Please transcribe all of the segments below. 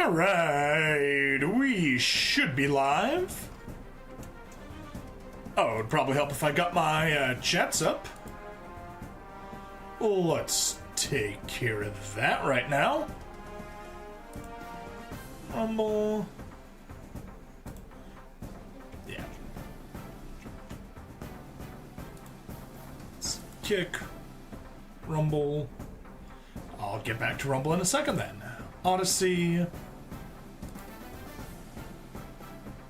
Alright, we should be live. Oh, it'd probably help if I got my chats up. Let's take care of that right now. Rumble. Yeah. Let's kick. Rumble. I'll get back to Rumble in a second then. Odyssey.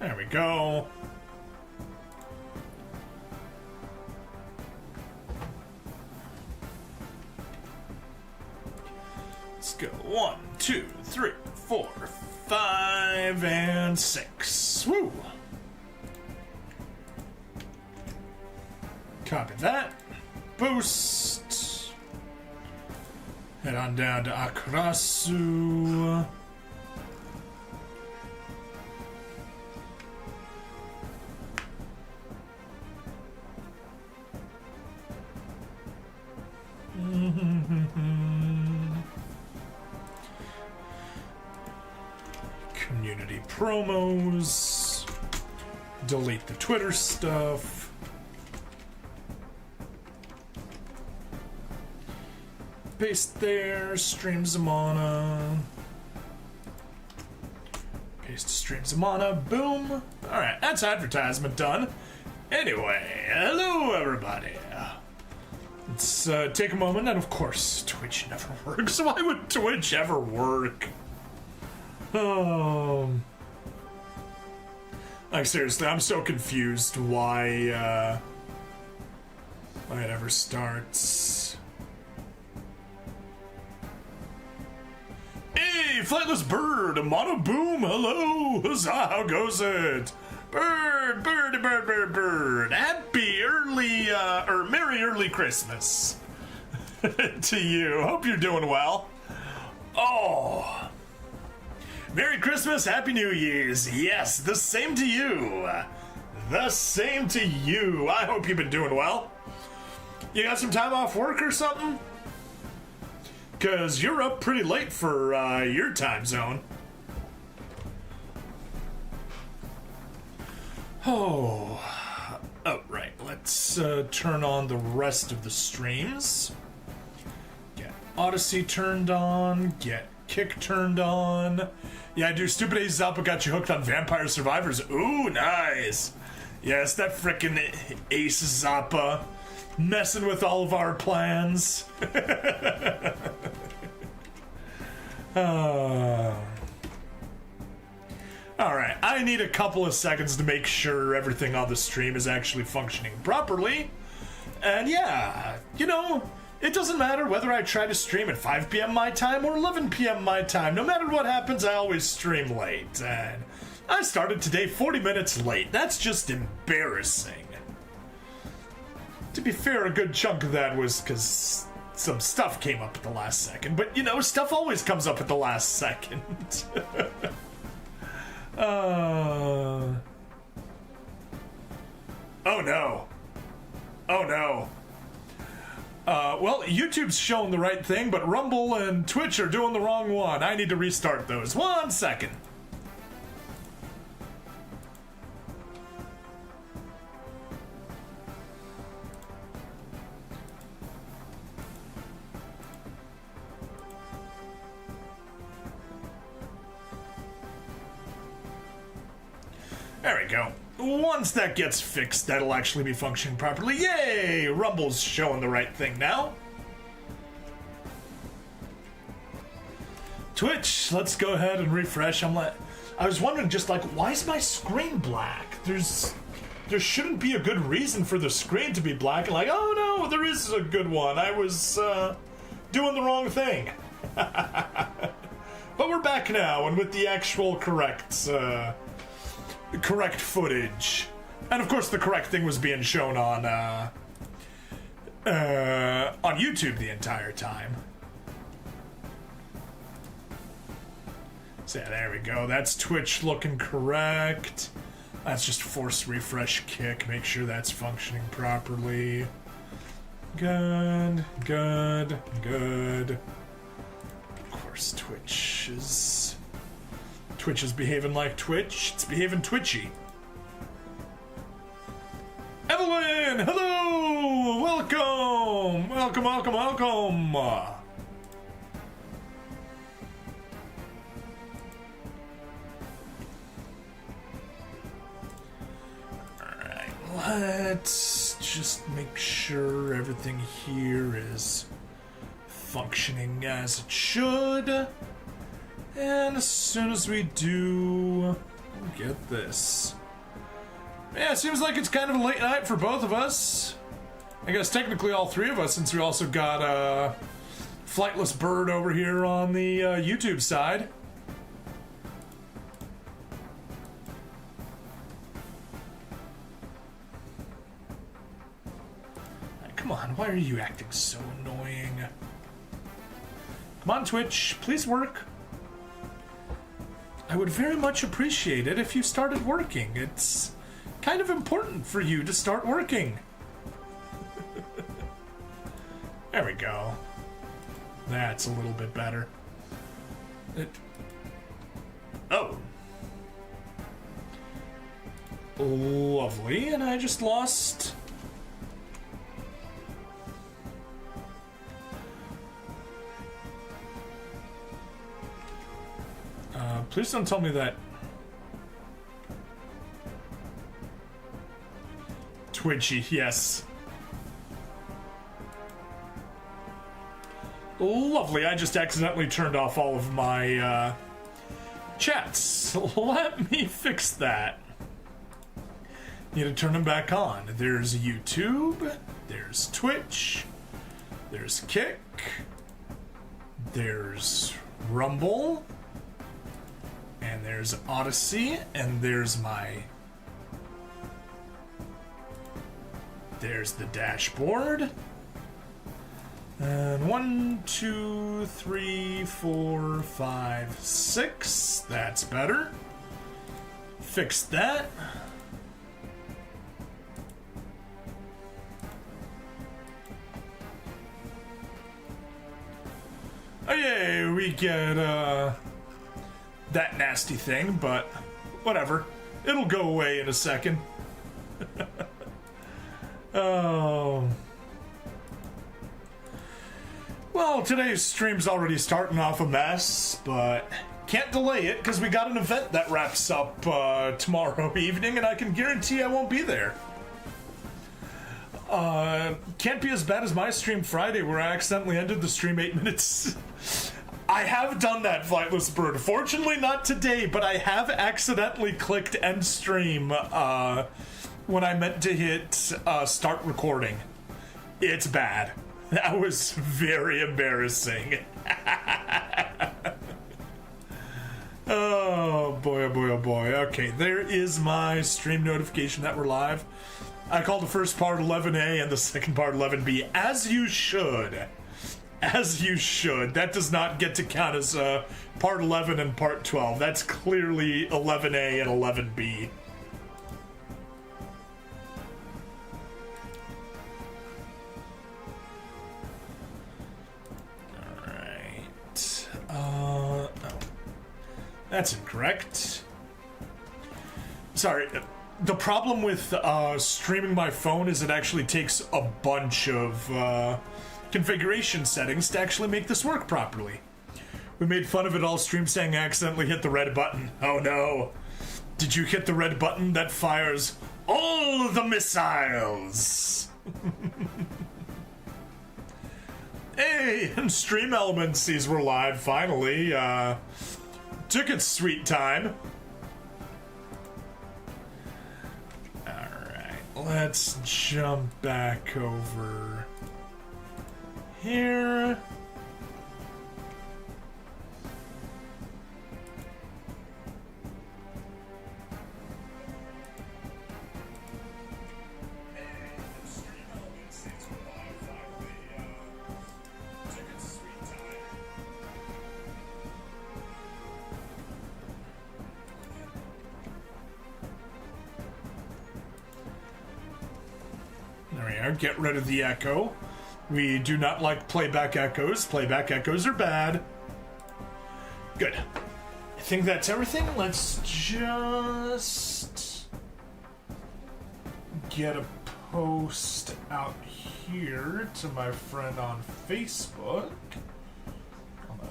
There we go. Let's go 1, 2, 3, 4, 5, and 6. Woo! Copy that. Boost. Head on down to Akarasu. Community promos. Delete the Twitter stuff. Paste there. Stream Zamana. Paste Stream Zamana. Boom. Alright, that's advertisement done. Anyway, hello everybody. Let's take a moment, and of course, Twitch never works. Why would Twitch ever work? Like, seriously, I'm so confused why it ever starts. Hey, Flightless Bird, Mono Boom, hello, huzzah, how goes it? Bird, birdie, bird, bird, bird. Happy early, or Merry early Christmas to you. Hope you're doing well. Oh, Merry Christmas, Happy New Year's. Yes, the same to you. The same to you. I hope you've been doing well. You got some time off work or something? Because you're up pretty late for your time zone. Oh, right. Let's turn on the rest of the streams. Get Odyssey turned on. Get Kick turned on. Yeah, dude, Stupid Ace Zappa got you hooked on Vampire Survivors. Ooh, nice. Yes, that frickin' Ace Zappa messing with all of our plans. Alright, I need a couple of seconds to make sure everything on the stream is actually functioning properly. And yeah, you know, it doesn't matter whether I try to stream at 5 p.m. my time or 11 p.m. my time. No matter what happens, I always stream late. And I started today 40 minutes late. That's just embarrassing. To be fair, a good chunk of that was because some stuff came up at the last second. But, you know, stuff always comes up at the last second. Oh no. Oh no. Well, YouTube's showing the right thing, but Rumble and Twitch are doing the wrong one. I need to restart those. 1 second. There we go. Once that gets fixed, that'll actually be functioning properly. Yay! Rumble's showing the right thing now. Twitch, let's go ahead and refresh. I was wondering, just like, why is my screen black? There shouldn't be a good reason for the screen to be black. And like, oh no, there is a good one. I was doing the wrong thing. But we're back now, and with the actual correct footage, and of course the correct thing was being shown on YouTube the entire time. So yeah, there we go. That's Twitch looking correct. That's just force refresh kick. Make sure that's functioning properly. Good, good, good. Of course, Twitch is Twitch is behaving like Twitch. It's behaving twitchy. Evelyn, hello! Welcome! Welcome, welcome, welcome! Alright, let's just make sure everything here is functioning as it should. And as soon as we do, we'll get this. Yeah, it seems like it's kind of a late night for both of us. I guess technically all three of us, since we also got Flightless Bird over here on the YouTube side. Come on, why are you acting so annoying? Come on, Twitch, please work. I would very much appreciate it if you started working. It's kind of important for you to start working. There we go. That's a little bit better. Oh. Lovely, and I just lost... please don't tell me that Twitchy, yes. Lovely, I just accidentally turned off all of my chats. Let me fix that. Need to turn them back on. There's YouTube, there's Twitch, there's Kick, there's Rumble, and there's Odyssey, and there's the dashboard. And 1, 2, 3, 4, 5, 6. That's better. Fix that. Oh yay, we get that nasty thing, but whatever. It'll go away in a second. Oh. Well, today's stream's already starting off a mess, but can't delay it because we got an event that wraps up tomorrow evening, and I can guarantee I won't be there. Can't be as bad as my stream Friday where I accidentally ended the stream 8 minutes. I have done that, Flightless Bird. Fortunately not today, but I have accidentally clicked end stream when I meant to hit start recording. It's bad. That was very embarrassing. Oh boy, oh boy, oh boy. Okay, there is my stream notification that we're live. I called the first part 11A and the second part 11B, as you should. As you should. That does not get to count as part 11 and part 12. That's clearly 11A and 11B. Alright. Oh. That's incorrect. Sorry. The problem with streaming my phone is it actually takes a bunch of configuration settings to actually make this work properly. We made fun of it all stream saying I accidentally hit the red button. Oh no. Did you hit the red button that fires all the missiles? Hey, and Stream Elements sees we're live finally. Took its sweet time. Alright, let's jump back over here. There we are. Get rid of the echo. We do not like playback echoes. Playback echoes are bad. Good. I think that's everything. Let's just get a post out here to my friend on Facebook. Oh no.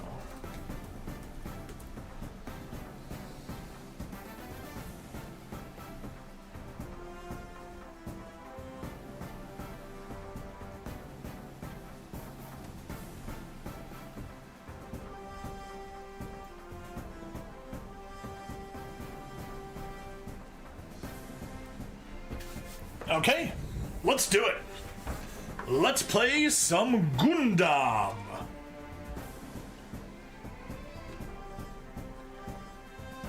Okay, let's do it. Let's play some Gundam.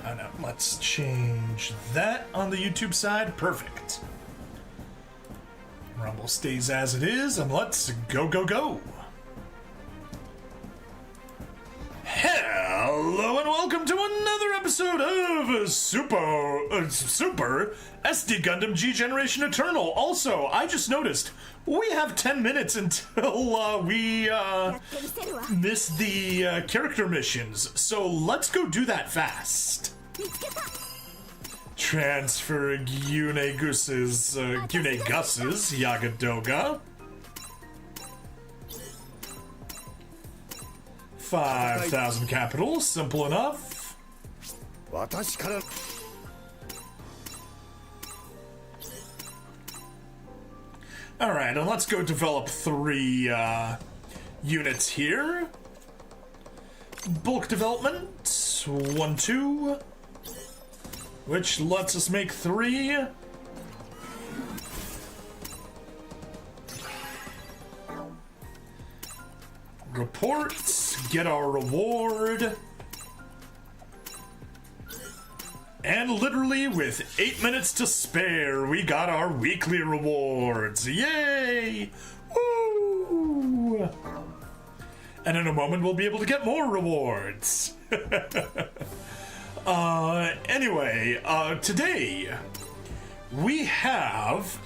And let's change that on the YouTube side. Perfect. Rumble stays as it is, and let's go, go, go. Hello and welcome to another episode of Super SD Gundam G Generation Eternal. Also, I just noticed we have 10 minutes until we miss the character missions, so let's go do that fast. Transfer Gus's Yagadoga. 5,000 capital, simple enough. Alright, and let's go develop 3 units here. Bulk development, 1, 2, which lets us make 3. Reports, get our reward. And literally with 8 minutes to spare, we got our weekly rewards. Yay! Woo! And in a moment, we'll be able to get more rewards. Anyway, today, we have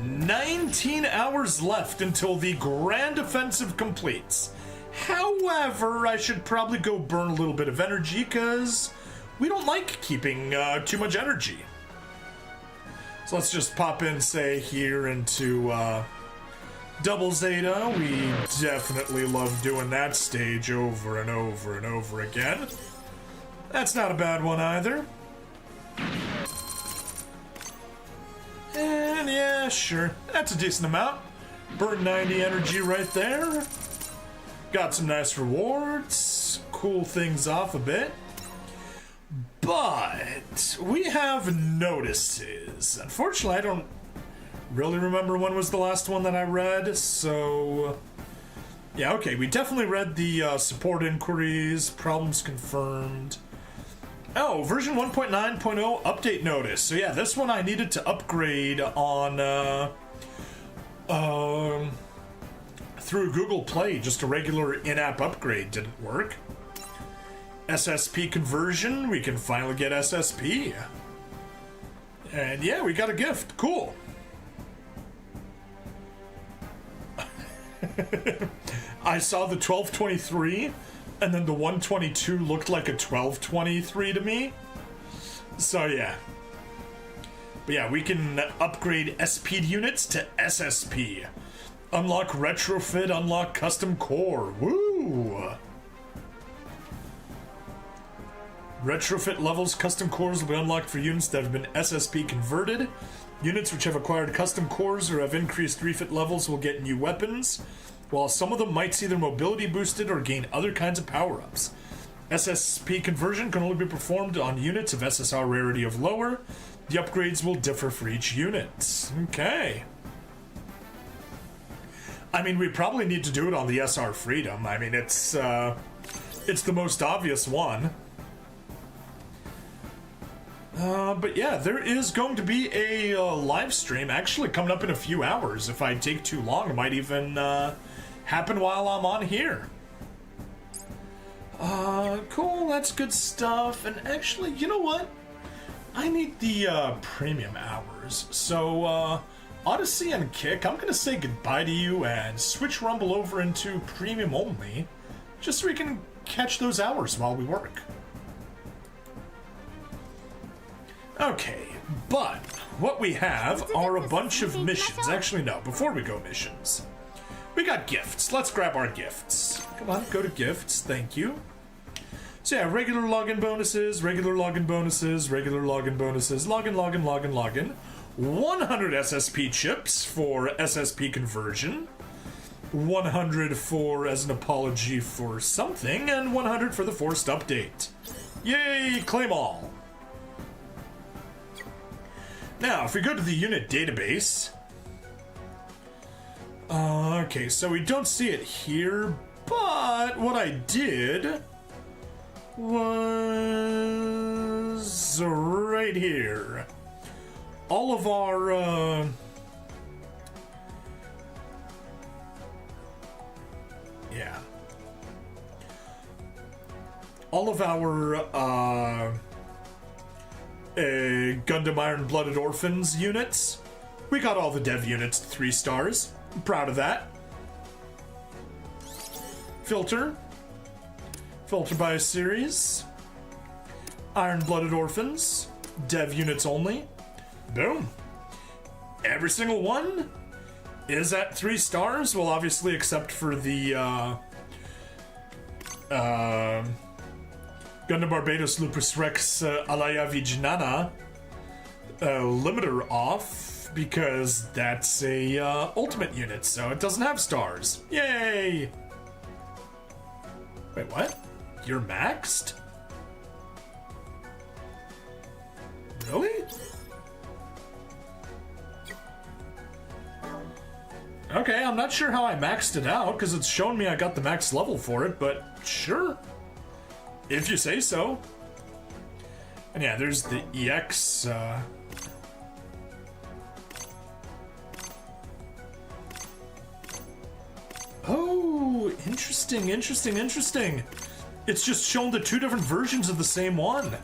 19 hours left until the Grand Offensive completes. However, I should probably go burn a little bit of energy, because we don't like keeping too much energy. So let's just pop in, say, here into Double Zeta. We definitely love doing that stage over and over and over again. That's not a bad one either. And yeah, sure, that's a decent amount. Burn 90 energy right there. Got some nice rewards. Cool things off a bit. But we have notices. Unfortunately, I don't really remember when was the last one that I read, so yeah, okay, we definitely read the support inquiries, problems confirmed. Oh, version 1.9.0 update notice. So yeah, this one I needed to upgrade on through Google Play. Just a regular in-app upgrade didn't work. SSP conversion, we can finally get SSP. And yeah, we got a gift. Cool. I saw the 1223, and then the 122 looked like a 1223 to me. So yeah. But yeah, we can upgrade SP units to SSP. Unlock retrofit, unlock custom core. Woo! Retrofit levels, custom cores will be unlocked for units that have been SSP converted. Units which have acquired custom cores or have increased refit levels will get new weapons, while some of them might see their mobility boosted or gain other kinds of power-ups. SSP conversion can only be performed on units of SSR rarity of lower. The upgrades will differ for each unit. Okay. I mean, we probably need to do it on the SR Freedom. I mean, it's the most obvious one. But yeah, there is going to be a live stream actually coming up in a few hours. If I take too long, it might even happen while I'm on here. Cool, that's good stuff. And actually, you know what? I need the premium hours. So, Odyssey and Kick, I'm gonna say goodbye to you and switch Rumble over into premium only, just so we can catch those hours while we work. Okay, but what we have are a bunch of missions. Actually, no, before we go missions, we got gifts. Let's grab our gifts. Come on, go to gifts. Thank you. So yeah, regular login bonuses, regular login bonuses, regular login bonuses, login, login, login, login. 100 SSP chips for SSP conversion. 100 for as an apology for something, and 100 for the forced update. Yay, claim all. Now, if we go to the unit database... okay, so we don't see it here, but what I did was right here. All of our, yeah. All of our, Gundam Iron-Blooded Orphans units. We got all the dev units to 3 stars. I'm proud of that. Filter. Filter by series. Iron-Blooded Orphans. Dev units only. Boom. Every single one is at 3 stars. Well, obviously, except for the, Gundam Barbados Lupus Rex Alaya Vijnana limiter off, because that's a ultimate unit, so it doesn't have stars. Yay! Wait, what? You're maxed? Really? Okay, I'm not sure how I maxed it out, because it's shown me I got the max level for it, but sure. If you say so. And yeah, there's the EX, Oh, interesting, interesting, interesting. It's just shown the 2 different versions of the same one.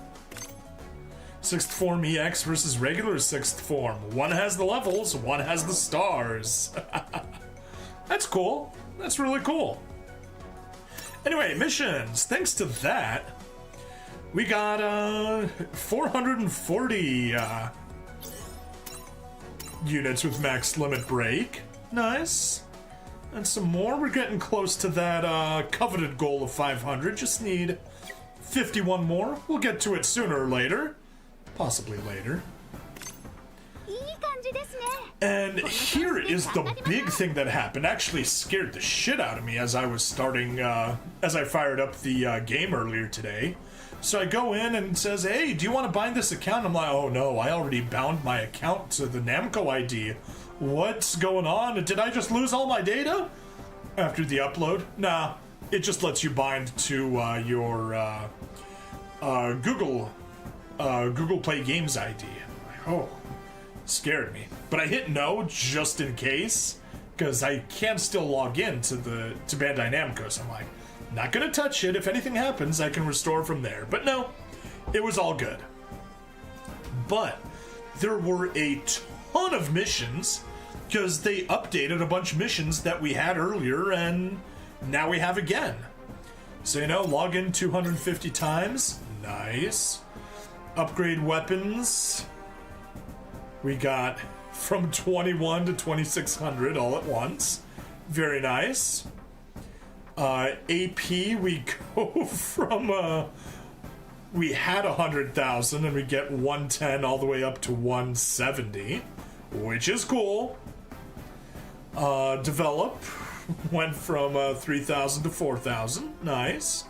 6th form EX versus regular 6th form. One has the levels, one has the stars. That's cool. That's really cool. Anyway, missions. Thanks to that, we got 440 units with max limit break. Nice. And some more. We're getting close to that coveted goal of 500. Just need 51 more. We'll get to it sooner or later. Possibly later. And here is the big thing that happened. Actually scared the shit out of me as I was starting, as I fired up the game earlier today. So I go in and it says, hey, do you want to bind this account? I'm like, oh no, I already bound my account to the Namco ID. What's going on? Did I just lose all my data? After the upload? Nah, it just lets you bind to your Google Play Games ID. Oh. Scared me, but I hit no just in case, because I can still log in to Bandai Namco. So I'm like, not gonna touch it. If anything happens, I can restore from there. But no, it was all good. But there were a ton of missions, because they updated a bunch of missions that we had earlier, and now we have again. So you know, log in 250 times. Nice. Upgrade weapons. We got from 21 to 2600 all at once. Very nice. AP, we go from, we had 100,000 and we get 110 all the way up to 170, which is cool. Develop went from 3,000 to 4,000. Nice.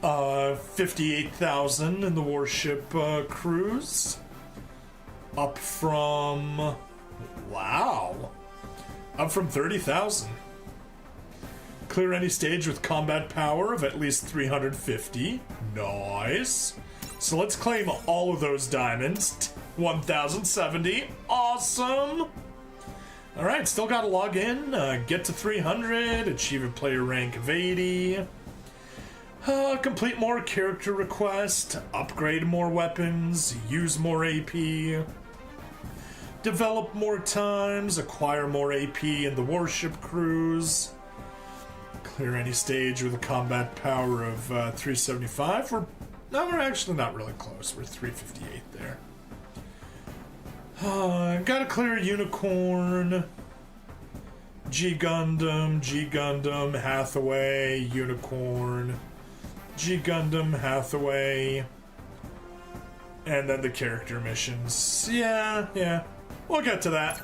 58,000 in the warship cruise. Up from... Wow. Up from 30,000. Clear any stage with combat power of at least 350. Nice. So let's claim all of those diamonds. 1,070. Awesome. Alright, still gotta log in. Get to 300. Achieve a player rank of 80. Complete more character requests. Upgrade more weapons. Use more AP. Develop more times, acquire more AP in the warship cruise. Clear any stage with a combat power of 375. We're actually not really close. We're 358 there. Gotta clear Unicorn. G Gundam, Hathaway, Unicorn. G Gundam, Hathaway. And then the character missions. Yeah. We'll get to that.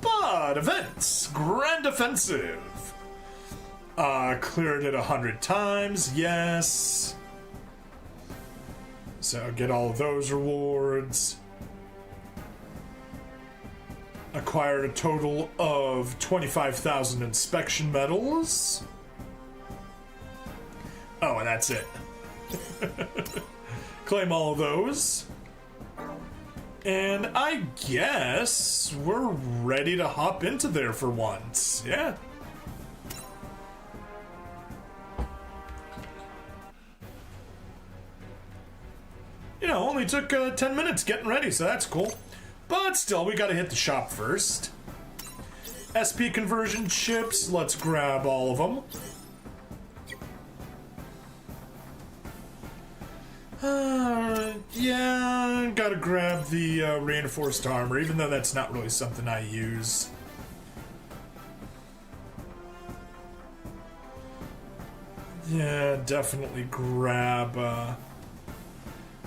But events. Grand Offensive. Cleared it 100 times. Yes. So get all of those rewards. Acquired a total of 25,000 inspection medals. Oh, and that's it. Claim all of those. And I guess we're ready to hop into there for once. Yeah. You know, only took 10 minutes getting ready, so that's cool. But still, we gotta hit the shop first. SP conversion chips, let's grab all of them. Yeah, gotta grab the reinforced armor, even though that's not really something I use. Yeah, definitely grab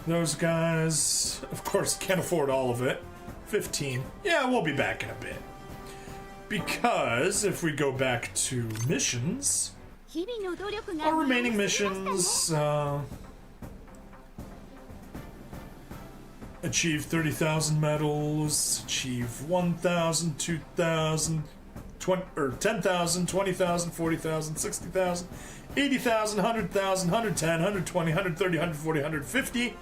those guys. Of course, can't afford all of it. 15. Yeah, we'll be back in a bit. Because if we go back to missions, our remaining missions, achieve 30,000 medals, achieve 1,000, 2,000, 10,000, 20,000, 40,000, 60,000, 80,000, 100,000, 110, 120, 130, 140, 150.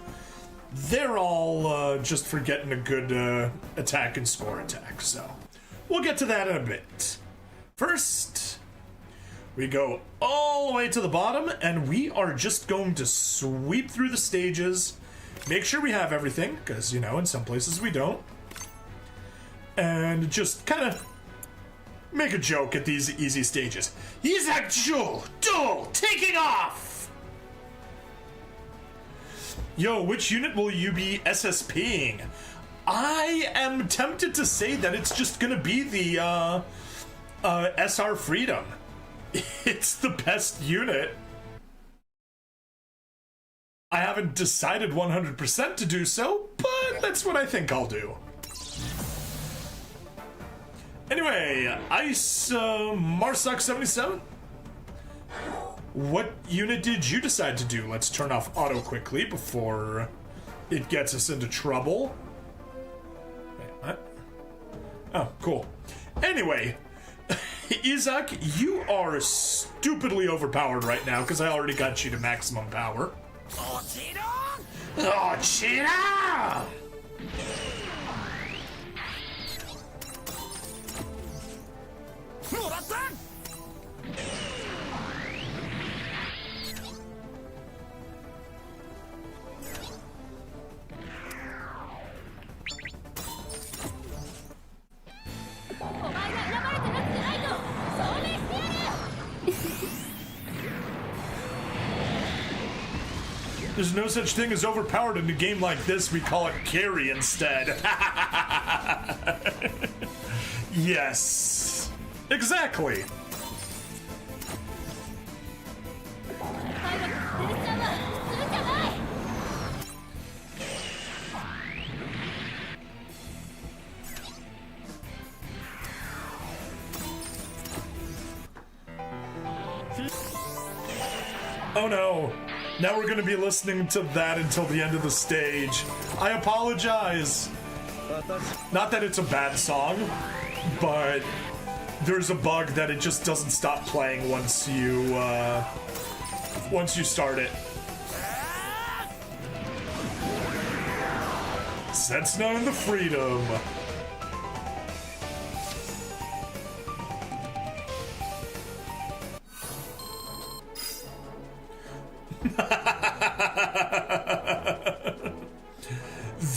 They're all just for getting a good attack and score attack, so we'll get to that in a bit. First, we go all the way to the bottom, and we are just going to sweep through the stages, make sure we have everything, because, you know, in some places we don't, and just kind of make a joke at these easy stages. Isaac Jul, taking off! Yo, which unit will you be SSPing? I am tempted to say that it's just gonna be the SR Freedom. It's the best unit. I haven't decided 100% to do so, but that's what I think I'll do. Anyway, Ice Marsoc 77. What unit did you decide to do? Let's turn off auto quickly before it gets us into trouble. Wait, what? Oh, cool. Anyway, Isaac, you are stupidly overpowered right now because I already got you to maximum power. Oh, Cheetah! There's no such thing as overpowered in a game like this. We call it carry instead. Yes. Exactly. Oh no. Now we're going to be listening to that until the end of the stage. I apologize. Not that it's a bad song, but there's a bug that it just doesn't stop playing once you start it. Setsuna and the Freedom.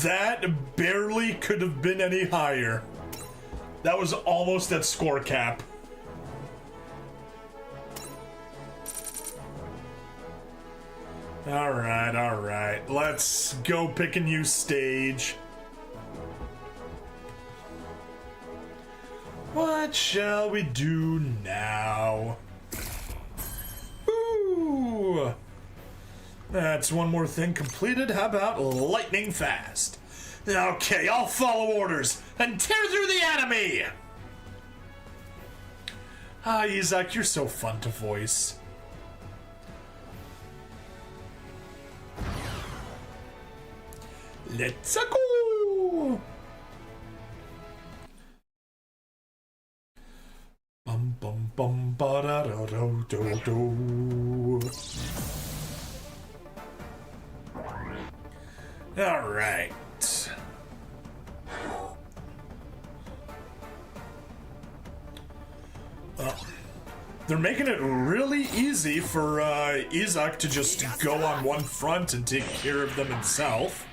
That barely could have been any higher. That was almost at score cap. Alright. Let's go pick a new stage. What shall we do now? Ooh. That's one more thing completed. How about lightning fast? Okay, I'll follow orders and tear through the enemy! Ah, Isaac, you're so fun to voice. Let's go! Bum bum bum ba da da do do do. All right. They're making it really easy for Isaac to just go on one front and take care of them himself.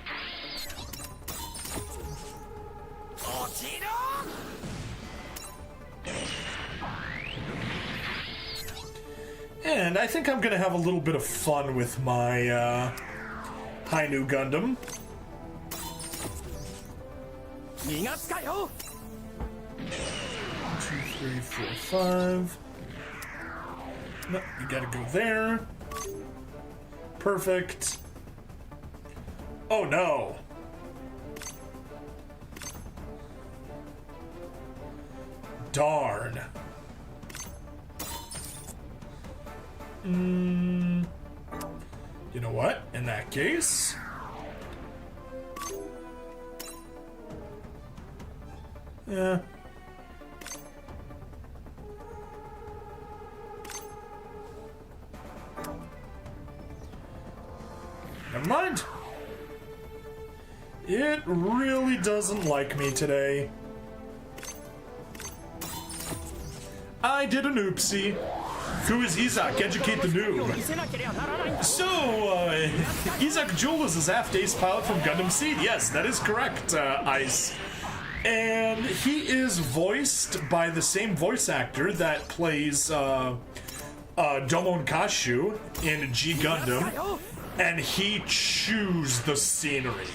And I think I'm gonna have a little bit of fun with my Hainu Gundam. 2が使よ 2, 3, 4, 5. No, you gotta go there. Perfect. Oh no. Darn. You know what? In that case, yeah. Never mind. It really doesn't like me today. I did an oopsie. Who is Isaac? Educate the noob. So, Isaac Jules is half ace pilot from Gundam Seed. Yes, that is correct, Ice. And he is voiced by the same voice actor that plays Domon Kashu in G Gundam, and he chews the scenery.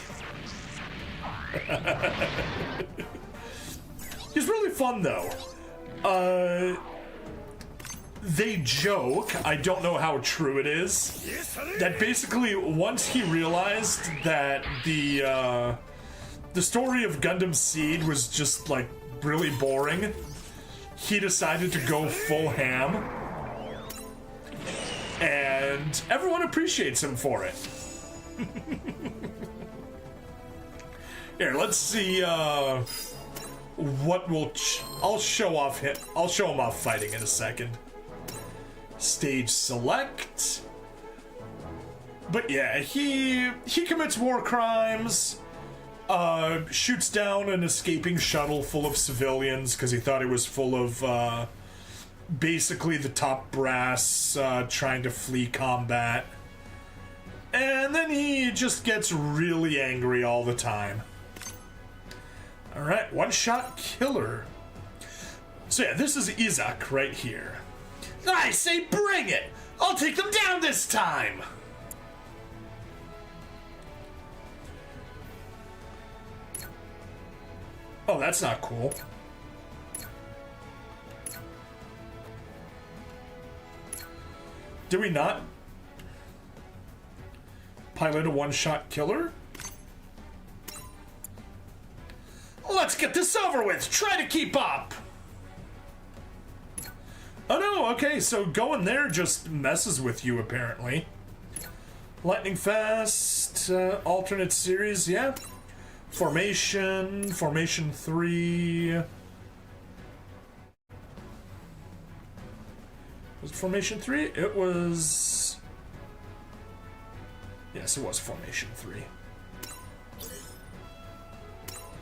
He's really fun, though. They joke, I don't know how true it is, that basically once he realized that the story of Gundam Seed was just like really boring, he decided to go full ham, and everyone appreciates him for it. Here, let's see what will I'll show him off fighting in a second. Stage select. But yeah, he commits war crimes, shoots down an escaping shuttle full of civilians because he thought it was full of basically the top brass trying to flee combat. And then he just gets really angry all the time. Alright, one-shot killer. So yeah, this is Isaac right here. I say bring it! I'll take them down this time! Oh, that's not cool. Did we not pilot a one-shot killer? Let's get this over with! Try to keep up! Oh no, okay, so going there just messes with you, apparently. Lightning fast, alternate series, yeah. Formation 3. Was it Formation 3? It was... Yes, it was Formation 3.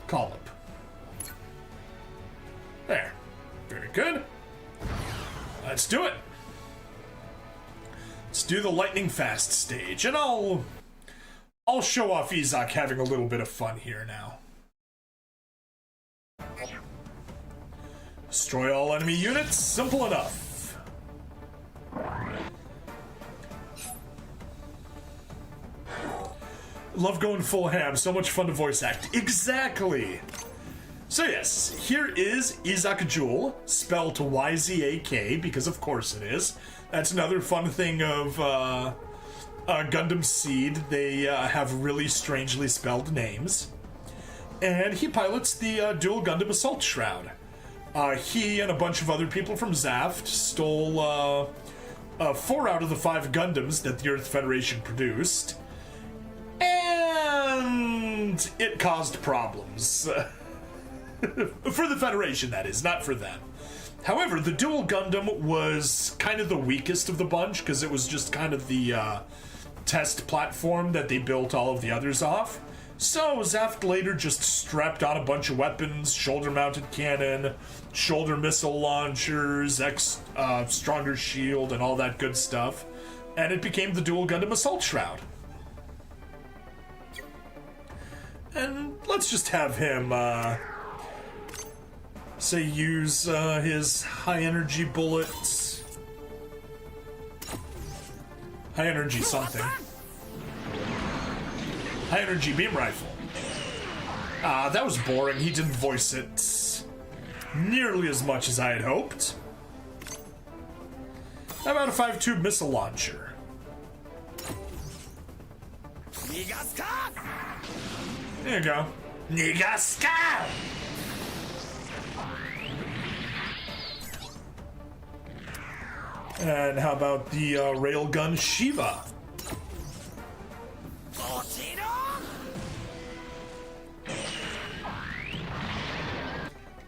Call up. There. Very good. Let's do it. Let's do the lightning fast stage, and I'll show off Isaac having a little bit of fun here now. Destroy all enemy units, simple enough. Love going full ham, so much fun to voice act. Exactly. So So yes, here is Izak Jewel, spelled Y-Z-A-K, because of course it is. That's another fun thing of Gundam Seed. They have really strangely spelled names. And he pilots the Dual Gundam Assault Shroud. He and a bunch of other people from Zaft stole 4 out of the 5 Gundams that the Earth Federation produced. And it caused problems. For the Federation, that is, not for them. However, the Dual Gundam was kind of the weakest of the bunch, because it was just kind of the test platform that they built all of the others off. So Zaft later just strapped on a bunch of weapons, shoulder-mounted cannon, shoulder missile launchers, stronger shield, and all that good stuff. And it became the Dual Gundam Assault Shroud. And let's just have him, say, use his high-energy bullets. High-energy something. High-energy beam rifle. That was boring. He didn't voice it nearly as much as I had hoped. How about a 5-tube missile launcher? There you go. Nigaska! And how about the railgun Shiva?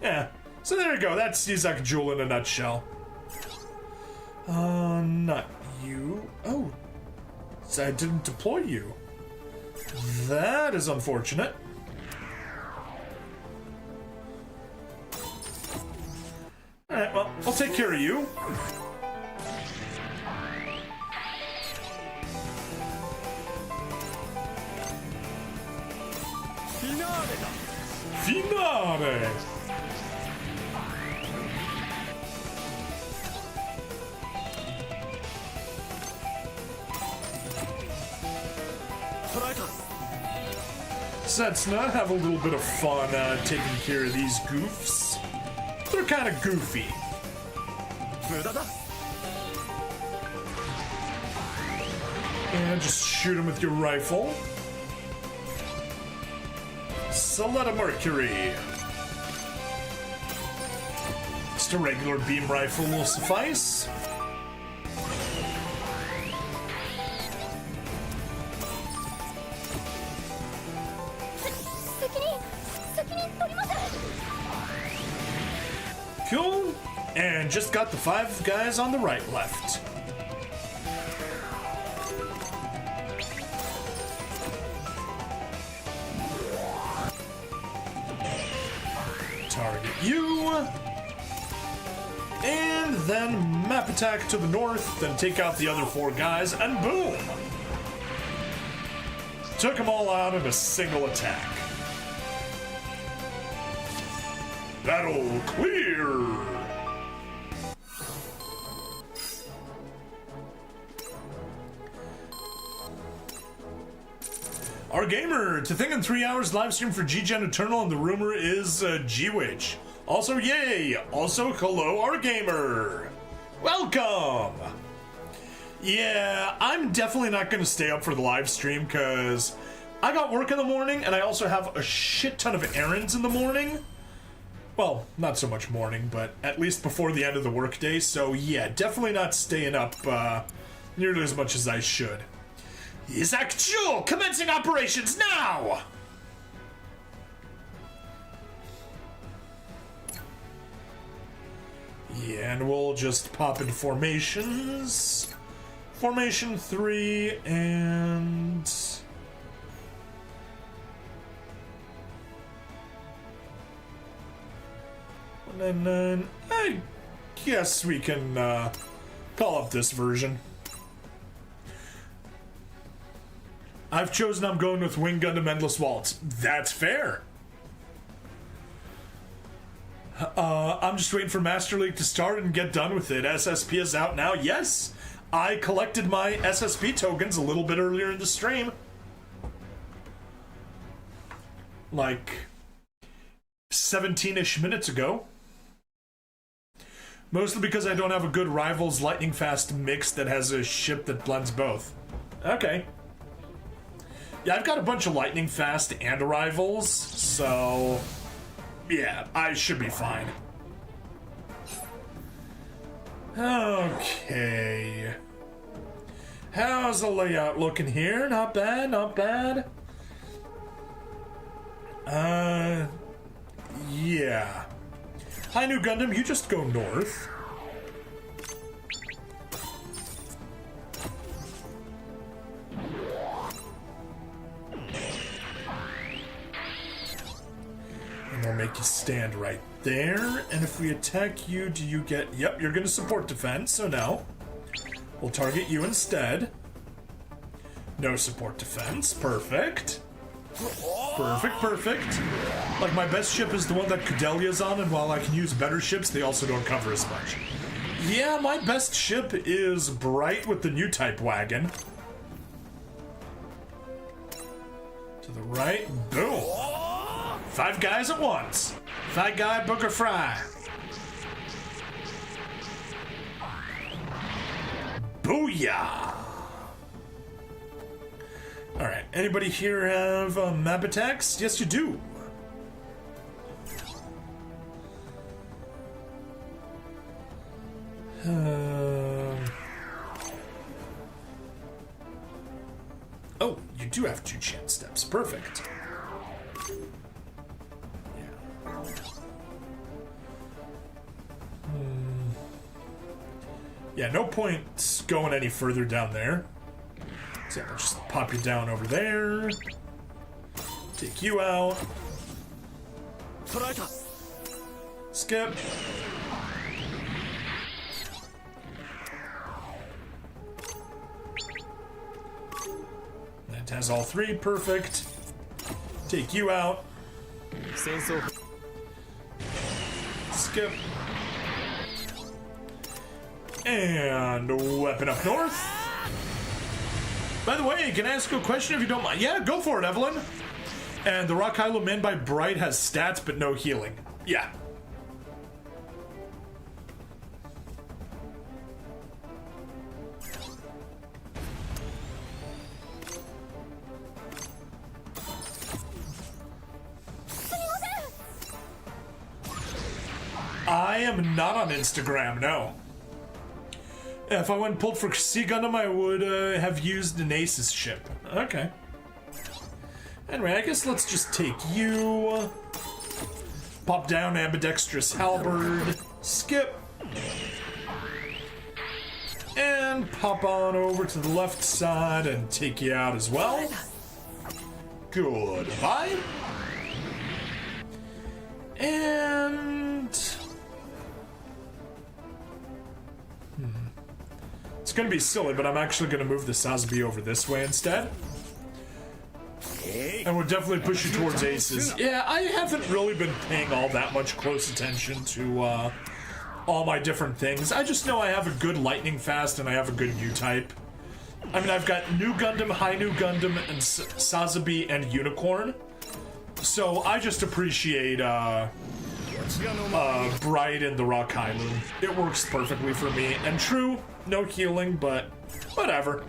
Yeah, so there you go. That's Izak Jewel in a nutshell. Not you. Oh, so I didn't deploy you. That is unfortunate. Alright, well, I'll take care of you. Finale! Setsuna, have a little bit of fun taking care of these goofs. They're kind of goofy. And just shoot them with your rifle. Soletta Mercury. Just a regular beam rifle will suffice. Cool. And just got the 5 guys on the right left. Target you. And then map attack to the north, then take out the other 4 guys, and boom! Took them all out in a single attack. Battle clear! Our gamer, to think in 3 hours live stream for G-Gen Eternal, and the rumor is G-Witch. Also, yay! Also, hello, our gamer! Welcome! Yeah, I'm definitely not going to stay up for the live stream, because I got work in the morning, and I also have a shit ton of errands in the morning. Well, not so much morning, but at least before the end of the workday, so yeah, definitely not staying up nearly as much as I should. Izak Jewel, commencing operations now! Yeah, and we'll just pop into formations. Formation 3, and... And then I guess we can call up this version. I've chosen I'm going with Wing Gundam Endless Waltz. That's fair. I'm just waiting for Master League to start and get done with it. SSP is out now. Yes, I collected my SSP tokens a little bit earlier in the stream. Like 17-ish minutes ago. Mostly because I don't have a good Rivals lightning fast mix that has a ship that blends both. Okay. Yeah, I've got a bunch of lightning fast and Rivals, so yeah, I should be fine. Okay. How's the layout looking here? Not bad, not bad. Yeah. Hi, New Gundam, you just go north. And we'll make you stand right there. And if we attack you, do you get... Yep, you're going to support defense, so no. We'll target you instead. No support defense. Perfect. Perfect, perfect. Like, my best ship is the one that Cadelia's on, and while I can use better ships, they also don't cover as much. Yeah, my best ship is Bright with the new type wagon. To the right. Boom. 5 guys at once. Fat guy, Booker Fry. Booyah! Alright, anybody here have map attacks? Yes, you do. Oh, you do have 2 chance steps. Perfect. Yeah, no point going any further down there. So yeah, I'll just pop you down over there. Take you out. Skip. That has all 3, perfect. Take you out. Skip. And weapon up north. By the way, can I ask you a question if you don't mind? Yeah, go for it, Evelyn. And the Rock Hilo Man by Bright has stats but no healing. Yeah. I am not on Instagram, no. If I went pulled for Sea Gundam, I would have used an Ace's ship. Okay. Anyway, I guess let's just take you. Pop down ambidextrous halberd. Skip. And pop on over to the left side and take you out as well. Goodbye. And... It's gonna be silly, but I'm actually gonna move the Sazabi over this way instead. And we'll definitely push you towards Aces. Yeah, I haven't really been paying all that much close attention to all my different things. I just know I have a good Lightning Fast and I have a good U-type. I mean, I've got New Gundam, High New Gundam, and Sazabi and Unicorn. So I just appreciate Bright and the Rock Hailu. It works perfectly for me. And true, no healing, but whatever.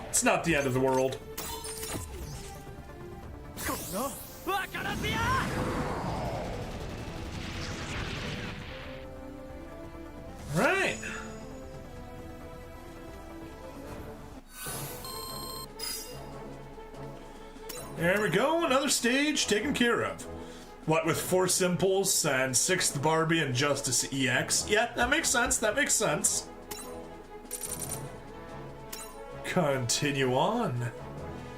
It's not the end of the world. Right. There we go, another stage taken care of. What, with 4th Impulse and 6th Barbie and Justice EX? Yeah, that makes sense, that makes sense. Continue on.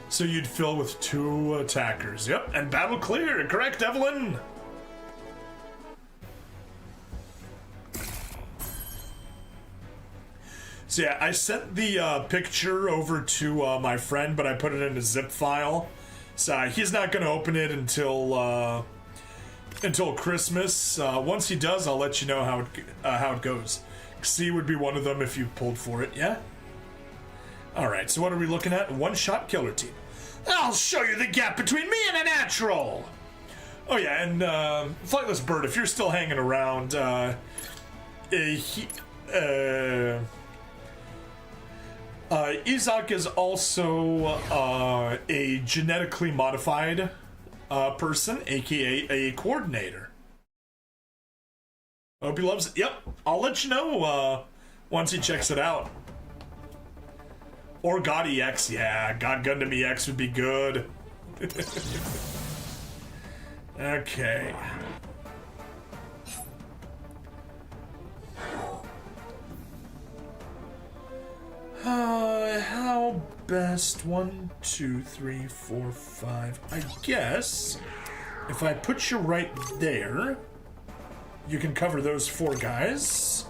So you'd fill with 2 attackers. Yep, and battle clear, correct, Evelyn? So yeah, I sent the picture over to my friend, but I put it in a zip file. So he's not going to open it until Christmas. Once he does, I'll let you know how it goes. C would be one of them if you pulled for it, yeah? Alright, so what are we looking at? One-shot killer team. I'll show you the gap between me and a natural! Oh yeah, and Flightless Bird, if you're still hanging around, Izak is also a genetically modified person, aka a coordinator. Hope he loves it. Yep, I'll let you know once he checks it out. Or God EX, yeah, God Gundam EX would be good. Okay. How best? 1, 2, 3, 4, 5. I guess if I put you right there, you can cover those 4 guys.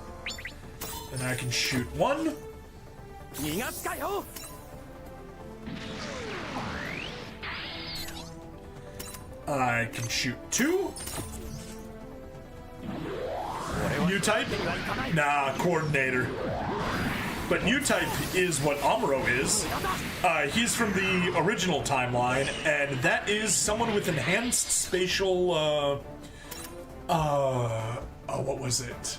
And I can shoot 1. I can shoot 2. New type? Nah, coordinator. But new type is what Amuro is. He's from the original timeline, and that is someone with enhanced spatial, what was it?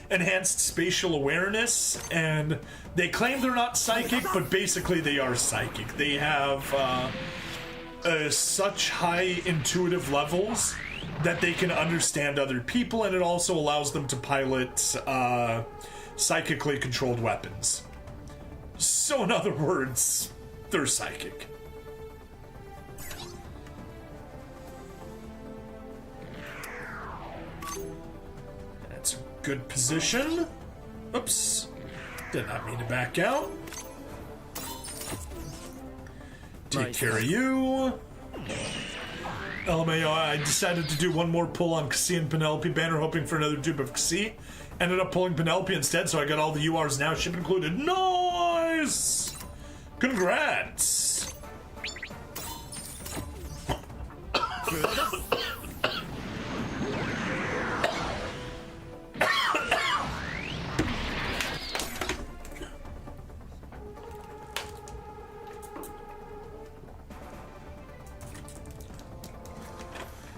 Enhanced spatial awareness, and they claim they're not psychic, but basically they are psychic. They have, such high intuitive levels that they can understand other people, and it also allows them to pilot psychically controlled weapons. So in other words, they're psychic. That's a good position. Oops. Did not mean to back out. Take care of you. LMAO, I decided to do one more pull on Cassie and Penelope banner, hoping for another dupe of Cassie. Ended up pulling Penelope instead, so I got all the URs now, ship included. Nice! Congrats!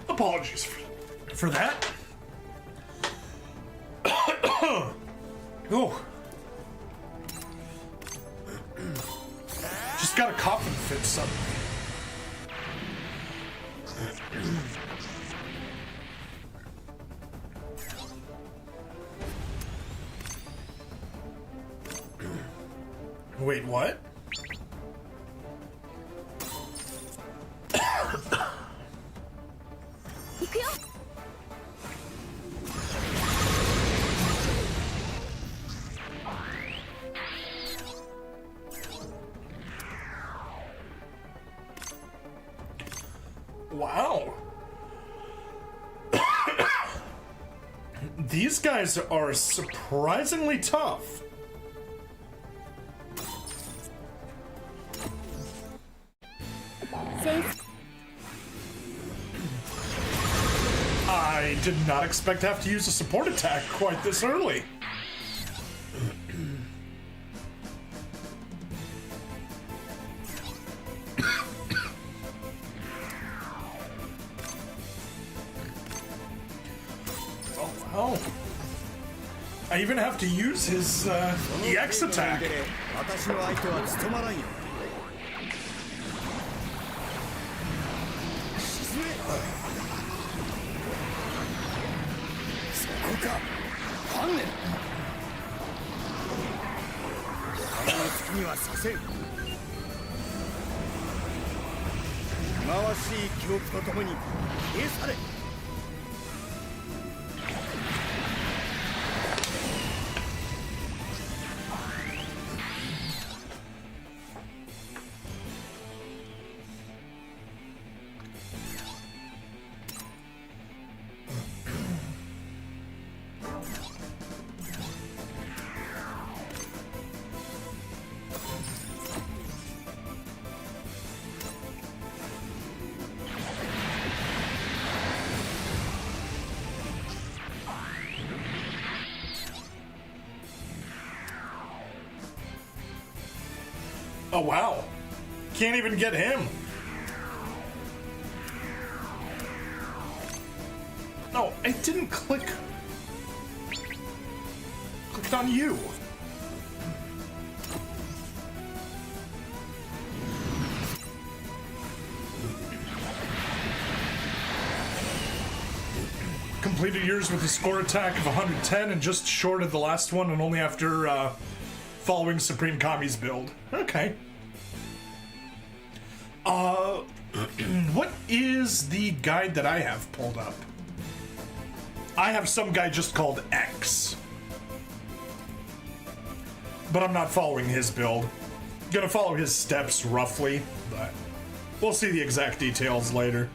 Apologies for that. Oh. Just got a coughing fit suddenly. Wait, what? Wow. These guys are surprisingly tough. I did not expect to have to use a support attack quite this early. Oh, I even have to use his EX attack. Oh wow, can't even get him. It didn't click. Clicked on you. Completed yours with a score attack of 110 and just short of the last one, and only after following Supreme Kami's build. Okay. What is the guide that I have pulled up? I have some guy just called X. But I'm not following his build. Gonna follow his steps roughly, but we'll see the exact details later.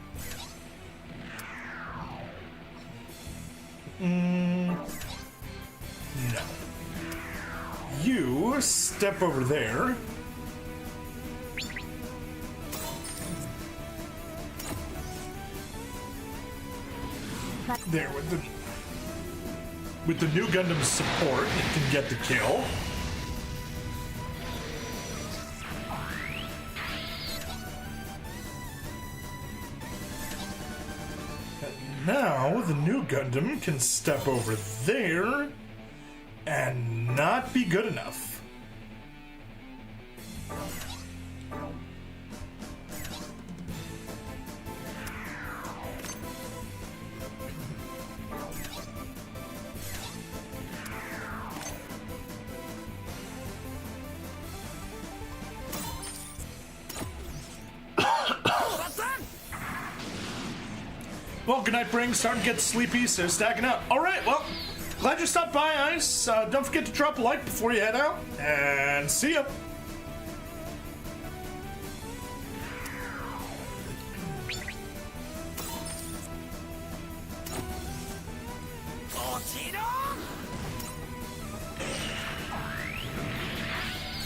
No. You step over there. There, with the new Gundam support, it can get the kill. And now the new Gundam can step over there and not be good enough. Well, good night, Bring. Starting to get sleepy, so stacking up. All right, well, glad you stopped by, Ice. Don't forget to drop a like before you head out, and see ya.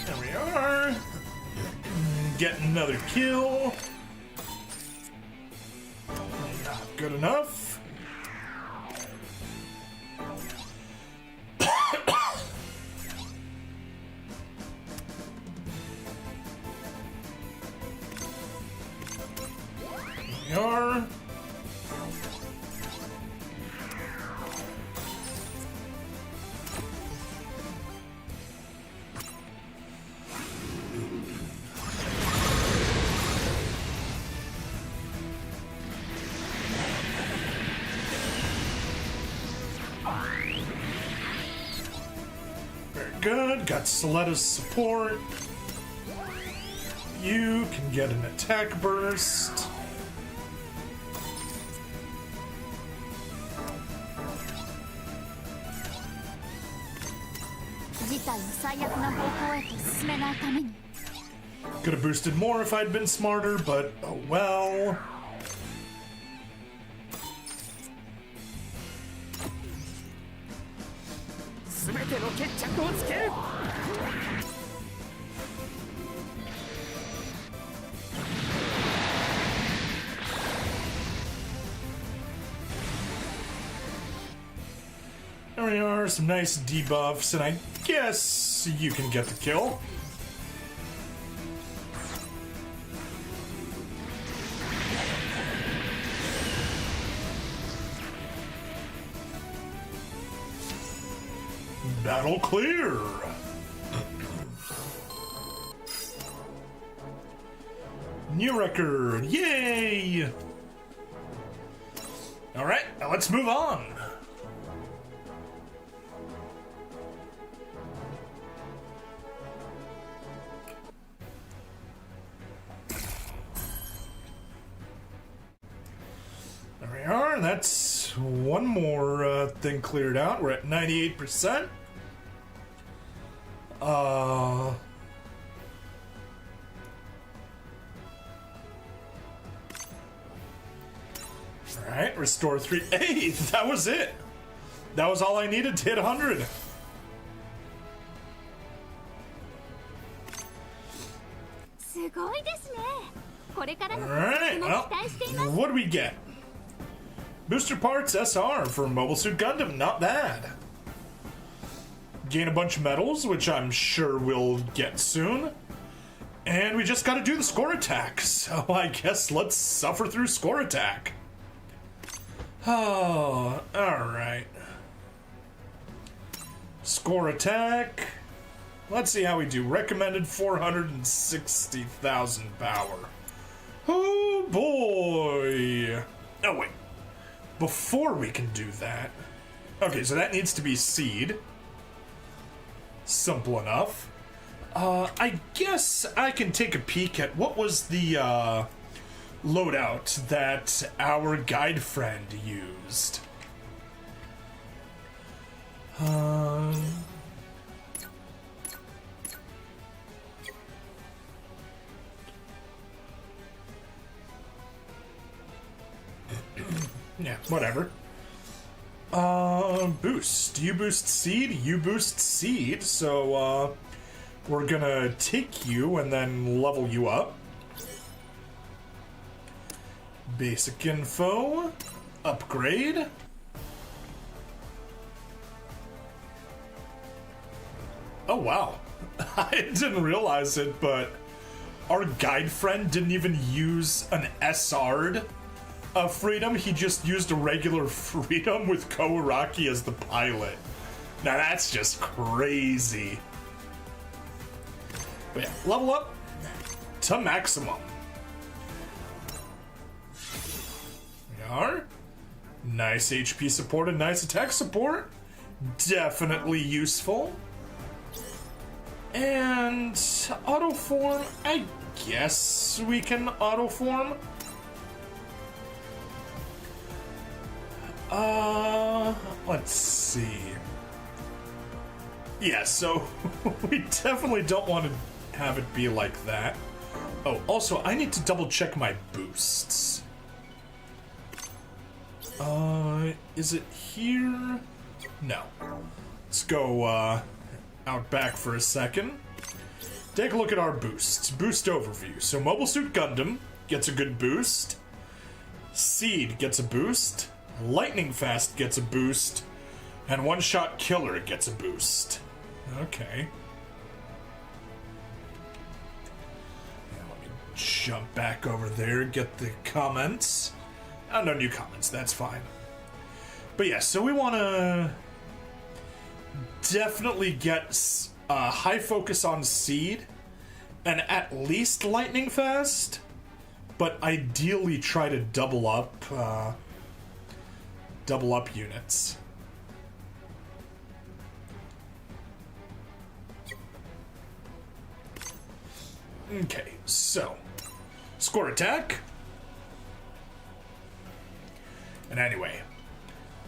There we are. Getting another kill. Good enough. We are. Good, got Soletta's support. You can get an attack burst. Could have boosted more if I'd been smarter, but oh well. There we are, some nice debuffs, and I guess you can get the kill. Battle clear! New record! Yay! Alright, now let's move on. There we are, that's one more thing cleared out. We're at 98%. Alright, restore 3. Hey, that was it. That was all I needed to hit 100. Alright, well, what do we get? Booster parts SR for Mobile Suit Gundam, not bad. Gain a bunch of medals, which I'm sure we'll get soon. And we just gotta do the score attack, so I guess let's suffer through score attack. Oh, alright. Score attack. Let's see how we do. Recommended 460,000 power. Oh boy. Oh wait. Before we can do that. Okay, so that needs to be seed. Simple enough. I guess I can take a peek at what was the loadout that our guide friend used. Yeah, whatever. Boost. You boost seed, you boost seed, so, we're gonna take you and then level you up. Basic info. Upgrade. Oh, wow. I didn't realize it, but our guide friend didn't even use an SR'd freedom. He just used a regular freedom with Koaraki as the pilot. Now that's just crazy. But yeah, level up to maximum. We are. Nice HP support and nice attack support. Definitely useful. And auto form, I guess we can auto form. Let's see. Yeah, so we definitely don't want to have it be like that. Oh, also, I need to double check my boosts. Is it here? No. Let's go, out back for a second. Take a look at our boosts. Boost overview. So Mobile Suit Gundam gets a good boost. Seed gets a boost. Lightning Fast gets a boost. And One Shot Killer gets a boost. Okay. Let me jump back over there, get the comments. Oh, no new comments, that's fine. But yeah, so we want to definitely get high focus on Seed and at least Lightning Fast, but ideally try to double up units. Okay, so score attack. And anyway,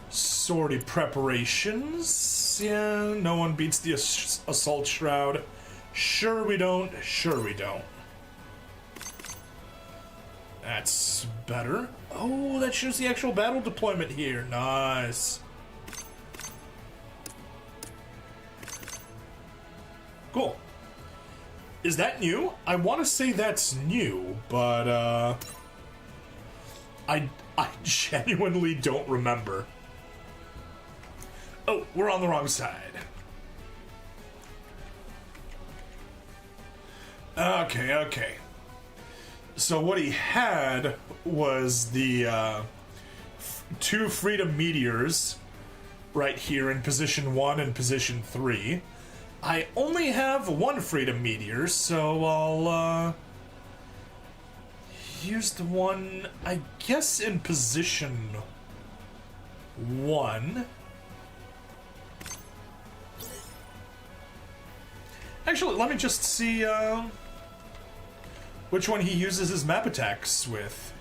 sortie preparations. Yeah, no one beats the assault shroud. Sure we don't. Sure we don't. That's better. Oh, that shows the actual battle deployment here. Nice. Cool. Is that new? I want to say that's new, but I genuinely don't remember. Oh, we're on the wrong side. Okay. So what he had was the two Freedom Meteors right here in position 1 and position 3. I only have one Freedom Meteor, so I'll use the one, I guess, in position 1. Actually, let me just see which one he uses his map attacks with.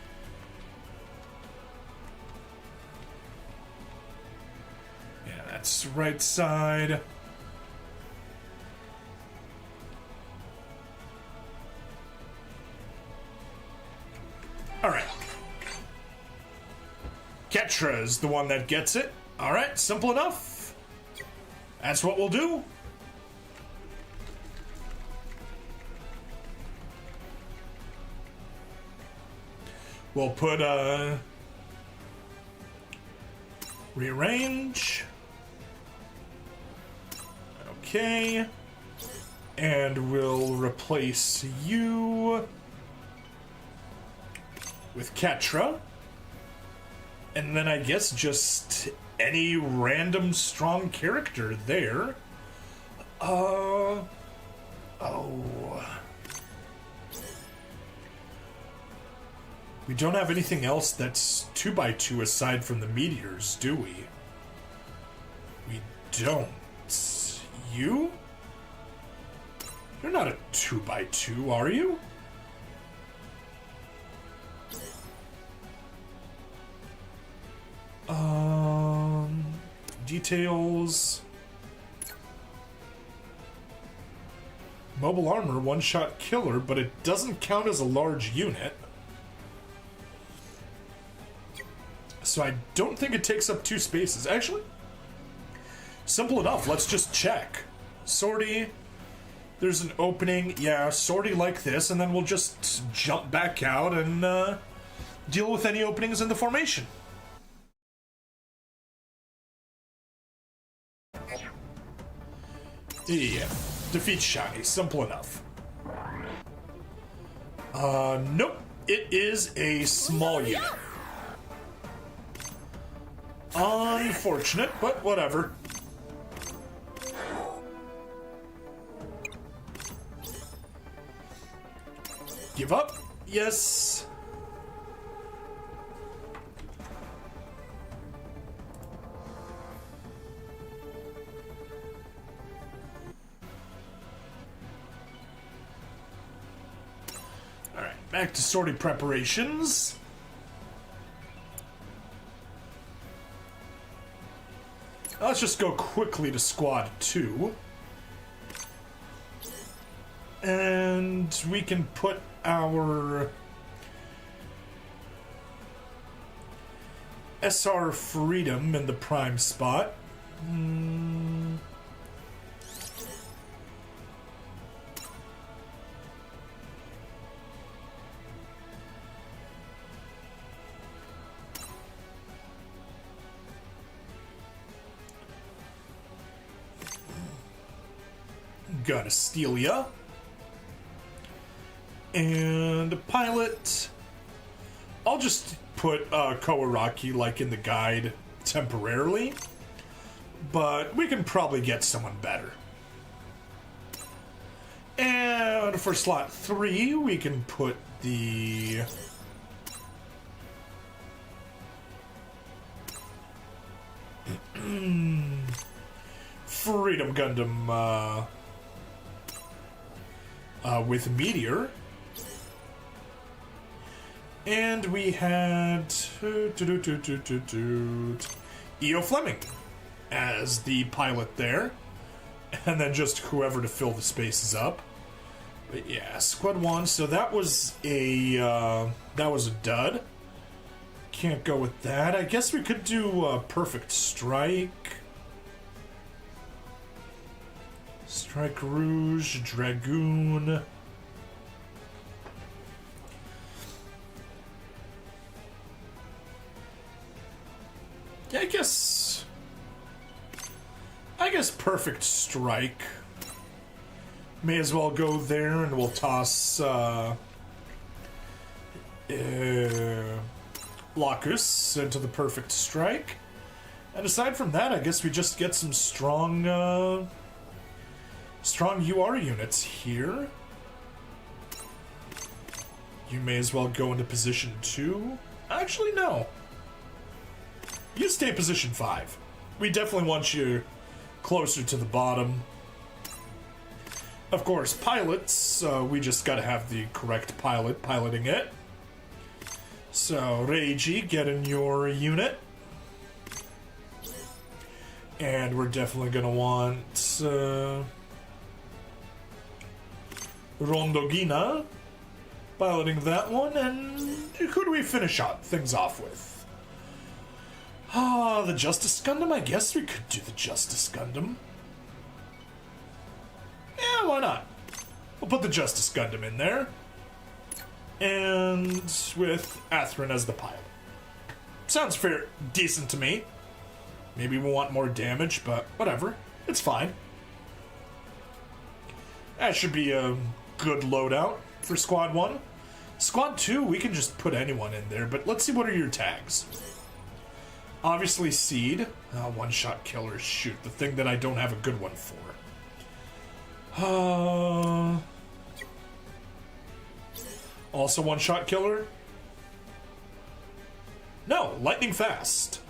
Yeah, that's right side. Alright. Ketra is the one that gets it. Alright, simple enough. That's what we'll do. We'll put rearrange. Okay. And we'll replace you with Ketra. And then I guess just any random strong character there. Oh. We don't have anything else that's 2x2 aside from the meteors, do we? We don't. You? You're not a 2x2, are you? Details. Mobile armor, one-shot killer, but it doesn't count as a large unit. So I don't think it takes up 2 spaces. Actually, simple enough. Let's just check. Sortie. There's an opening. Yeah, sortie like this, and then we'll just jump back out and deal with any openings in the formation. Yeah. Defeat Shiny. Simple enough. Nope. It is a small unit. Unfortunate, but whatever. Give up? Yes. Alright, back to sortie preparations. Let's just go quickly to Squad 2. And we can put our SR Freedom in the prime spot. Gotta steal ya. And a pilot. I'll just put Kawaraki like in the guide temporarily, but we can probably get someone better. And for slot 3, we can put the Freedom Gundam with Meteor. And we had E.O. Fleming as the pilot there. And then just whoever to fill the spaces up. But yeah, Squad 1, so that was a dud. Can't go with that. I guess we could do Perfect Strike. Strike Rouge, Dragoon. Yeah, I guess Perfect Strike. May as well go there, and we'll toss Lacus into the Perfect Strike. And aside from that, I guess we just get some strong UR units here. You may as well go into position 2. Actually, no. You stay position 5. We definitely want you closer to the bottom. Of course, pilots, we just gotta have the correct pilot piloting it. So, Reiji, get in your unit. And we're definitely gonna want Rondogina piloting that one. And who do we finish things off with? The Justice Gundam? I guess we could do the Justice Gundam. Yeah, why not? We'll put the Justice Gundam in there. And with Atherin as the pilot. Sounds fair, decent to me. Maybe we want more damage, but whatever. It's fine. That should be a good loadout for Squad 1. Squad 2, we can just put anyone in there, but let's see what are your tags. Obviously, Seed. One-shot killer. Shoot, the thing that I don't have a good one for. Also one-shot killer? No, lightning fast.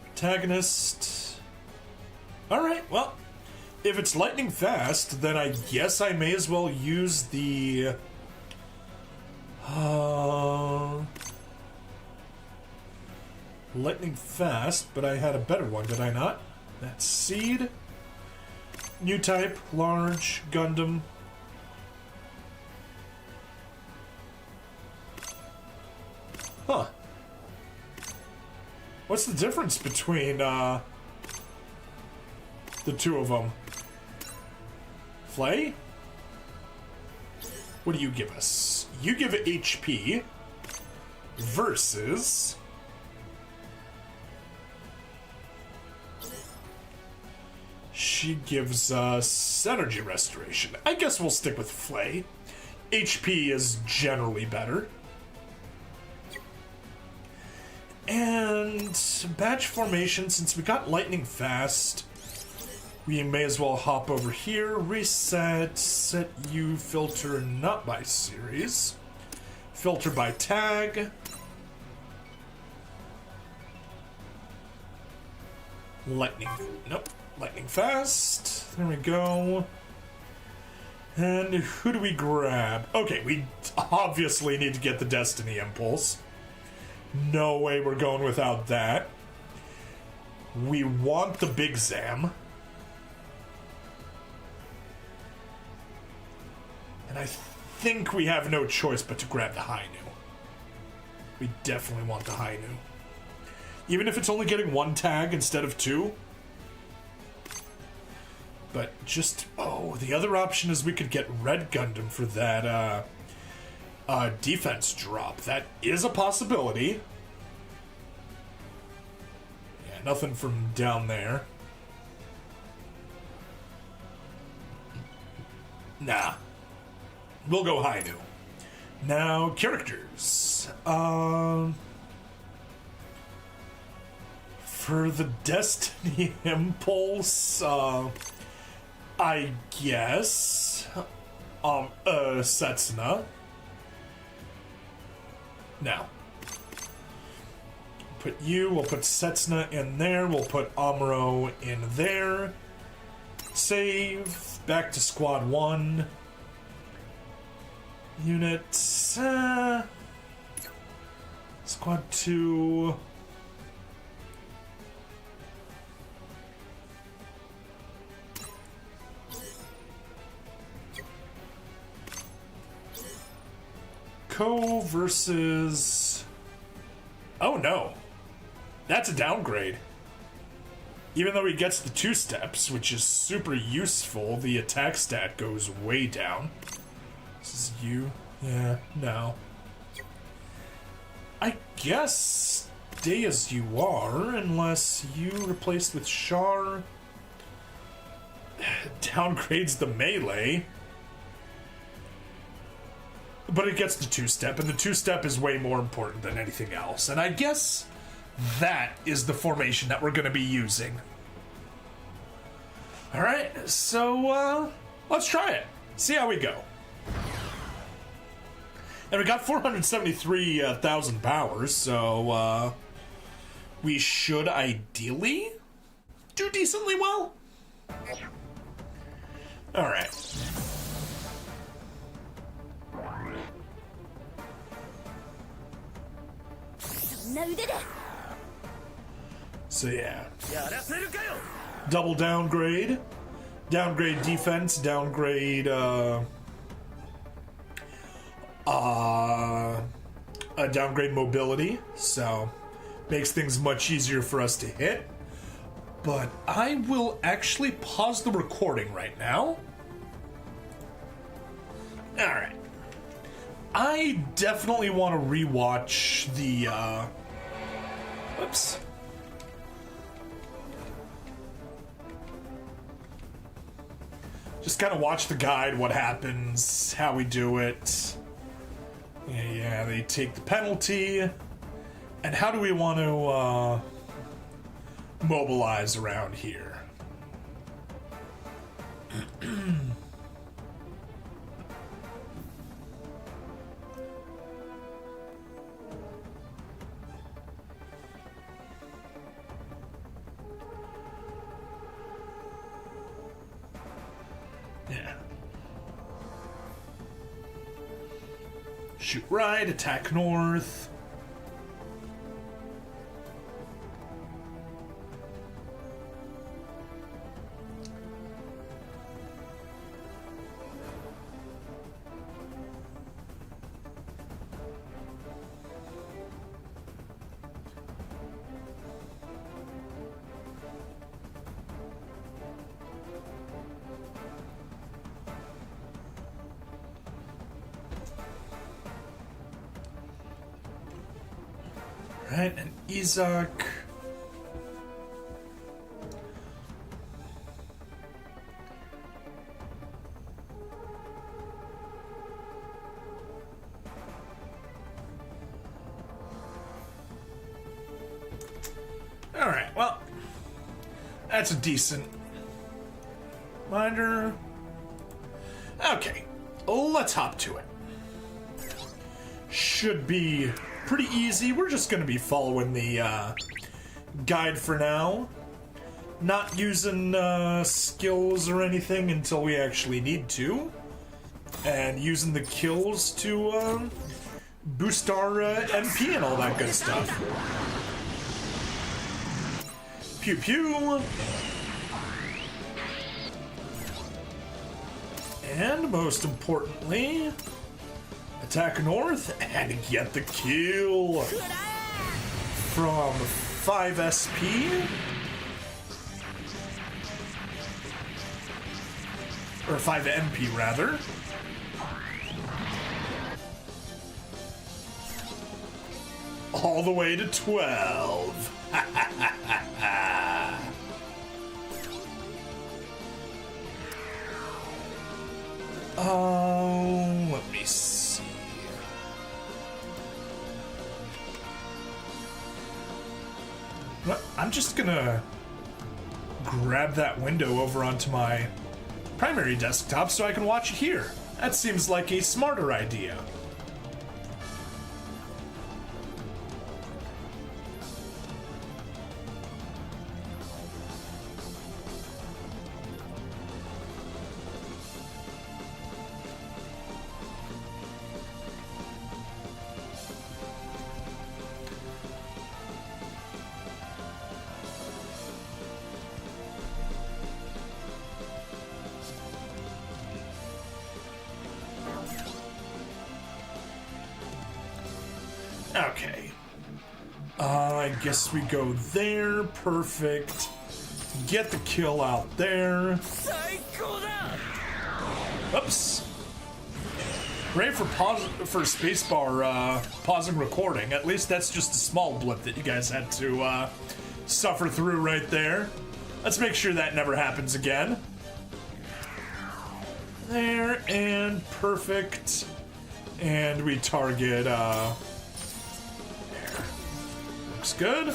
Protagonist. Alright, well, if it's lightning fast, then I guess I may as well use the... lightning fast, but I had a better one, did I not? That's Seed. New type, large, Gundam. Huh. What's the difference between, the two of them? Flay? What do you give us? You give it HP versus... She gives us energy restoration. I guess we'll stick with Flay. HP is generally better. And batch formation, since we got lightning fast, we may as well hop over here, reset, set U filter not by series, filter by tag. Lightning, nope. Lightning fast. There we go. And who do we grab? Okay, we obviously need to get the Destiny Impulse. No way we're going without that. We want the Big Zam. And I think we have no choice but to grab the Hainu. We definitely want the Hainu. Even if it's only getting one tag instead of two. But just, the other option is we could get Red Gundam for that defense drop. That is a possibility. Yeah, nothing from down there. Nah. We'll go Hainu. Now, characters. For the Destiny Impulse, I guess, Setsuna. Now, we'll put Setsuna in there, we'll put Amuro in there. Save, back to Squad 1. Unit, Squad 2. Ko versus... Oh no. That's a downgrade. Even though he gets the 2 steps, which is super useful, the attack stat goes way down. This is you. Yeah, no. I guess stay as you are, unless you replaced with Char. Downgrades the melee. But it gets the 2-step, and the 2-step is way more important than anything else. And I guess that is the formation that we're going to be using. Alright, so let's try it. See how we go. And we got 473,000 powers, so we should ideally do decently well. Alright. So yeah. Double downgrade. Downgrade defense, downgrade downgrade mobility, so makes things much easier for us to hit. But I will actually pause the recording right now. Alright. I definitely want to rewatch the whoops. Just kind of watch the guide, what happens, how we do it. Yeah, they take the penalty. And how do we want to mobilize around here? Yeah. Shoot right, attack north. Right, and Isaac. Alright, well, that's a decent reminder. Okay, let's hop to it. Should be pretty easy. We're just going to be following the guide for now. Not using skills or anything until we actually need to. And using the kills to boost our MP and all that good stuff. Pew pew! And most importantly, attack north and get the kill from 5 SP. Or 5 MP rather. All the way to 12. Let me see. I'm just gonna grab that window over onto my primary desktop so I can watch it here. That seems like a smarter idea. Okay. I guess we go there. Perfect. Get the kill out there. Oops. Great for spacebar pausing recording. At least that's just a small blip that you guys had to suffer through right there. Let's make sure that never happens again. There, and perfect. And we target, there. Looks good.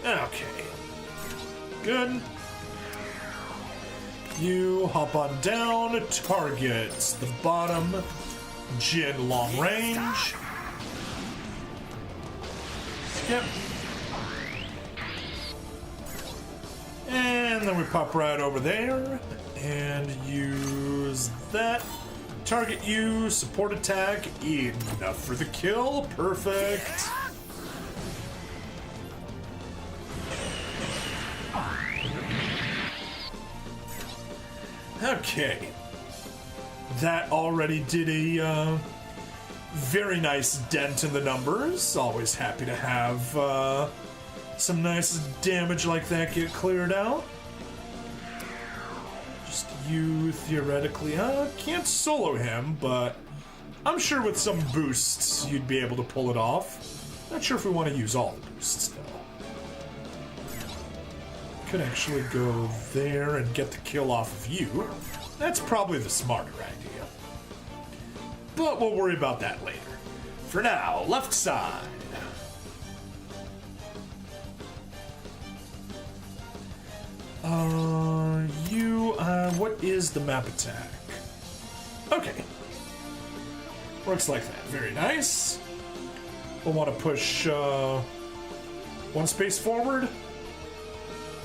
Okay. Good. You hop on down, targets the bottom, Jin long range. Skip. And then we pop right over there and use that. Target you, support attack, enough for the kill, perfect. Okay. That already did a very nice dent in the numbers. Always happy to have some nice damage like that get cleared out. Just you theoretically, can't solo him, but I'm sure with some boosts you'd be able to pull it off. Not sure if we want to use all the boosts though. Could actually go there and get the kill off of you. That's probably the smarter idea. but we'll worry about that later. For now, left side. What is the map attack? Okay. Works like that. Very nice. We'll want to push one space forward.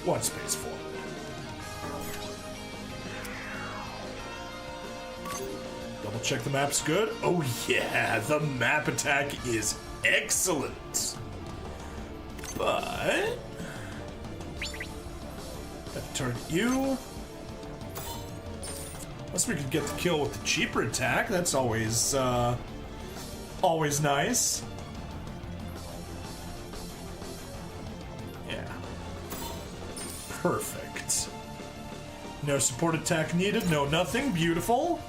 One space forward. Double check the map's good. Oh yeah, the map attack is excellent. But that target you. Unless we could get the kill with the cheaper attack, that's always always nice. Yeah. Perfect. No support attack needed, no nothing. Beautiful.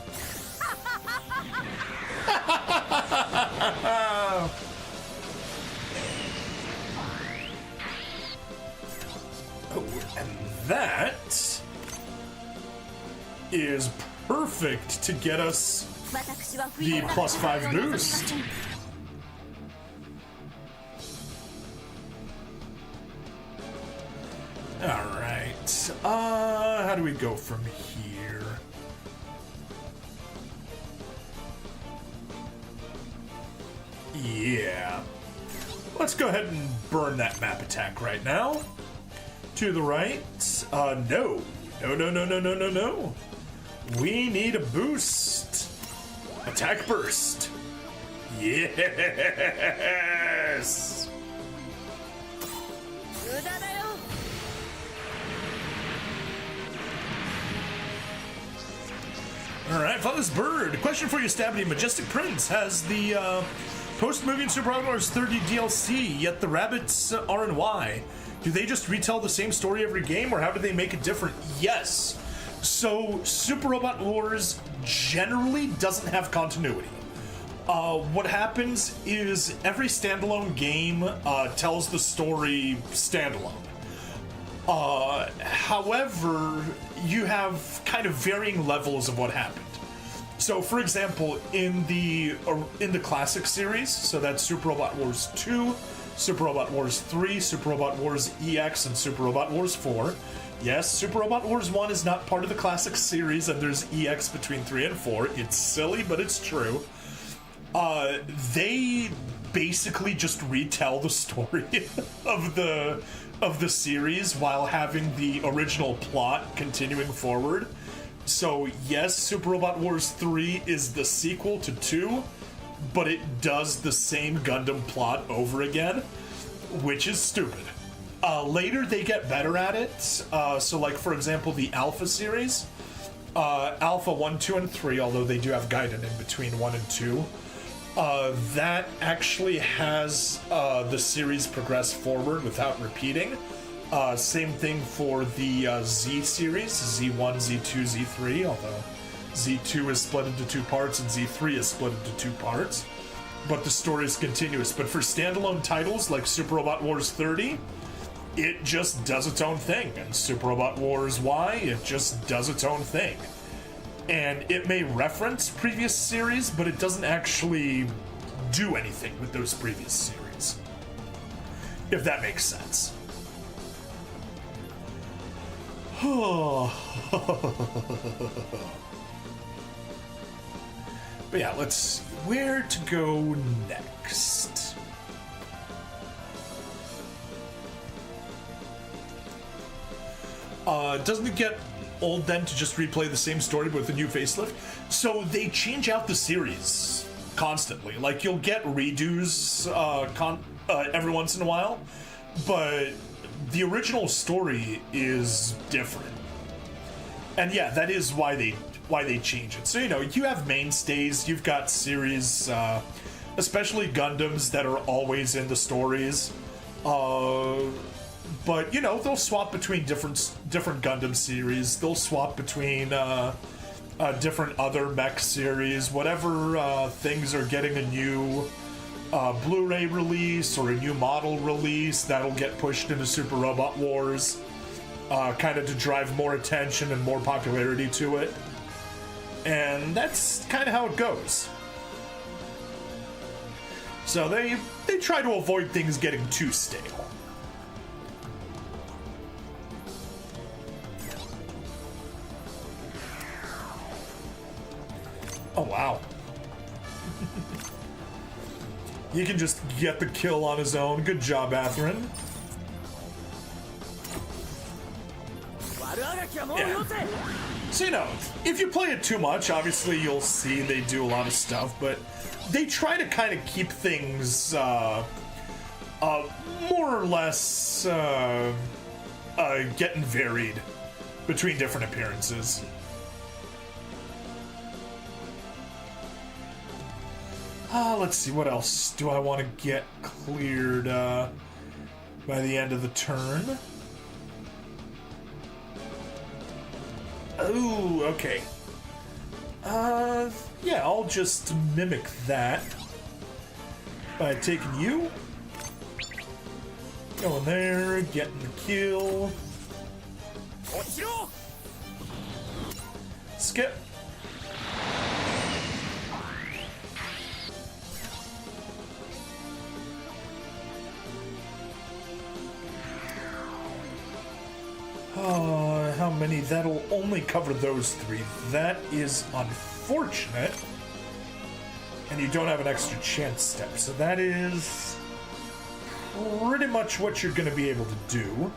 Oh, and that is perfect to get us the +5 boost. Alright, how do we go from here? Yeah. Let's go ahead and burn that map attack right now. To the right. No. No. We need a boost. Attack burst. Yes. Alright, Father's Bird. Question for you, Stabby. Majestic Prince has the post-movie Super Robot Wars 30 DLC, yet the rabbits are in Y. Do they just retell the same story every game, or how do they make it different? Yes. So, Super Robot Wars generally doesn't have continuity. What happens is every standalone game tells the story standalone. However, you have kind of varying levels of what happened. So, for example, in the classic series, so that's Super Robot Wars 2, Super Robot Wars 3, Super Robot Wars EX, and Super Robot Wars 4. Yes, Super Robot Wars 1 is not part of the classic series, and there's EX between 3 and 4. It's silly, but it's true. They basically just retell the story of the series while having the original plot continuing forward. So yes, Super Robot Wars 3 is the sequel to 2, but it does the same Gundam plot over again, which is stupid. Later they get better at it. So like, for example, the Alpha series, Alpha 1, 2, and 3, although they do have Gaiden in between 1 and 2, that actually has the series progress forward without repeating. Same thing for the Z series, Z1, Z2, Z3, although Z2 is split into 2 parts and Z3 is split into 2 parts. But the story is continuous. But for standalone titles like Super Robot Wars 30, it just does its own thing. And Super Robot Wars Y, it just does its own thing. And it may reference previous series, but it doesn't actually do anything with those previous series. If that makes sense. But yeah, let's see where to go next. Doesn't it get old then to just replay the same story but with a new facelift? So they change out the series constantly. Like, you'll get redos every once in a while, but the original story is different. And yeah, that is why they change it. So, you know, you have mainstays, you've got series, especially Gundams that are always in the stories. But, you know, they'll swap between different Gundam series. They'll swap between different other mech series. Whatever things are getting a new Blu-ray release or a new model release, that'll get pushed into Super Robot Wars, kind of to drive more attention and more popularity to it. And that's kind of how it goes. So they try to avoid things getting too stale. Oh, wow. He can just get the kill on his own. Good job, Atherin. Yeah. So, you know, if you play it too much, obviously you'll see they do a lot of stuff, but they try to kind of keep things more or less getting varied between different appearances. Let's see, what else do I want to get cleared by the end of the turn? Ooh, okay. Yeah, I'll just mimic that by taking you. Going there, getting the kill. Skip. How many? That'll only cover those 3. That is unfortunate. And you don't have an extra chance step, so that is pretty much what you're going to be able to do.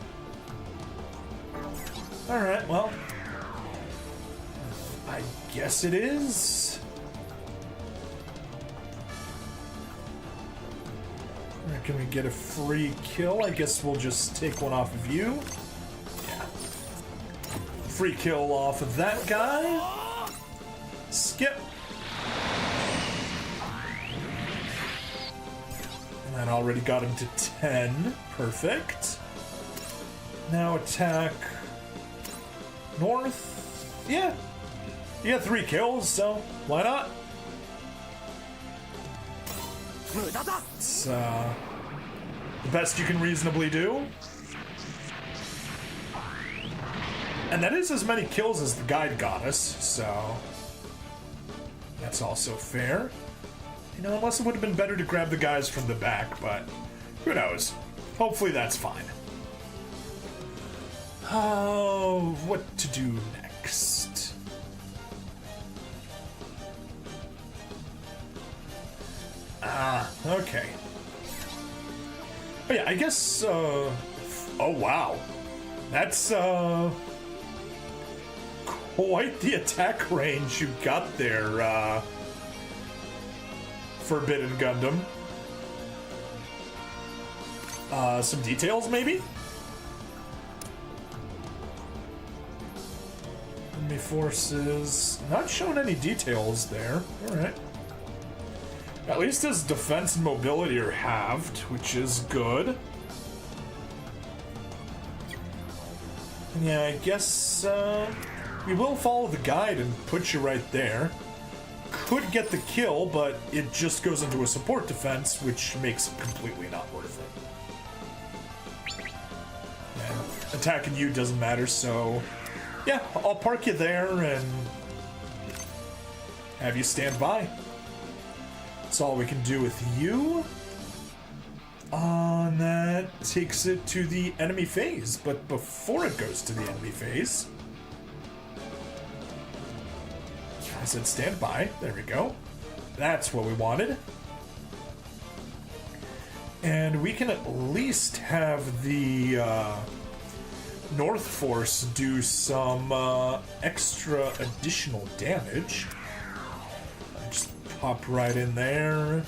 Alright, well, I guess it is. Can we get a free kill? I guess we'll just take one off of you. Free kill off of that guy. Skip. And that already got him to 10. Perfect. Now attack north. Yeah. You got 3 kills, so why not? It's the best you can reasonably do. And that is as many kills as the guide got us, so that's also fair. You know, unless it would have been better to grab the guys from the back, but who knows? Hopefully that's fine. Oh, what to do next? Okay. But yeah, I guess, oh wow. That's, quite the attack range you got there, Forbidden Gundam. Some details, maybe? Enemy forces. Not showing any details there. Alright. At least his defense and mobility are halved, which is good. And yeah, I guess, we will follow the guide and put you right there. Could get the kill, but it just goes into a support defense, which makes it completely not worth it. And attacking you doesn't matter, so yeah, I'll park you there and have you stand by. That's all we can do with you. And that takes it to the enemy phase, but before it goes to the enemy phase, I said stand by. There we go. That's what we wanted. And we can at least have the North Force do some extra additional damage. Just pop right in there.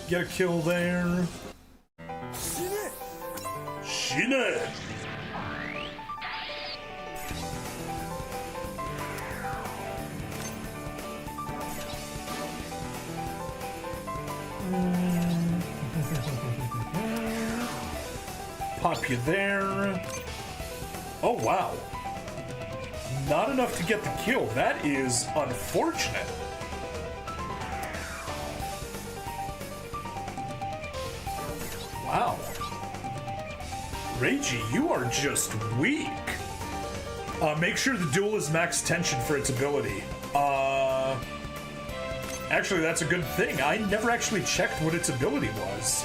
Get a kill there. Shine! Pop you there. Oh, wow. Not enough to get the kill. That is unfortunate. Wow. Reiji, you are just weak. Make sure the duel is max tension for its ability. Actually, that's a good thing. I never actually checked what its ability was.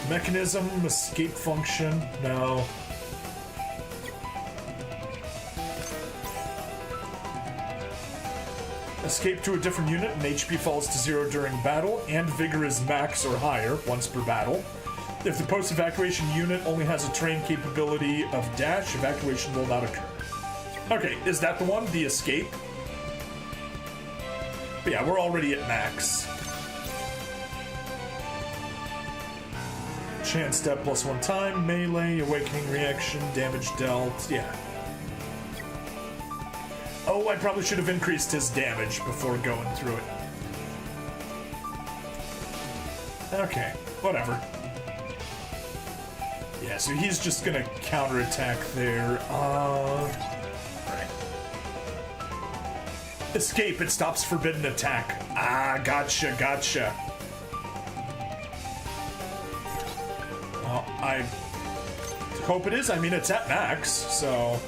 Mechanism, escape function, no. Escape to a different unit and HP falls to 0 during battle, and Vigor is max or higher once per battle. If the post-evacuation unit only has a train capability of dash, evacuation will not occur. Okay, is that the one? The escape? But yeah, we're already at max. Chance step plus 1 time, melee, awakening reaction, damage dealt, yeah. Oh, I probably should have increased his damage before going through it. Okay, whatever. Yeah, so he's just gonna counterattack there. Right. Escape, it stops forbidden attack. Ah, gotcha, gotcha. Well, I hope it is. I mean, it's at max, so...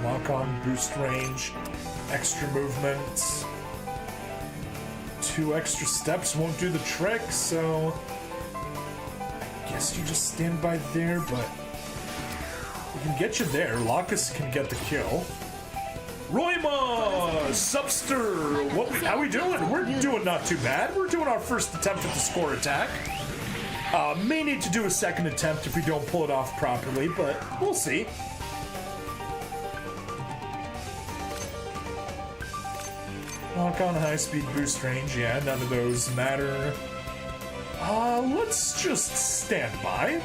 Lock on, boost range, extra movement. 2 extra steps won't do the trick, so... I guess you just stand by there, but... We can get you there. Locus can get the kill. Roima! Subster! How we doing? We're doing not too bad. We're doing our first attempt at the score attack. May need to do a second attempt if we don't pull it off properly, but we'll see. Lock on high speed boost range, yeah, none of those matter. Let's just stand by.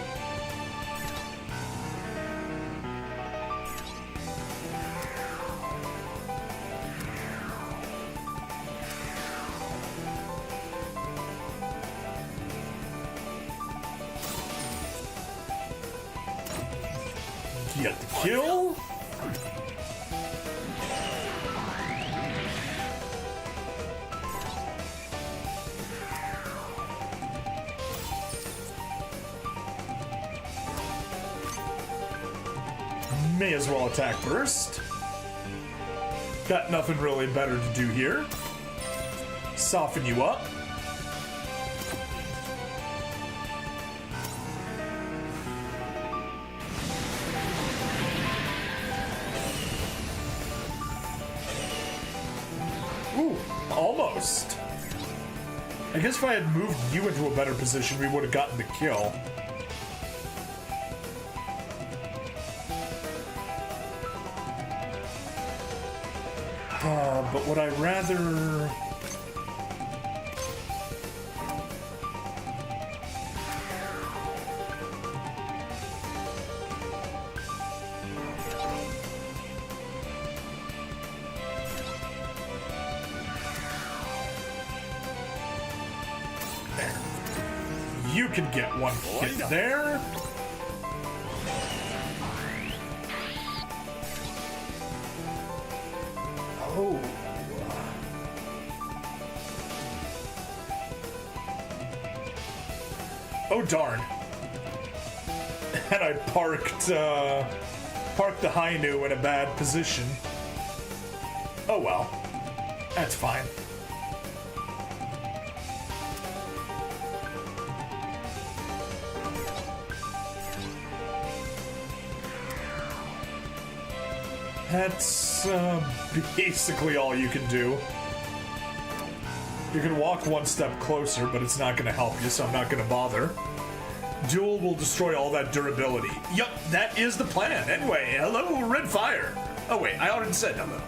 Get the kill. May as well attack burst. Got nothing really better to do here. Soften you up. Ooh, almost. I guess if I had moved you into a better position, we would have gotten the kill. But would I rather... You can get one hit there. Oh. Oh darn. And I parked the Hainu in a bad position. Oh well. That's fine. That's basically all you can do. You can walk one step closer, but it's not going to help you, so I'm not going to bother. Duel will destroy all that durability. Yup, that is the plan. Anyway, hello, Red Fire. Oh wait, I already said hello.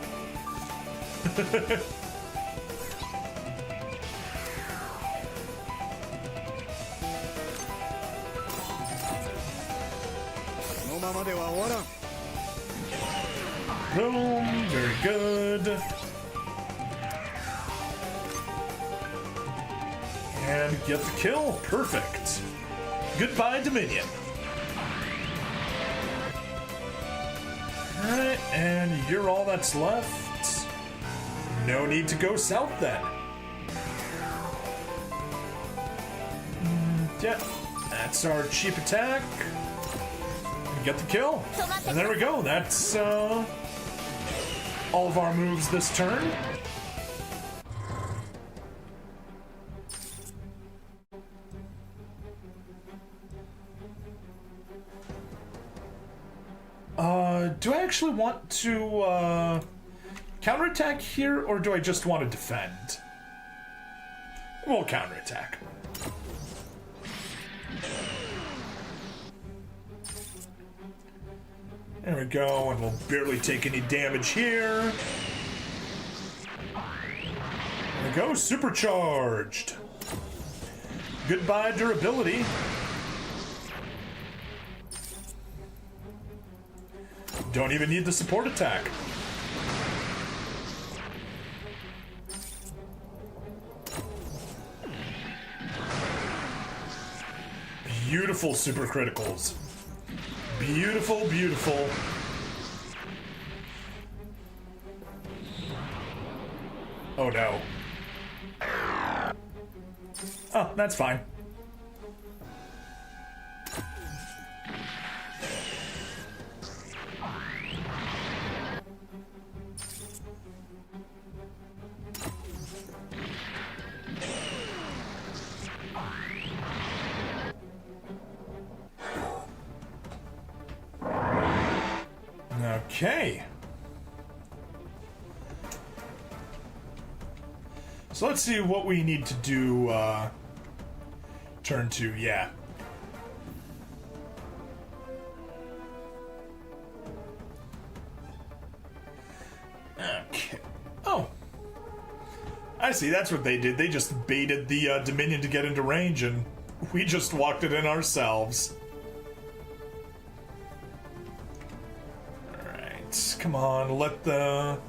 Boom, very good. And get the kill, perfect. Goodbye, Dominion. Alright, and you're all that's left. No need to go south then. Yeah, that's our cheap attack. We get the kill. And there we go. That's all of our moves this turn. Do I actually want to counterattack here, or do I just want to defend? We'll counterattack. There we go, and we'll barely take any damage here. There we go, supercharged. Goodbye, durability. Don't even need the support attack. Beautiful super criticals. Beautiful, beautiful. Oh no. Oh, that's fine. Okay. So let's see what we need to do, turn 2, yeah. Okay. Oh. I see, that's what they did. They just baited the Dominion to get into range, and we just walked it in ourselves. Come on, let the...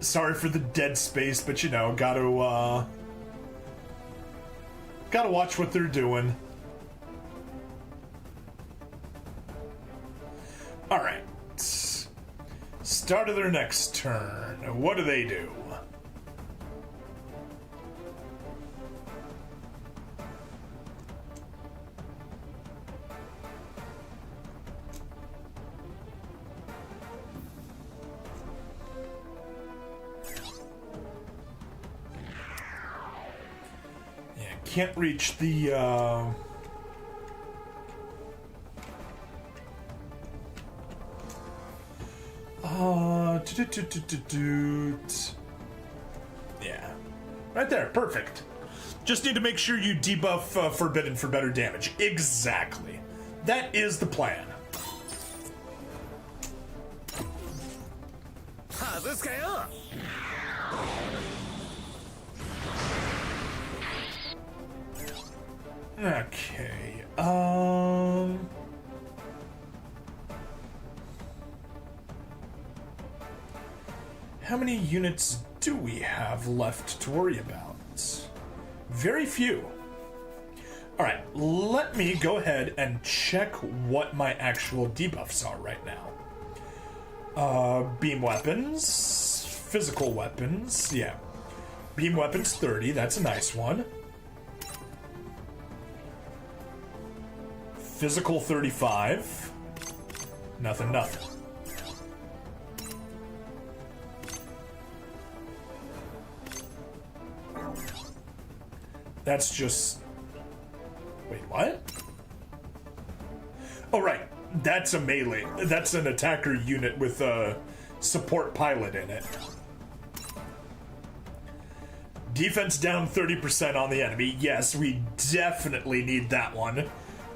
Sorry for the dead space, but you know, gotta watch what they're doing. Alright. Start of their next turn. What do they do? Can't reach the yeah, right there, perfect. Just need to make sure you debuff Forbidden for better damage. Exactly, that is the plan. Okay, how many units do we have left to worry about? Very few. Alright, let me go ahead and check what my actual debuffs are right now. Beam weapons, physical weapons, yeah. Beam weapons 30, that's a nice one. Physical 35. Nothing, nothing. That's just... Wait, what? Oh, right. That's a melee. That's an attacker unit with a support pilot in it. Defense down 30% on the enemy. Yes, we definitely need that one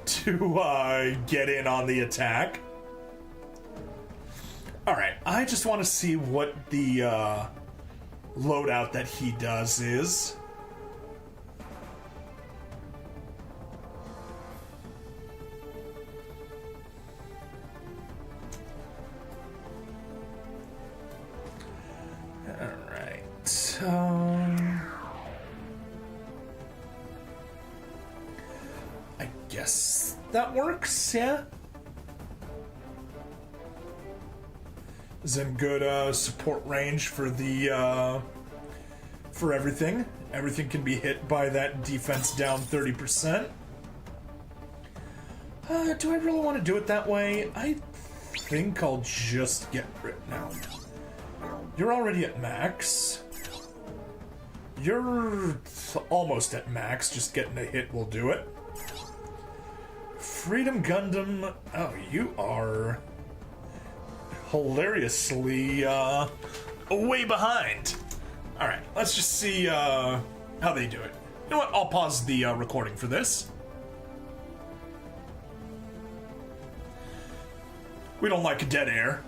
to get in on the attack. Alright, I just want to see what the loadout that he does is. Alright, I guess that works, yeah? is in good support range for the for everything. Everything can be hit by that defense down 30%. Do I really want to do it that way? I think I'll just get written out. You're already at max. You're almost at max, just getting a hit will do it. Freedom Gundam, oh, you are hilariously way behind. Alright, let's just see how they do it. You know what, I'll pause the recording for this. We don't like dead air.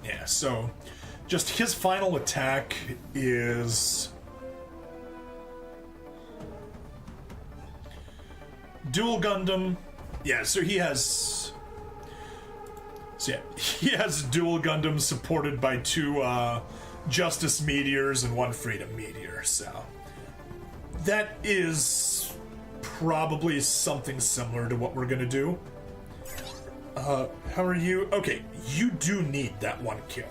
Yeah, so just his final attack is Dual Gundam. Yeah, so he has... So yeah, he has Dual Gundam supported by 2 Justice Meteors and 1 Freedom Meteor, so... That is probably something similar to what we're gonna do. How are you? Okay, you do need that 1 kill.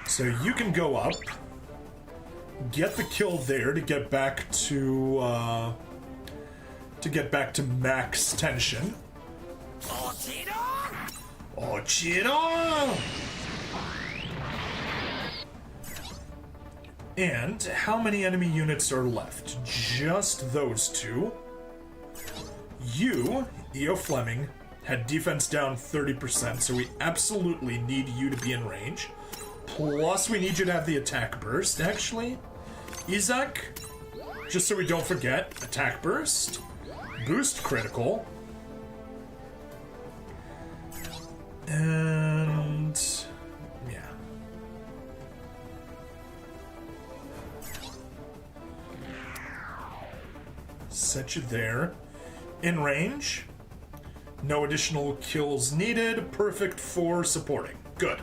So you can go up, get the kill there to get back to max tension. Ochiro! And how many enemy units are left? Just those 2. You, E.O. Fleming, had defense down 30%, so we absolutely need you to be in range. Plus, we need you to have the attack burst, actually. Isaac, just so we don't forget, attack burst, boost critical, and yeah. Set you there. In range. No additional kills needed. Perfect for supporting. Good.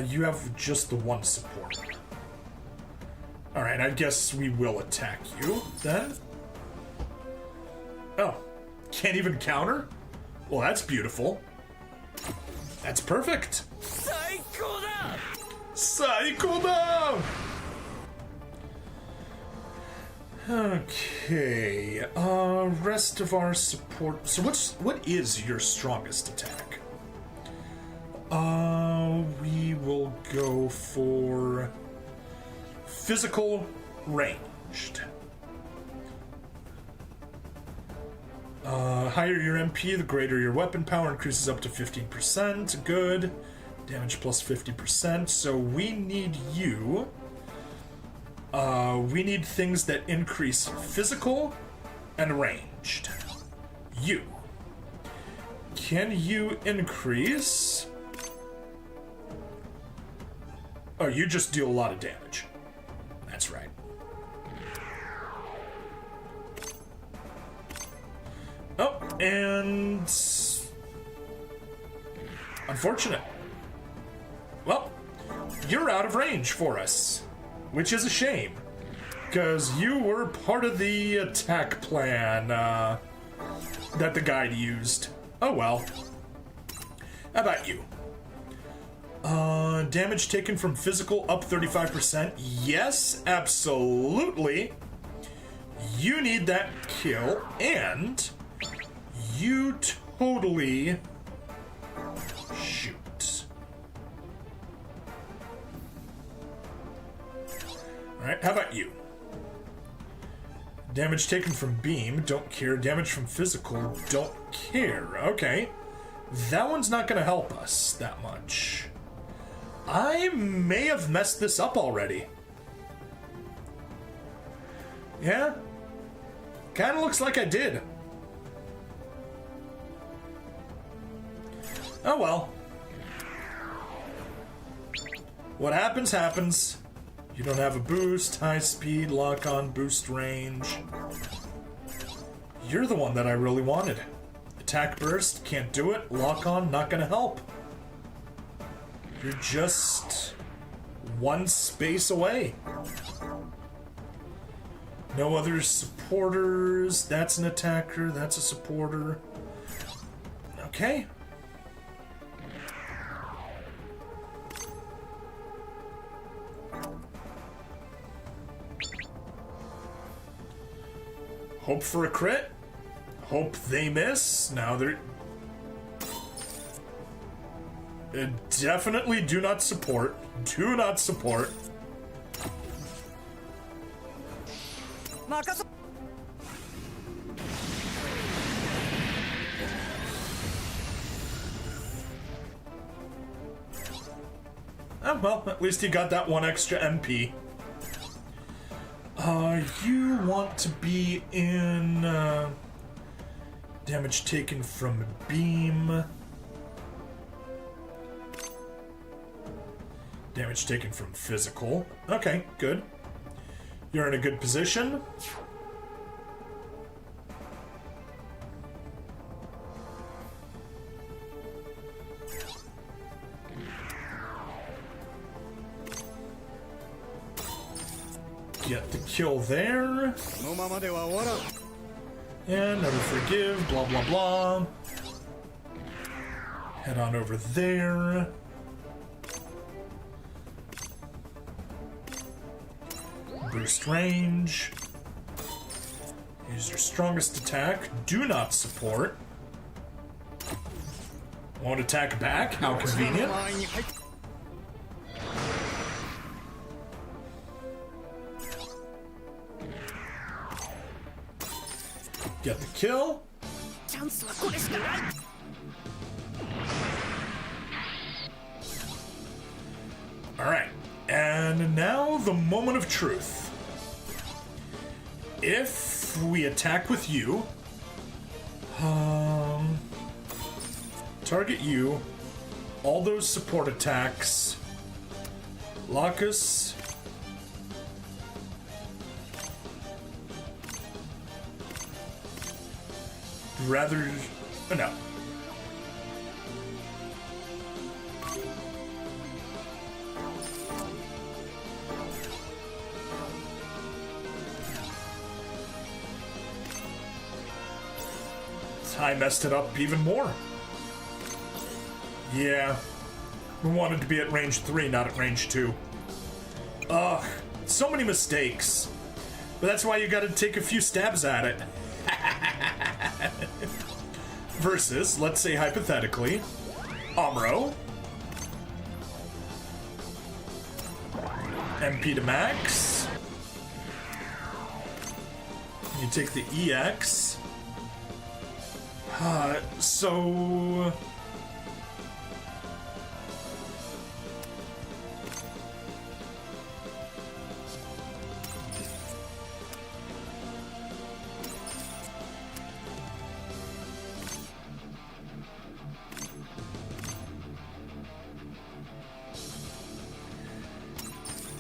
You have just the 1 support. Alright, I guess we will attack you, then. Oh. Can't even counter? Well, that's beautiful. That's perfect. Saikoda! Okay, rest of our support. So what is your strongest attack? We will go for physical ranged. Higher your MP, the greater your weapon power, increases up to 15%. Good. Damage plus 50%. So we need you. We need things that increase physical and ranged. You. Can you increase... Oh, you just deal a lot of damage. That's right. Oh, and... Unfortunate. Well, you're out of range for us. Which is a shame. Because you were part of the attack plan that the guide used. Oh well. How about you? Damage taken from physical up 35%. Yes, absolutely. You need that kill, and you totally shoot. Alright, how about you? Damage taken from beam, don't care. Damage from physical, don't care. Okay. That one's not gonna help us that much. I may have messed this up already. Yeah? Kinda looks like I did. Oh well. What happens, happens. You don't have a boost, high speed, lock on, boost range. You're the one that I really wanted. Attack burst, can't do it. Lock on, not gonna help. You're just one space away. No other supporters. That's an attacker, that's a supporter. Okay. Hope for a crit. Hope they miss. Now they're... definitely do not support. Do not support. Oh, well, at least you got that one extra MP. You want to be in, damage taken from a beam. Damage taken from physical. Okay, good. You're in a good position. Get the kill there. And never forgive, blah blah blah. Head on over there. Boost range. Use your strongest attack. Do not support. Won't attack back. How convenient. Get the kill. Alright. And now the moment of truth. If we attack with you, target you, all those support attacks, Lacus, rather, no. I messed it up even more. Yeah. We wanted to be at range 3, not at range 2. Ugh. So many mistakes. But that's why you gotta take a few stabs at it. Versus, let's say hypothetically, Amuro. MP to max. You take the EX. So...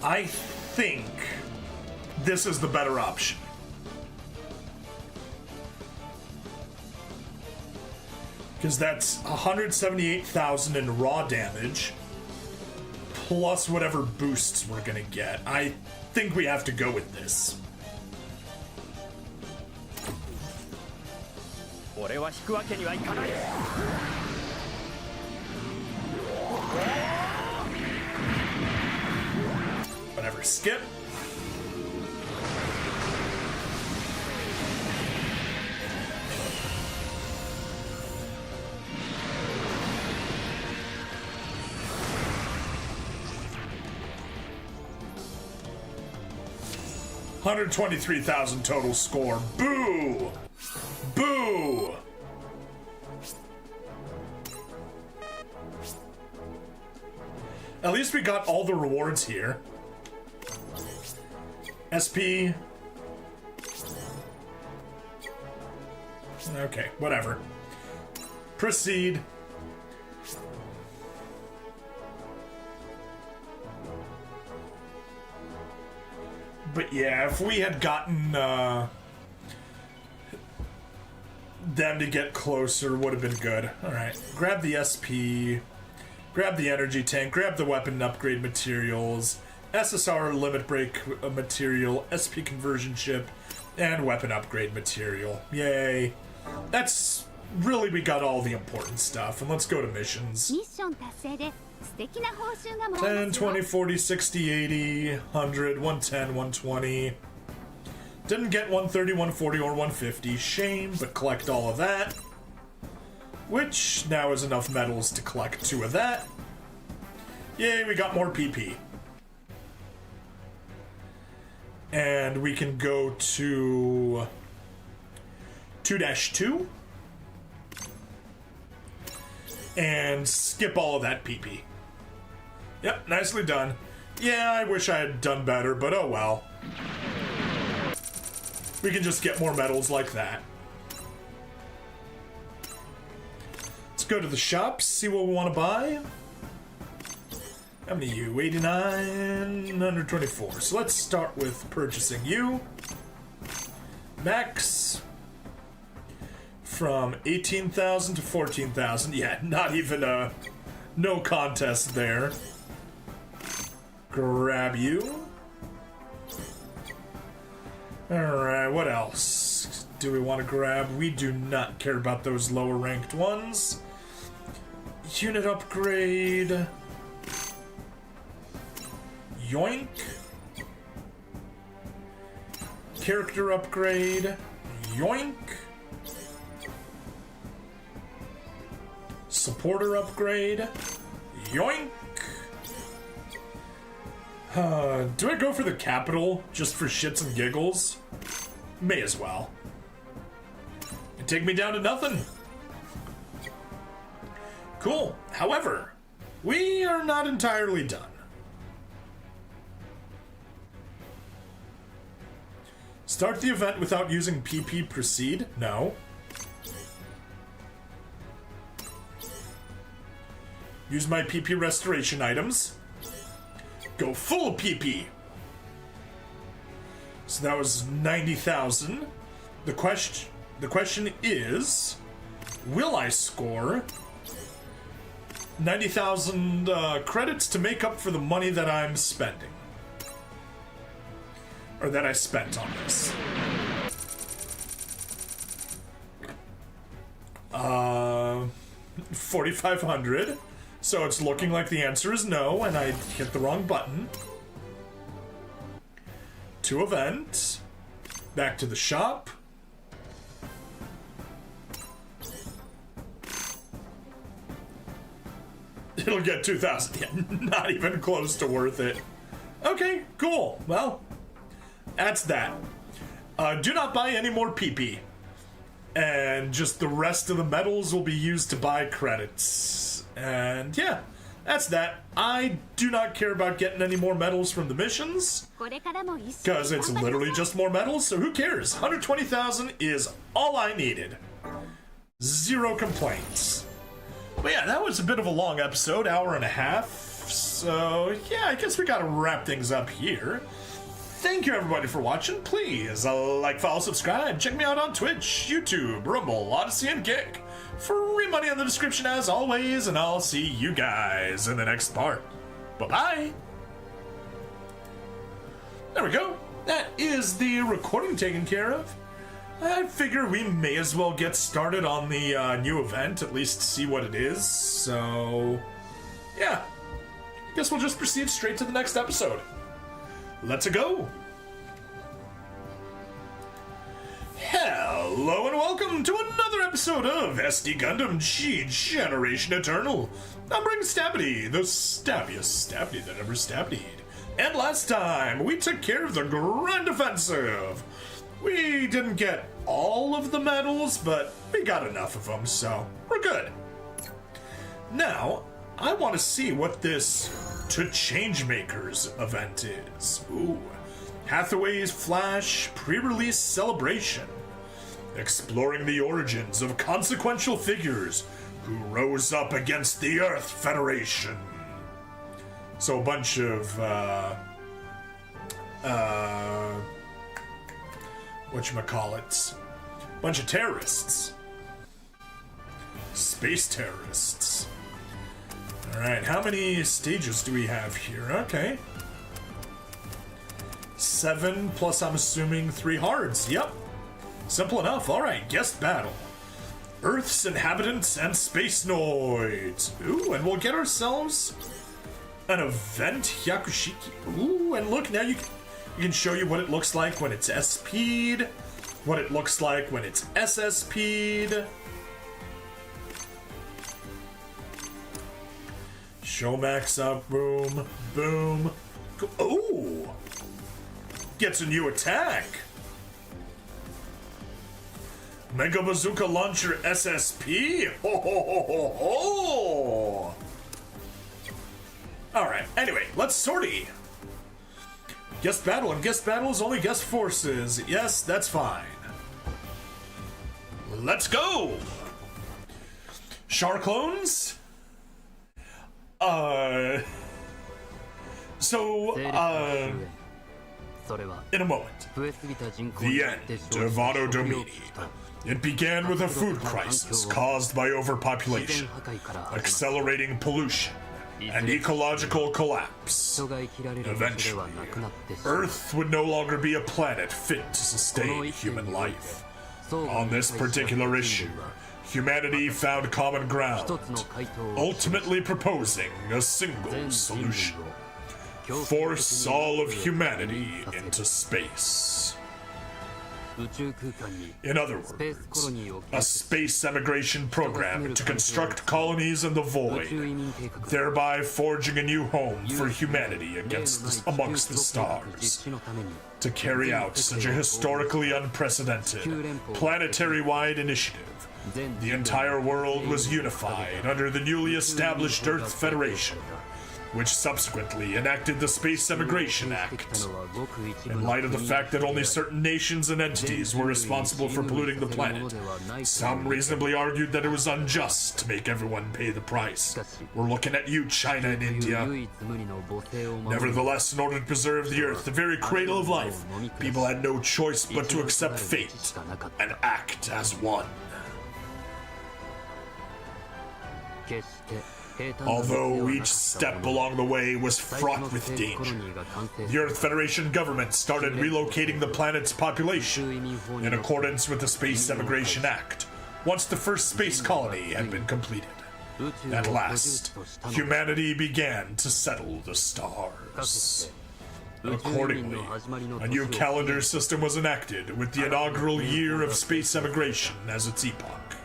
I think this is the better option. Because that's 178,000 in raw damage, plus whatever boosts we're gonna get. I think we have to go with this. Whatever, skip. $123,000 total score. Boo! Boo! At least we got all the rewards here. SP. Okay, whatever. Proceed. But yeah, if we had gotten them to get closer, would have been good. Alright, grab the SP, grab the energy tank, grab the weapon upgrade materials, SSR limit break material, SP conversion chip, and weapon upgrade material. Yay. That's really, we got all the important stuff. And let's go to missions. 10, 20, 40, 60, 80, 100, 110, 120. Didn't get 130, 140, or 150. Shame, but collect all of that. Which now is enough medals to collect 2 of that. Yay, we got more PP. And we can go to 2-2 and skip all of that PP. Yep, nicely done. Yeah, I wish I had done better, but oh well. We can just get more medals like that. Let's go to the shops, see what we want to buy. How many you? 89, 124. So let's start with purchasing you. Max. From 18,000 to 14,000. Yeah, not even a... no contest there. Grab you. Alright, what else do we want to grab? We do not care about those lower ranked ones. Unit upgrade. Yoink. Character upgrade. Yoink. Supporter upgrade. Yoink. Do I go for the capital just for shits and giggles? May as well. It'd take me down to nothing. Cool. However, we are not entirely done. Start the event without using PP. Proceed? No. Use my PP restoration items. Go full PP. So that was 90,000. The question is, will I score 90,000 credits to make up for the money that I'm spending? Or that I spent on this. 4,500. So it's looking like the answer is no, and I hit the wrong button. To event. Back to the shop. It'll get 2,000. Yeah, not even close to worth it. Okay, cool. Well, that's that. Do not buy any more PP. And just the rest of the medals will be used to buy credits. And yeah, that's that. I do not care about getting any more medals from the missions, because it's literally just more medals, so who cares? 120,000 is all I needed. Zero complaints. But yeah, that was a bit of a long episode, hour and a half. So yeah, I guess we gotta wrap things up here. Thank you everybody for watching. Please like, follow, subscribe. Check me out on Twitch, YouTube, Rumble, Odyssey, and Kick. Free money in the description as always, and I'll see you guys in the next part. Bye-bye. There we go. That is the recording taken care of. I figure we may as well get started on the new event, at least see what it is. So, yeah. Guess we'll just proceed straight to the next episode. Let's go. Hello and welcome to another episode of SD Gundam G Generation Eternal. I'm bringing Stabity, the stabbiest Stabity that ever stabbied. And last time, we took care of the Grand Offensive. We didn't get all of the medals, but we got enough of them, so we're good. Now, I want to see what this To Changemakers event is. Ooh. Hathaway's Flash pre-release celebration. Exploring the origins of consequential figures who rose up against the Earth Federation. So a bunch of whatchamacallits, bunch of terrorists. Space terrorists. Alright, how many stages do we have here? Okay. 7 plus, I'm assuming, 3 hards. Yep. Simple enough. Alright, guest battle. Earth's inhabitants and space noids. Ooh, and we'll get ourselves an event, Yakushiki. Ooh, and look, now you can show you what it looks like when it's SP'd, what it looks like when it's SSP'd. Show max up, boom, boom. Ooh! Gets a new attack. Mega Bazooka Launcher SSP? Ho ho ho ho ho! Alright, anyway, let's sortie. Guest battle, and guest battle is only guest forces. Yes, that's fine. Let's go! Char clones? In a moment. The end of Auto Domini. It began with a food crisis caused by overpopulation, accelerating pollution, and ecological collapse. Eventually, Earth would no longer be a planet fit to sustain human life. On this particular issue, humanity found common ground, ultimately proposing a single solution. Force all of humanity into space. In other words, a space emigration program to construct colonies in the void, thereby forging a new home for humanity amongst the stars. To carry out such a historically unprecedented, planetary-wide initiative, the entire world was unified under the newly established Earth Federation, which subsequently enacted the Space Emigration Act. In light of the fact that only certain nations and entities were responsible for polluting the planet, some reasonably argued that it was unjust to make everyone pay the price. We're looking at you, China and India. Nevertheless, in order to preserve the Earth, the very cradle of life, people had no choice but to accept fate and act as one. Although each step along the way was fraught with danger, the Earth Federation government started relocating the planet's population in accordance with the Space Emigration Act, once the first space colony had been completed. At last, humanity began to settle the stars. Accordingly, a new calendar system was enacted with the inaugural year of space emigration as its epoch.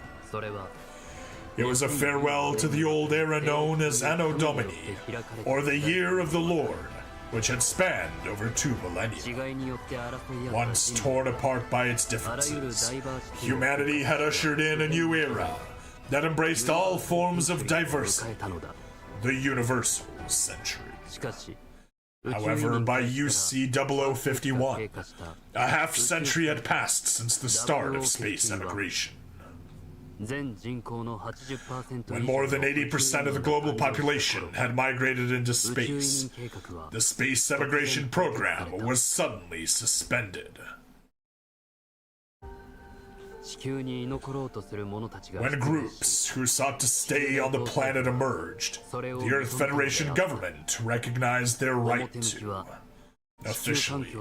It was a farewell to the old era known as Anno Domini, or the Year of the Lord, which had spanned over 2 millennia. Once torn apart by its differences, humanity had ushered in a new era that embraced all forms of diversity, the Universal Century. However, by UC 0051, a half-century had passed since the start of space emigration. When more than 80% of the global population had migrated into space, the space emigration program was suddenly suspended. When groups who sought to stay on the planet emerged, the Earth Federation government recognized their right to. Officially,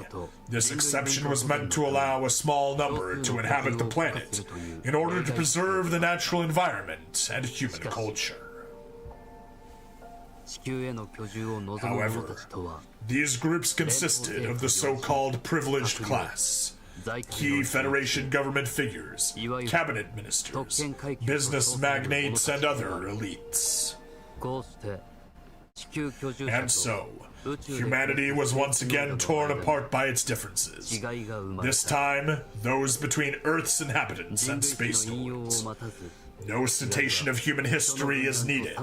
this exception was meant to allow a small number to inhabit the planet in order to preserve the natural environment and human culture. However, these groups consisted of the so-called privileged class, key Federation government figures, cabinet ministers, business magnates, and other elites. And so, humanity was once again torn apart by its differences. This time, those between Earth's inhabitants and space lords. No citation of human history is needed.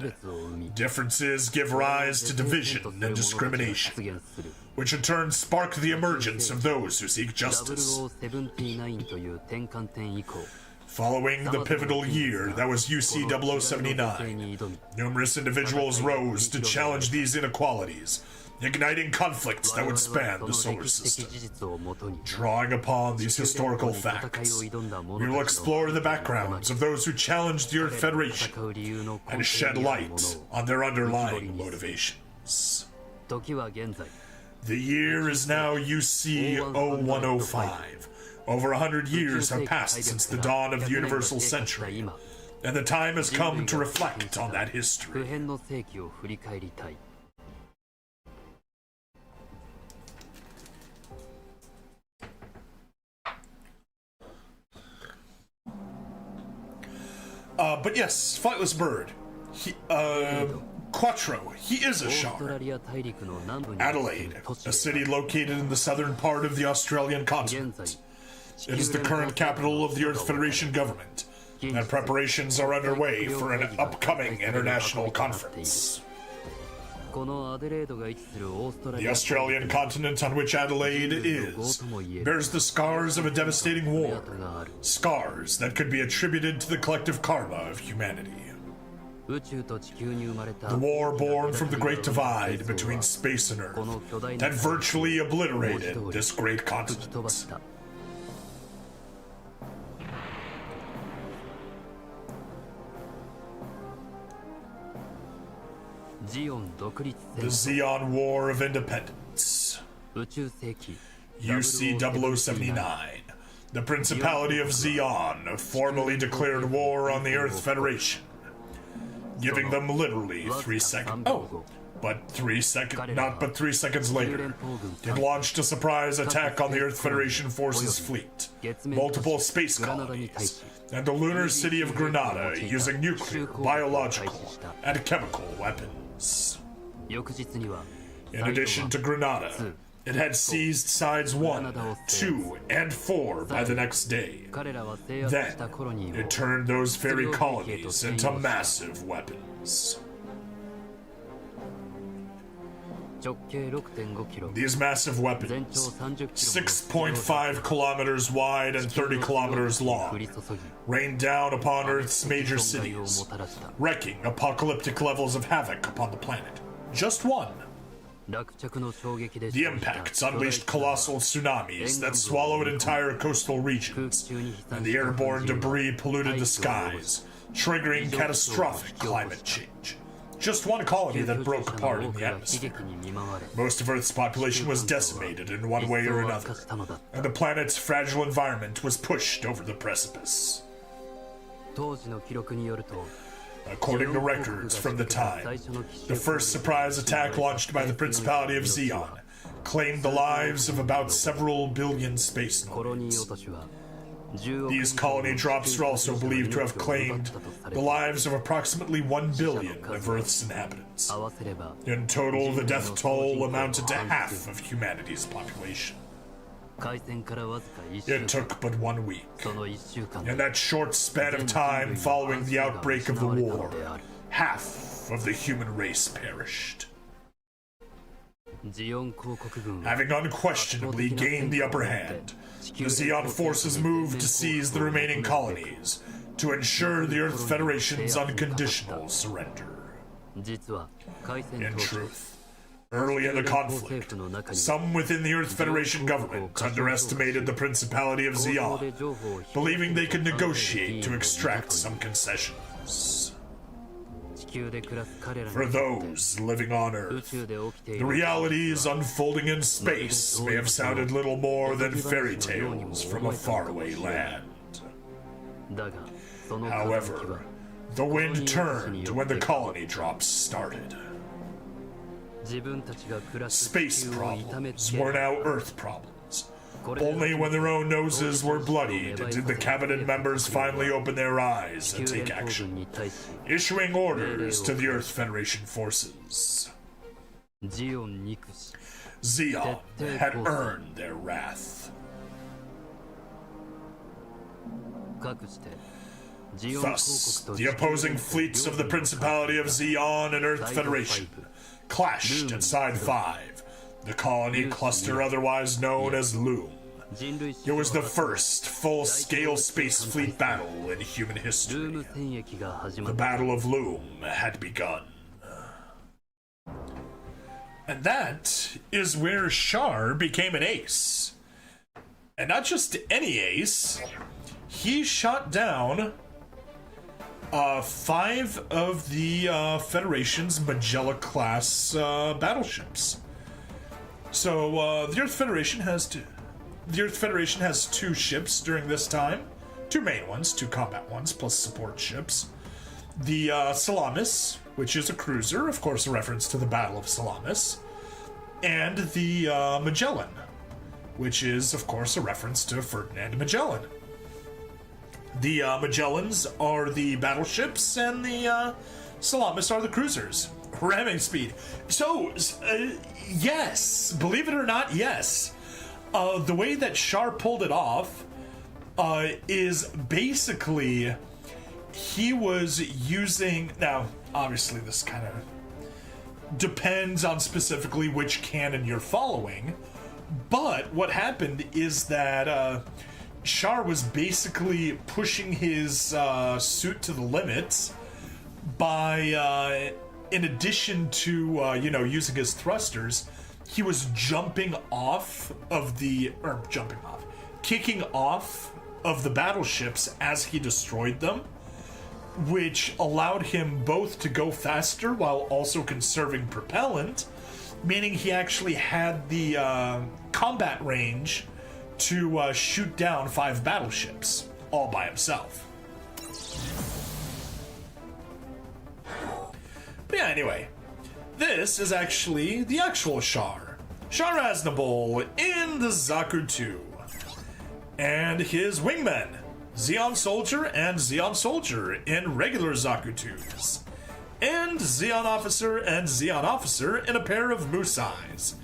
Differences give rise to division and discrimination, which in turn spark the emergence of those who seek justice. Following the pivotal year that was UC 0079, numerous individuals rose to challenge these inequalities igniting conflicts that would span the solar system. Drawing upon these historical facts, we will explore the backgrounds of those who challenged the Earth Federation and shed light on their underlying motivations. The year is now UC 0105. Over 100 years have passed since the dawn of the Universal Century, and the time has come to reflect on that history. But yes, Flightless Bird. Quattro, he is a shard. Adelaide, a city located in the southern part of the Australian continent. It is the current capital of the Earth Federation government, and preparations are underway for an upcoming international conference. The Australian continent on which Adelaide is bears the scars of a devastating war, scars that could be attributed to the collective karma of humanity. The war born from the Great Divide between space and Earth that virtually obliterated this great continent. The Zeon War of Independence. UC 0079. The Principality of Zeon formally declared war on the Earth Federation, giving them literally 3 seconds. Not but 3 seconds later, it launched a surprise attack on the Earth Federation Forces fleet, multiple space colonies, and the lunar city of Grenada using nuclear, biological, and chemical weapons. In addition to Grenada, it had seized sides 1, 2, and 4 by the next day. Then, it turned those very colonies into massive weapons. These massive weapons, 6.5 kilometers wide and 30 kilometers long, rained down upon Earth's major cities, wreaking apocalyptic levels of havoc upon the planet. Just one. The impacts unleashed colossal tsunamis that swallowed entire coastal regions, and the airborne debris polluted the skies, triggering catastrophic climate change. Just one colony that broke apart in the atmosphere. Most of Earth's population was decimated in one way or another, and the planet's fragile environment was pushed over the precipice. According to records from the time, the first surprise attack launched by the Principality of Zeon claimed the lives of about several billion space Marines. These colony drops are also believed to have claimed the lives of approximately 1 billion of Earth's inhabitants. In total, the death toll amounted to half of humanity's population. It took but 1 week. In that short span of time following the outbreak of the war, half of the human race perished. Having unquestionably gained the upper hand, the Zeon forces moved to seize the remaining colonies to ensure the Earth Federation's unconditional surrender. In truth, early in the conflict, some within the Earth Federation government underestimated the Principality of Zeon, believing they could negotiate to extract some concessions. For those living on Earth, the realities unfolding in space may have sounded little more than fairy tales from a faraway land. However, the wind turned when the colony drops started. Space problems were now Earth problems. Only when their own noses were bloodied did the cabinet members finally open their eyes and take action, issuing orders to the Earth Federation forces. Zeon had earned their wrath. Thus, the opposing fleets of the Principality of Zeon and Earth Federation clashed at Side 5, the colony cluster otherwise known as Loom. It was the first full-scale space fleet battle in human history. The Battle of Loom had begun. And that is where Char became an ace. And not just any ace, he shot down 5 of the Federation's Magella-class battleships. So the Earth Federation has 2 ships during this time, 2 main ones, 2 combat ones, plus support ships. The Salamis, which is a cruiser, of course a reference to the Battle of Salamis, and the Magellan, which is, of course, a reference to Ferdinand Magellan. The Magellans are the battleships, and the Salamis are the cruisers. Ramming speed. So, yes, believe it or not, yes. The way that Char pulled it off is basically he was using... Now, obviously, this kind of depends on specifically which canon you're following, but what happened is that Char was basically pushing his suit to the limits by, in addition to, using his thrusters, he was kicking off of the battleships as he destroyed them, which allowed him both to go faster while also conserving propellant, meaning he actually had the combat range to shoot down 5 battleships all by himself. But yeah, anyway, this is actually the actual Char. Char Aznavour in the Zaku 2. And his wingmen, Zeon Soldier and Zeon Soldier in regular Zaku 2s. And Zeon Officer and Zeon Officer in a pair of moose eyes.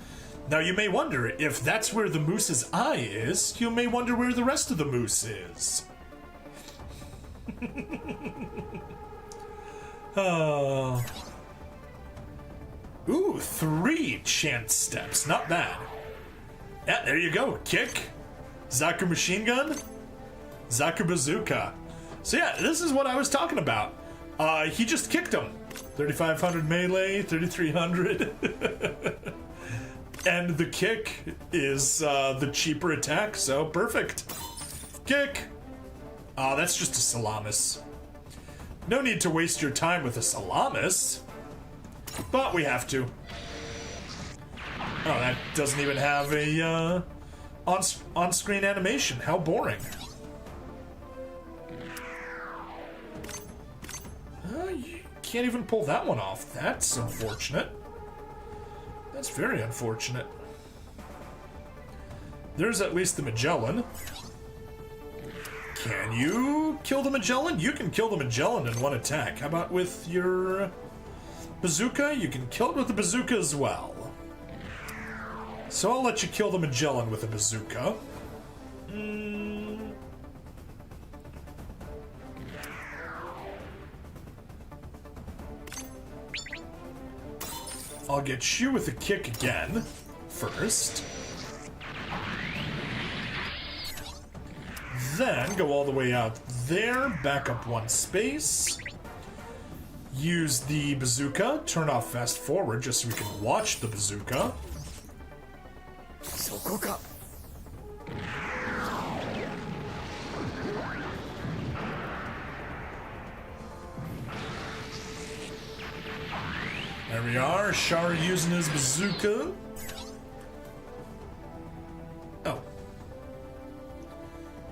Now you may wonder, if that's where the moose's eye is, you may wonder where the rest of the moose is. Ooh, 3 chance steps, not bad. Yeah, there you go, kick, Zaku machine gun, Zaku bazooka. So yeah, this is what I was talking about. He just kicked him. 3,500 melee, 3,300. And the kick is the cheaper attack, so perfect. Kick. That's just a Salamis. No need to waste your time with a Salamis. But we have to. Oh, that doesn't even have a on-screen animation. How boring. You can't even pull that one off. That's unfortunate. That's very unfortunate. There's at least the Magellan. Can you kill the Magellan? You can kill the Magellan in one attack. How about with your bazooka? You can kill it with the bazooka as well. So I'll let you kill the Magellan with a bazooka. I'll get you with a kick again, first. Then go all the way out there, back up 1 space. Use the bazooka, turn off fast forward just so we can watch the bazooka. There we are, Char using his bazooka. Oh.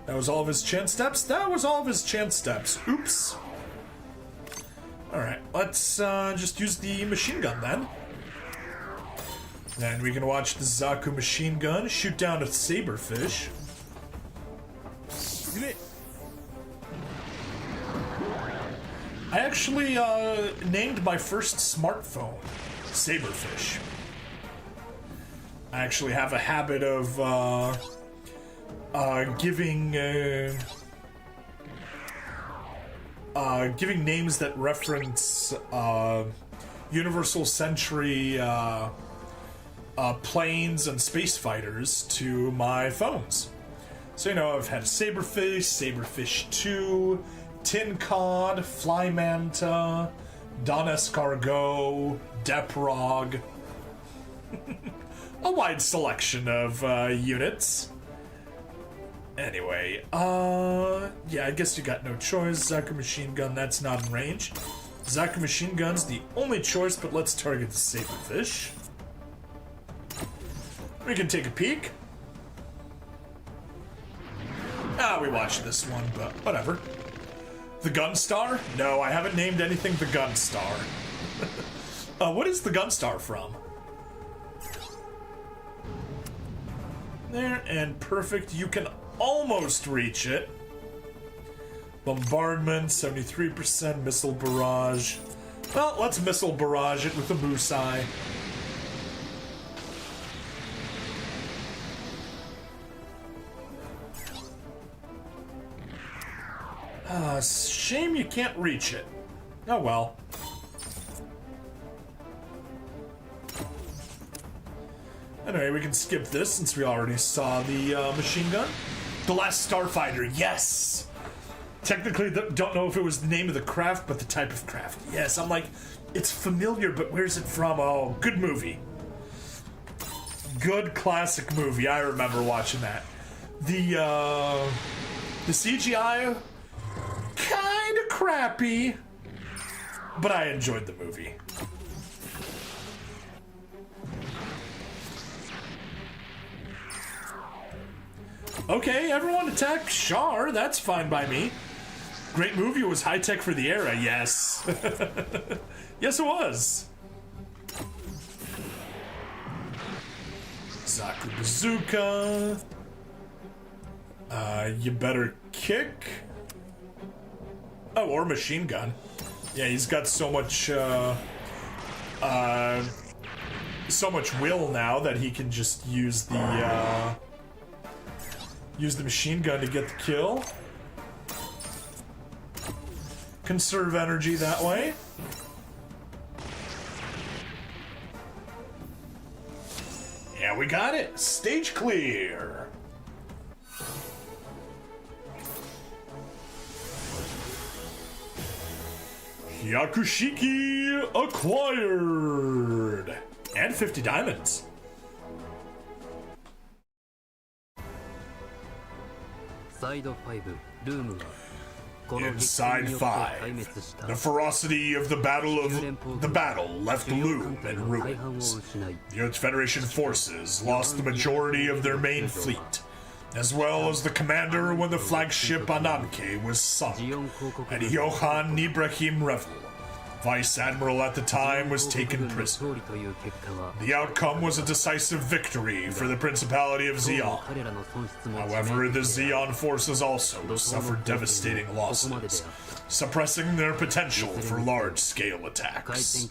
That was all of his chance steps? That was all of his chance steps. Oops. Alright, let's just use the machine gun then. Then we can watch the Zaku machine gun shoot down a saberfish. I actually named my first smartphone Saberfish. I actually have a habit of giving names that reference Universal Century planes and space fighters to my phones. So, I've had Saberfish, Saberfish 2, Tin Cod, Flymanta, Don Escargot, Deprog. a wide selection of units. Anyway, yeah, I guess you got no choice. Zaku machine gun, that's not in range. Zaku machine gun's the only choice, but let's target the saberfish. We can take a peek. We watched this one, but whatever. The Gunstar? No, I haven't named anything the Gunstar. What is the Gunstar from? There, and perfect. You can almost reach it. Bombardment, 73%, missile barrage. Well, let's missile barrage it with a Musai. Shame you can't reach it. Oh well. Anyway, we can skip this since we already saw the machine gun. The Last Starfighter, yes! Technically, don't know if it was the name of the craft, but the type of craft. Yes, I'm like, it's familiar, but where's it from? Oh, good movie. Good classic movie. I remember watching that. The CGI, kind of crappy, but I enjoyed the movie. Okay, everyone attack Char. That's fine by me. Great movie. It was high tech for the era. Yes. Yes, it was. Zaku Bazooka. You better kick. Oh, or machine gun. Yeah, he's got so much will now that he can just use the machine gun to get the kill. Conserve energy that way. Yeah, we got it. Stage clear. Hyakushiki acquired. And 50 diamonds. Inside 5, the ferocity of the battle left Loom in ruins. The Earth Federation forces lost the majority of their main fleet, as well as the commander when the flagship Ananke was sunk, and Johann Ibrahim Revel, Vice Admiral at the time, was taken prisoner. The outcome was a decisive victory for the Principality of Zeon. However, the Zeon forces also suffered devastating losses, suppressing their potential for large-scale attacks.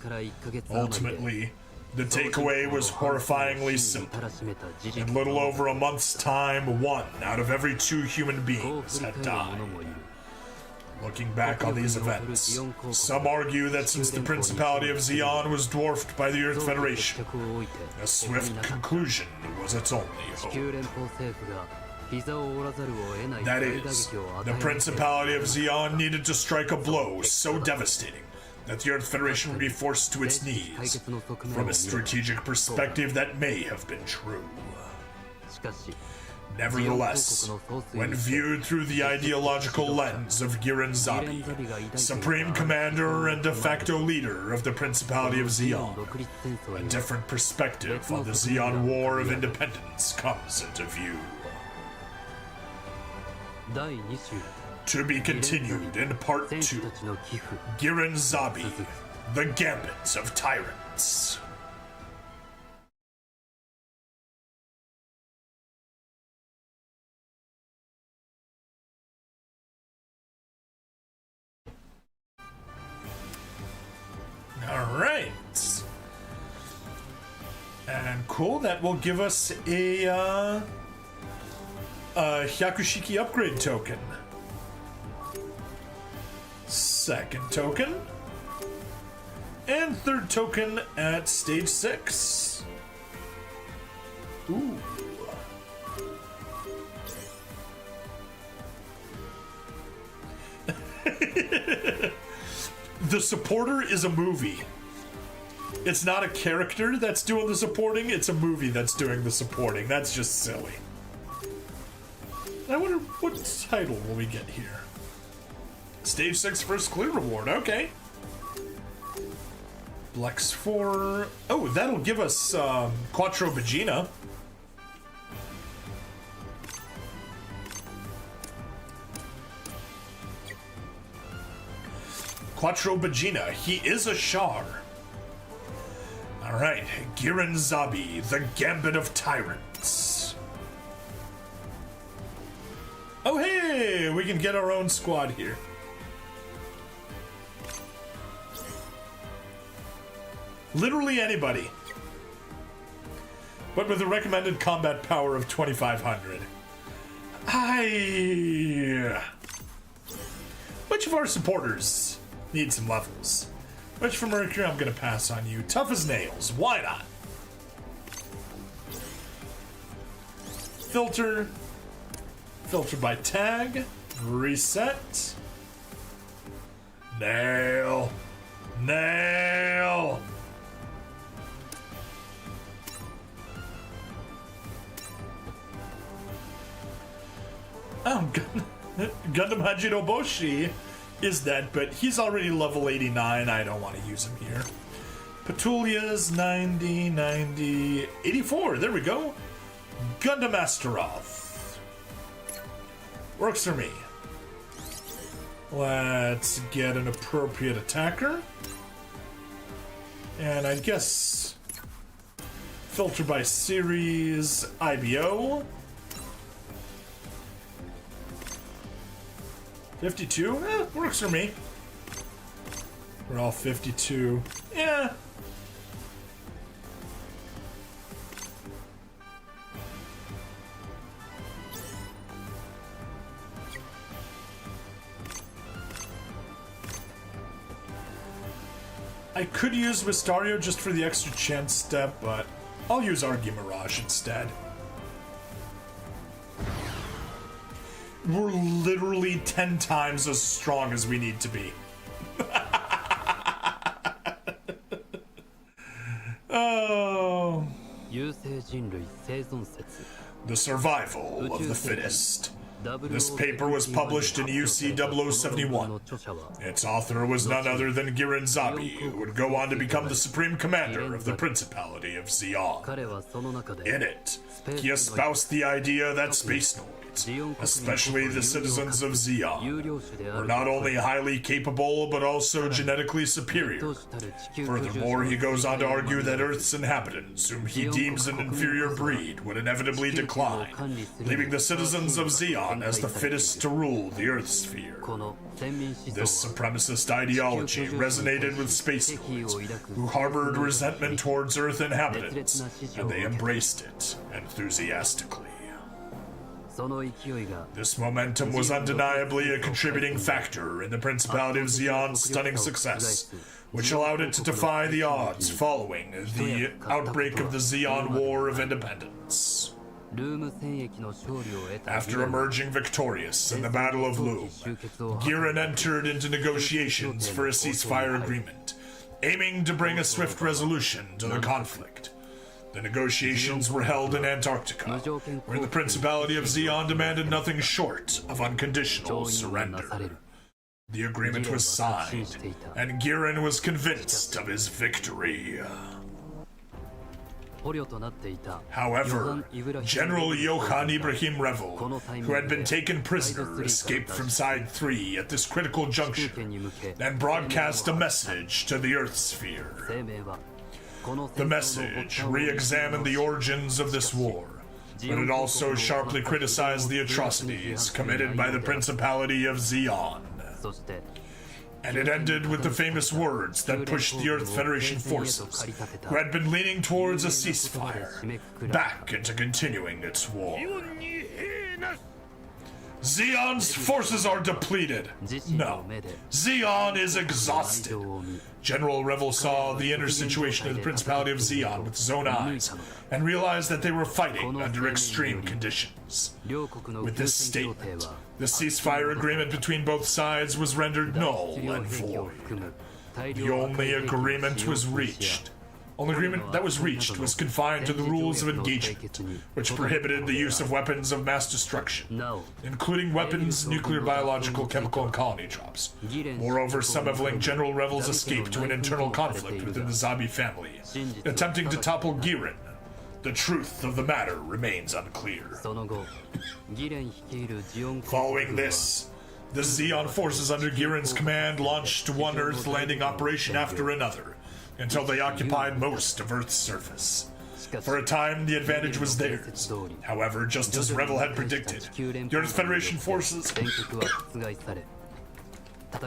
Ultimately, the takeaway was horrifyingly simple. In little over a month's time, 1 out of every 2 human beings had died. Looking back on these events, some argue that since the Principality of Zeon was dwarfed by the Earth Federation, a swift conclusion was its only hope. That is, the Principality of Zeon needed to strike a blow so devastating that the Earth Federation would be forced to its knees. From a strategic perspective, that may have been true. Nevertheless, when viewed through the ideological lens of Giran Zabi, Supreme Commander and de facto leader of the Principality of Zeon, a different perspective on the Zeon War of Independence comes into view. To be continued in Part 2, Giran Zabi, The Gambit of Tyrants. Alright. And cool, that will give us a Hyakushiki upgrade token. Second token. And third token at stage 6. Ooh. The Supporter is a movie. It's not a character that's doing the supporting, it's a movie that's doing the supporting. That's just silly. I wonder what title will we get here. Stage 6 first clue reward, okay. Blex 4. Oh, that'll give us Quattro Vagina. Quattro Vagina, he is a Char. Alright, Giran Zabi, the Gambit of Tyrants. Oh hey, we can get our own squad here. Literally anybody. But with a recommended combat power of 2500. Which of our supporters need some levels? Which for Mercury I'm gonna pass on you. Tough as nails, why not? Filter. Filter by tag. Reset. Nail. Nail. Oh, Gundam Hajiroboshi is that, but he's already level 89. I don't want to use him here. Petulia's 90, 90, 84. There we go. Gundam Astaroth. Works for me. Let's get an appropriate attacker. And I guess filter by series IBO. 52? Works for me. We're all 52. Yeah. I could use Mystario just for the extra chance step, but I'll use Argy Mirage instead. We're literally 10 times as strong as we need to be. Oh. The survival of the fittest. This paper was published in UC 0071. Its author was none other than Giran Zabi, who would go on to become the supreme commander of the Principality of Zeon. In it, he espoused the idea that space noids, especially the citizens of Zeon, were not only highly capable but also genetically superior. Furthermore, he goes on to argue that Earth's inhabitants, whom he deems an inferior breed, would inevitably decline, leaving the citizens of Zeon as the fittest to rule the Earth sphere. This supremacist ideology resonated with space noids, who harbored resentment towards Earth inhabitants, and they embraced it enthusiastically. This momentum was undeniably a contributing factor in the Principality of Zeon's stunning success, which allowed it to defy the odds following the outbreak of the Zeon War of Independence. After emerging victorious in the Battle of Loom, Giran entered into negotiations for a ceasefire agreement, aiming to bring a swift resolution to the conflict. The negotiations were held in Antarctica, where the Principality of Zeon demanded nothing short of unconditional surrender. The agreement was signed, and Giran was convinced of his victory. However, General Johann Ibrahim Revel, who had been taken prisoner, escaped from Side 3 at this critical juncture and broadcast a message to the Earth sphere. The message re-examined the origins of this war, but it also sharply criticized the atrocities committed by the Principality of Zeon. And it ended with the famous words that pushed the Earth Federation forces, who had been leaning towards a ceasefire, back into continuing its war. Zeon's forces are depleted. No, Zeon is exhausted. General Revel saw the inner situation of the Principality of Zeon with his own eyes, and realized that they were fighting under extreme conditions. With this statement, the ceasefire agreement between both sides was rendered null and void. The only agreement was reached Only agreement that was reached was confined to the rules of engagement, which prohibited the use of weapons of mass destruction, including weapons, nuclear, biological, chemical, and colony drops. Moreover, some Eveling general rebels escaped to an internal conflict within the Zabi family, attempting to topple Giren. The truth of the matter remains unclear. Following this, the Zeon forces under Giren's command launched one Earth landing operation after another, until they occupied most of Earth's surface. For a time, the advantage was theirs. However, just as Revel had predicted, the Earth Federation forces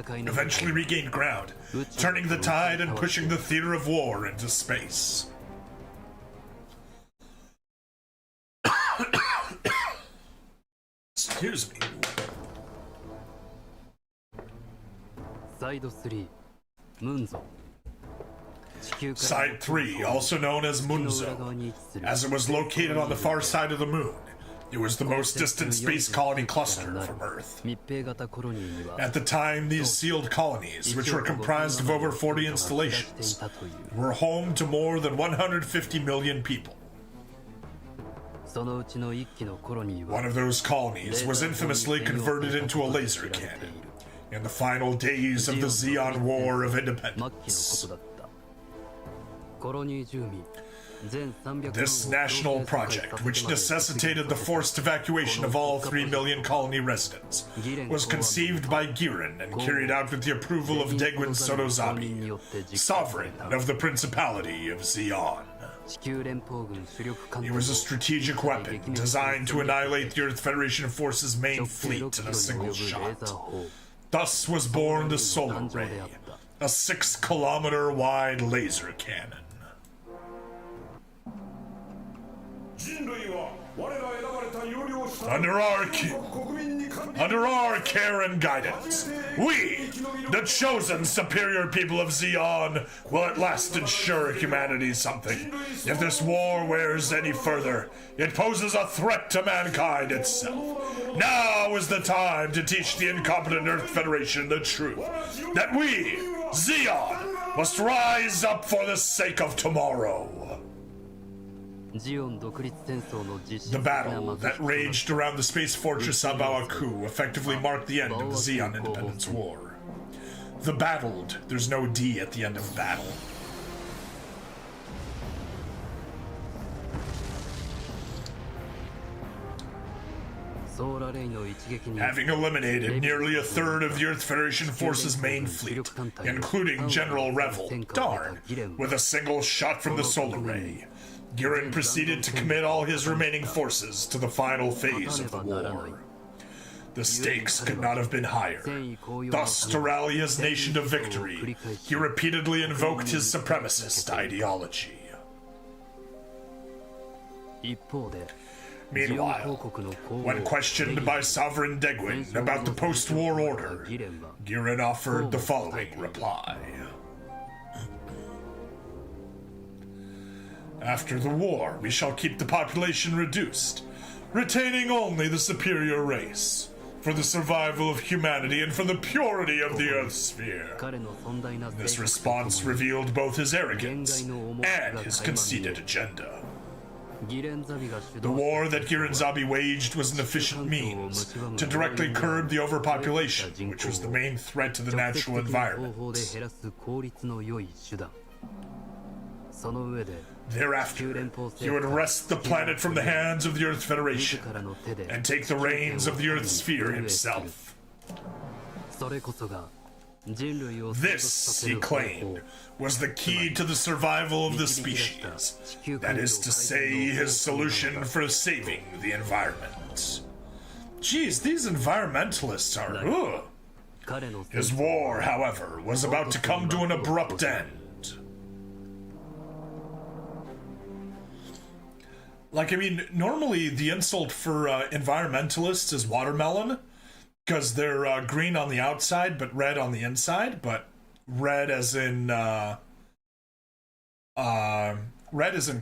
eventually regained ground, turning the tide and pushing the theater of war into space. Excuse me. Side 3, also known as Munzo, as it was located on the far side of the moon. It was the most distant space colony cluster from Earth. At the time, these sealed colonies, which were comprised of over 40 installations, were home to more than 150 million people. One of those colonies was infamously converted into a laser cannon in the final days of the Zeon War of Independence. This national project, which necessitated the forced evacuation of all 3 million colony residents, was conceived by Giren and carried out with the approval of Degwin Sonozabi, sovereign of the Principality of Zeon. It was a strategic weapon designed to annihilate the Earth Federation forces' main fleet in a single shot. Thus was born the Solar Ray, a 6-kilometer-wide laser cannon. Under our care and guidance, we, the chosen superior people of Zeon, will at last ensure humanity something. If this war wears any further, it poses a threat to mankind itself. Now is the time to teach the incompetent Earth Federation the truth, that we, Zeon, must rise up for the sake of tomorrow. The battle that raged around the space fortress Abawaku effectively marked the end of the Zeon Independence War. The battled, there's no D at the end of battle. Having eliminated nearly a third of the Earth Federation forces' main fleet, including General Revel, darn, with a single shot from the Solar Ray, Giren proceeded to commit all his remaining forces to the final phase of the war. The stakes could not have been higher. Thus, to rally his nation to victory, he repeatedly invoked his supremacist ideology. Meanwhile, when questioned by Sovereign Degwin about the post-war order, Giren offered the following reply. After the war, we shall keep the population reduced, retaining only the superior race, for the survival of humanity and for the purity of the Earth sphere. This response revealed both his arrogance and his conceited agenda. The war that Girenzabi waged was an efficient means to directly curb the overpopulation, which was the main threat to the natural environment. Thereafter, he would wrest the planet from the hands of the Earth Federation and take the reins of the Earth sphere himself. This, he claimed, was the key to the survival of the species. That is to say, his solution for saving the environment. Geez, these environmentalists are... ugh. His war, however, was about to come to an abrupt end. Like, I mean, normally the insult for environmentalists is watermelon, because they're green on the outside, but red on the inside, but red as in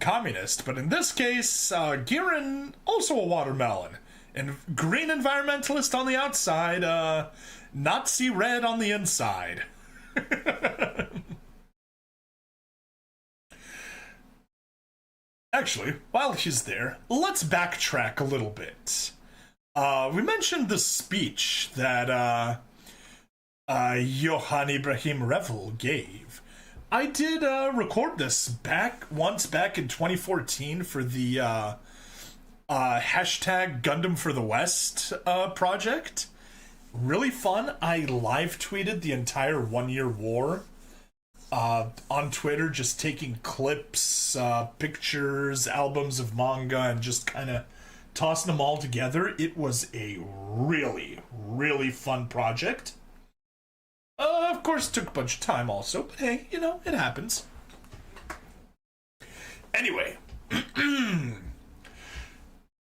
communist. But in this case, Giren, also a watermelon. And green environmentalist on the outside, Nazi red on the inside. Actually, while he's there, let's backtrack a little bit. We mentioned the speech that Johann Ibrahim Revel gave. I did record this back in 2014 for the hashtag Gundam for the West project. Really fun. I live tweeted the entire 1 year war on Twitter, just taking clips, pictures, albums of manga, and just kind of tossing them all together. It was a really, really fun project. Of course, it took a bunch of time also, but hey, you know, it happens. Anyway,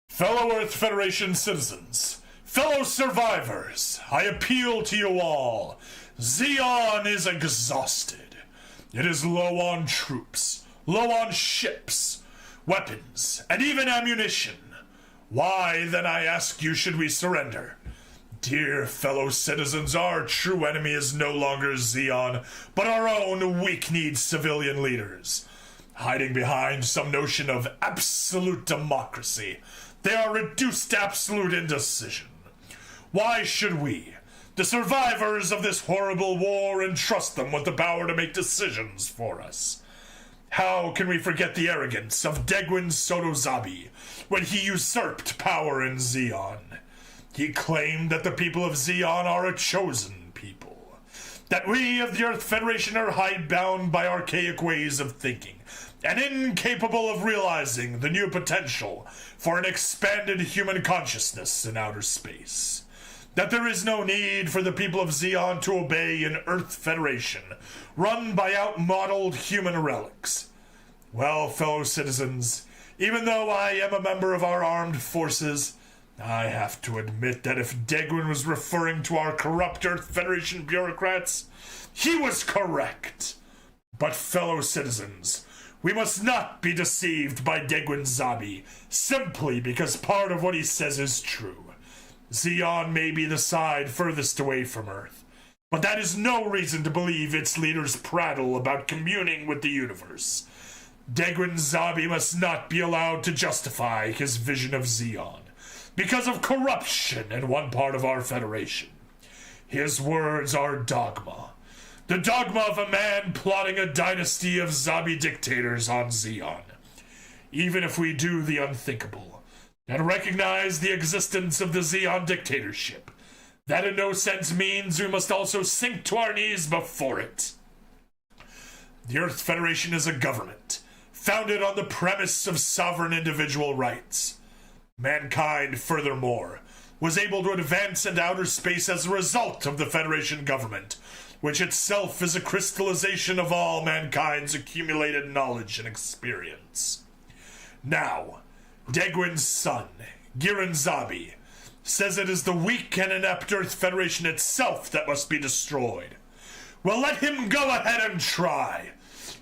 fellow Earth Federation citizens, fellow survivors, I appeal to you all. Zeon is exhausted. It is low on troops, low on ships, weapons, and even ammunition. Why, then, I ask you, should we surrender? Dear fellow citizens, our true enemy is no longer Zeon, but our own weak-kneed civilian leaders. Hiding behind some notion of absolute democracy, they are reduced to absolute indecision. Why should we, the survivors of this horrible war, entrust them with the power to make decisions for us? How can we forget the arrogance of Degwin Sotozabi when he usurped power in Zeon? He claimed that the people of Zeon are a chosen people, that we of the Earth Federation are hidebound by archaic ways of thinking, and incapable of realizing the new potential for an expanded human consciousness in outer space. That there is no need for the people of Zeon to obey an Earth Federation run by outmodeled human relics. Well, fellow citizens, even though I am a member of our armed forces, I have to admit that if Degwin was referring to our corrupt Earth Federation bureaucrats, he was correct. But fellow citizens, we must not be deceived by Degwin Zabi simply because part of what he says is true. Zeon may be the side furthest away from Earth, but that is no reason to believe its leaders prattle about communing with the universe. Degwin Zabi must not be allowed to justify his vision of Zeon because of corruption in one part of our Federation. His words are dogma. The dogma of a man plotting a dynasty of Zabi dictators on Zeon. Even if we do the unthinkable and recognize the existence of the Zeon dictatorship, that in no sense means we must also sink to our knees before it. The Earth Federation is a government founded on the premise of sovereign individual rights. Mankind, furthermore, was able to advance into outer space as a result of the Federation government, which itself is a crystallization of all mankind's accumulated knowledge and experience. Now, Degwin's son, Giran Zabi, says it is the weak and inept Earth Federation itself that must be destroyed. Well, let him go ahead and try.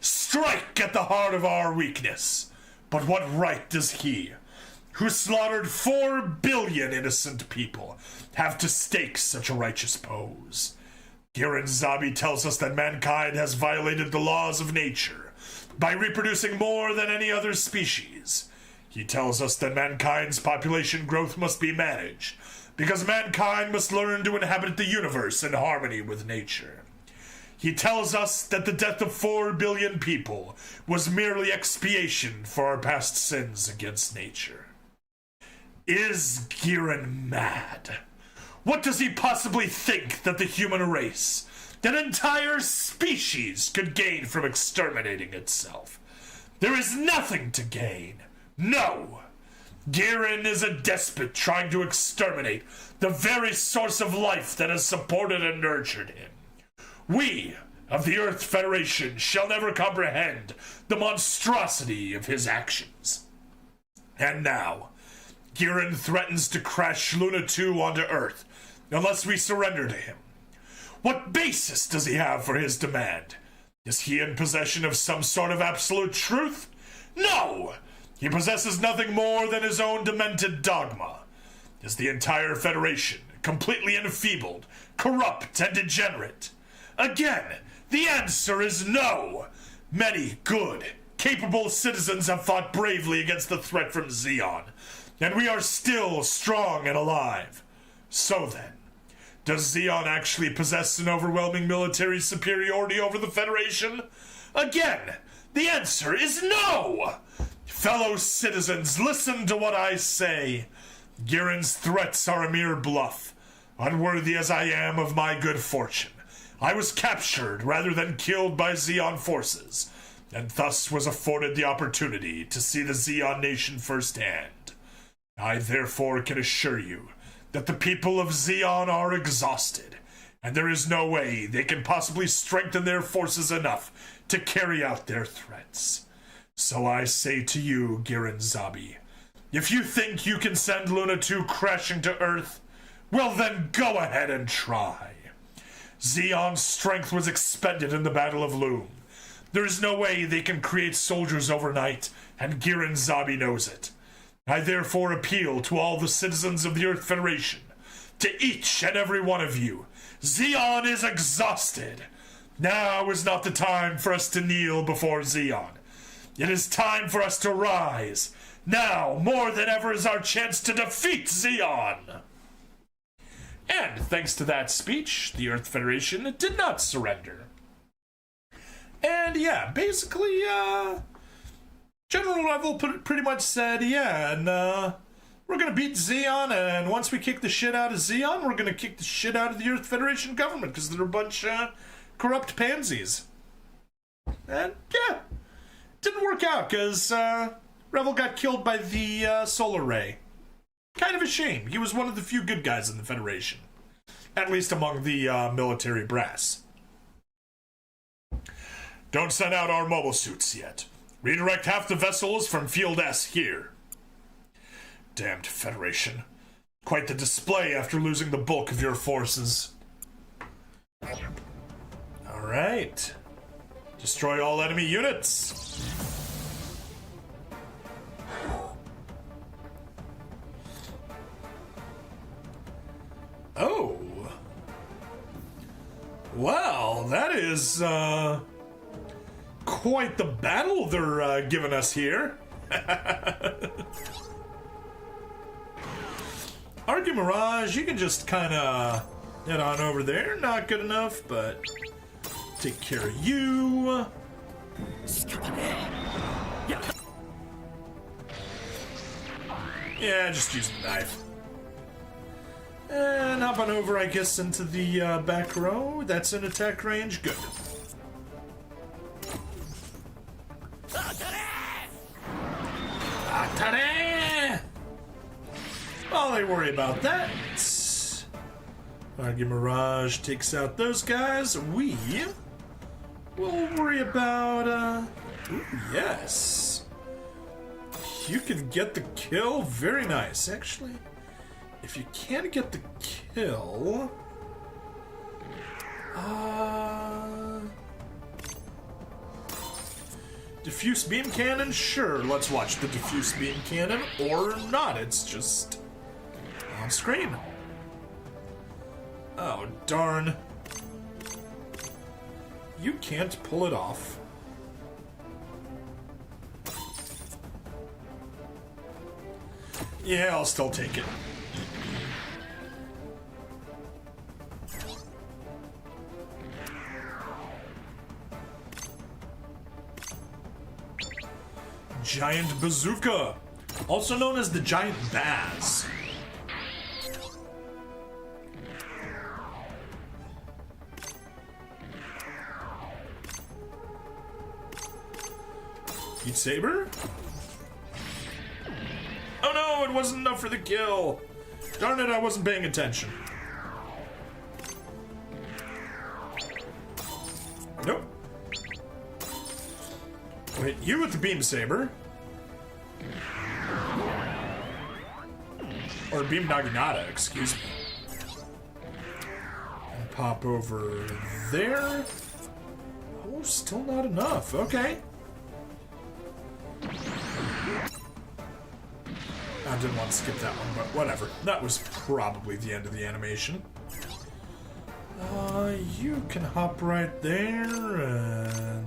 Strike at the heart of our weakness. But what right does he, who slaughtered 4 billion innocent people, have to stake such a righteous pose? Giran Zabi tells us that mankind has violated the laws of nature by reproducing more than any other species. He tells us that mankind's population growth must be managed, because mankind must learn to inhabit the universe in harmony with nature. He tells us that the death of 4 billion people was merely expiation for our past sins against nature. Is Giran mad? What does he possibly think that the human race, that entire species, could gain from exterminating itself? There is nothing to gain. No! Giran is a despot trying to exterminate the very source of life that has supported and nurtured him. We, of the Earth Federation, shall never comprehend the monstrosity of his actions. And now, Giran threatens to crash Luna 2 onto Earth unless we surrender to him. What basis does he have for his demand? Is he in possession of some sort of absolute truth? No! He possesses nothing more than his own demented dogma. Is the entire Federation completely enfeebled, corrupt, and degenerate? Again, the answer is no. Many good, capable citizens have fought bravely against the threat from Zeon, and we are still strong and alive. So then, does Zeon actually possess an overwhelming military superiority over the Federation? Again, the answer is no! Fellow citizens, listen to what I say. Girin's threats are a mere bluff. Unworthy as I am of my good fortune, I was captured rather than killed by Zeon forces, and thus was afforded the opportunity to see the Zeon nation firsthand. I therefore can assure you that the people of Zeon are exhausted, and there is no way they can possibly strengthen their forces enough to carry out their threats. So I say to you, Girin Zabi, if you think you can send Luna 2 crashing to Earth, well then go ahead and try. Zeon's strength was expended in the Battle of Loom. There is no way they can create soldiers overnight, and Girin Zabi knows it. I therefore appeal to all the citizens of the Earth Federation, to each and every one of you. Zeon is exhausted. Now is not the time for us to kneel before Zeon. It is time for us to rise. Now, more than ever, is our chance to defeat Zeon. And thanks to that speech, the Earth Federation did not surrender. And yeah, basically, General Revel pretty much said, yeah, and we're gonna beat Zeon, and once we kick the shit out of Zeon, we're gonna kick the shit out of the Earth Federation government, because they're a bunch of corrupt pansies. And yeah, didn't work out, because Revel got killed by the solar ray. Kind of a shame. He was one of the few good guys in the Federation. At least among the military brass. Don't send out our mobile suits yet. Redirect half the vessels from Field S here. Damned Federation. Quite the display after losing the bulk of your forces. Alright. Destroy all enemy units. Oh. Well, that is, quite the battle they're, giving us here. Argue Mirage, you can just kind of head on over there. Not good enough, but take care of you. Yeah, just use the knife. And hop on over, I guess, into the back row. That's in attack range. Good. Atare! While they worry about that, Argue Mirage takes out those guys. We will worry about, ooh, yes. You can get the kill. Very nice, actually. If you can't get the kill... Diffuse beam cannon? Sure, let's watch the diffuse beam cannon, or not, it's just on screen. Oh, darn. You can't pull it off. Yeah, I'll still take it. Giant Bazooka, also known as the Giant Baz. Heat Saber? Oh no, it wasn't enough for the kill. Darn it, I wasn't paying attention. Nope. Wait, you with the Beam Saber. Or Beam Naginata, excuse me. And pop over there. Oh, still not enough. Okay. I didn't want to skip that one, but whatever. That was probably the end of the animation. You can hop right there and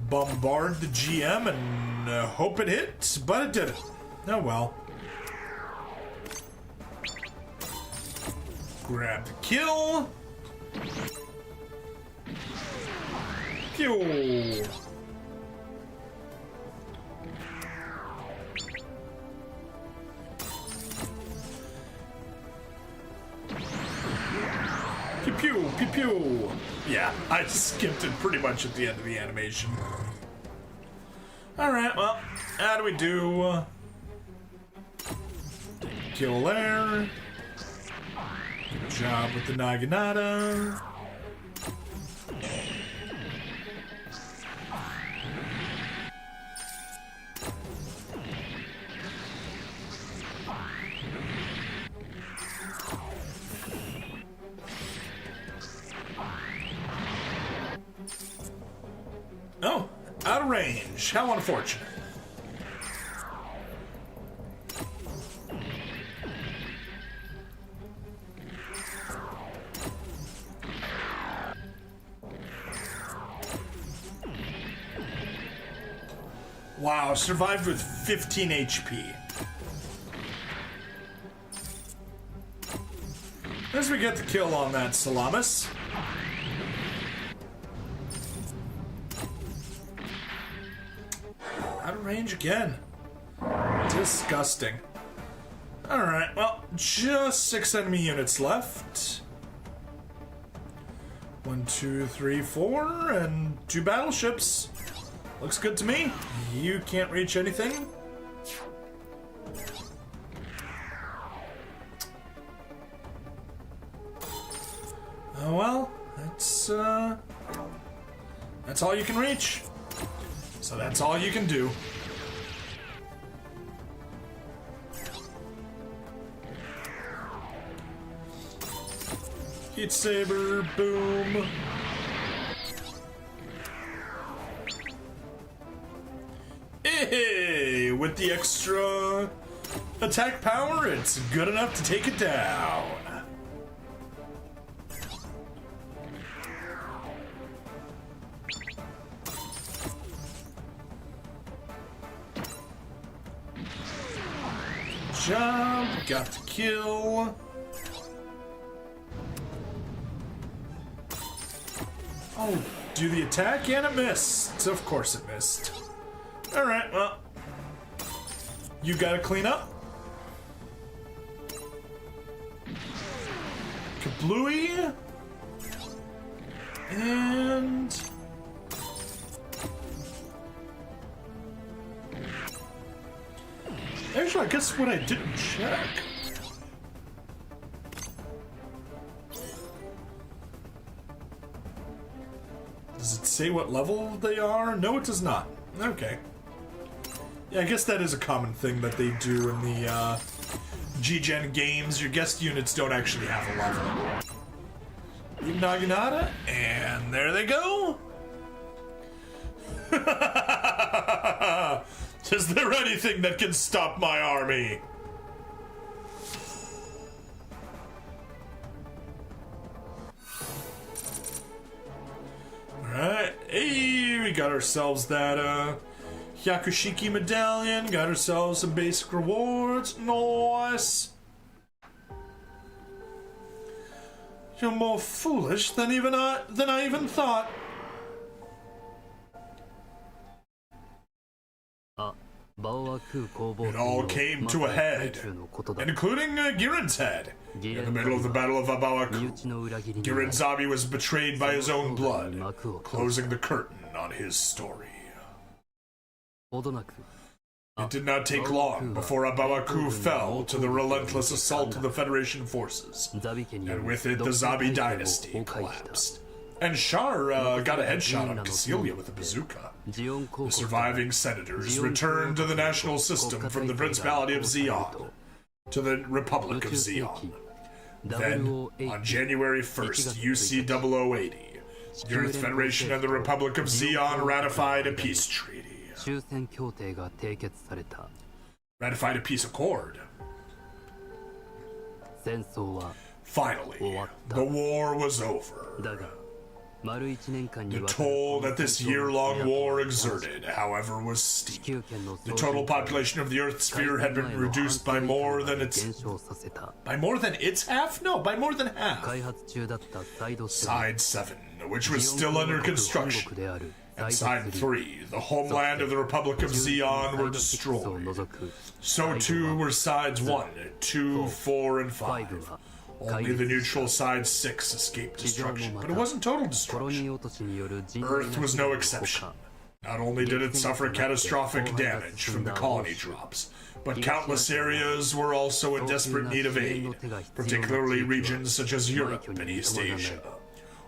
bombard the GM and hope it hit, but it didn't. Oh well. Grab the kill. Pew. Pew pew pew pew. Yeah, I skipped it pretty much at the end of the animation. Alright, well, how do we do? Kill there. Good job with the Naginata. Oh, out of range. How unfortunate. Wow, survived with 15 HP. As we get the kill on that Salamis. Out of range again. Disgusting. Alright, well, just 6 enemy units left. 1, 2, 3, 4, and 2 battleships. Looks good to me. You can't reach anything. Oh well, that's all you can reach. So that's all you can do. Heat saber, boom. Hey, with the extra attack power, it's good enough to take it down. Job, got the kill. Oh, do the attack and it missed. Of course it missed. Alright, well, you gotta clean up. Kablooey. And actually, I guess what I didn't check. Does it say what level they are? No, it does not. Okay. Yeah, I guess that is a common thing that they do in the G-Gen games. Your guest units don't actually have a level. Naginata, and there they go. Is there anything that can stop my army? Alright, hey, we got ourselves that Yakushiki medallion, got ourselves some basic rewards. Nice. You're more foolish than I even thought. It all came to a head, including Girin's head. In the middle of the Battle of Abawaku, Girin Zabi was betrayed by his own blood, closing the curtain on his story. It did not take long before Abawaku fell to the relentless assault of the Federation forces, and with it the Zabi dynasty collapsed. And Shar got a headshot on Cecilia with a bazooka. The surviving senators returned to the national system from the Principality of Zeon to the Republic of Zeon. Then, on January 1st, UC 0080, the Earth Federation and the Republic of Zeon ratified a peace treaty. Ratified a peace accord. Finally, the war was over. The toll that this year-long war exerted, however, was steep. The total population of the Earth sphere had been reduced by more than its half? No, by more than half. Side 7, which was still under construction, and Side 3, the homeland of the Republic of Zeon, were destroyed. So too were Sides 1, 2, 4, and 5. Only the neutral Side 6 escaped destruction, but it wasn't total destruction. Earth was no exception. Not only did it suffer catastrophic damage from the colony drops, but countless areas were also in desperate need of aid, particularly regions such as Europe and East Asia.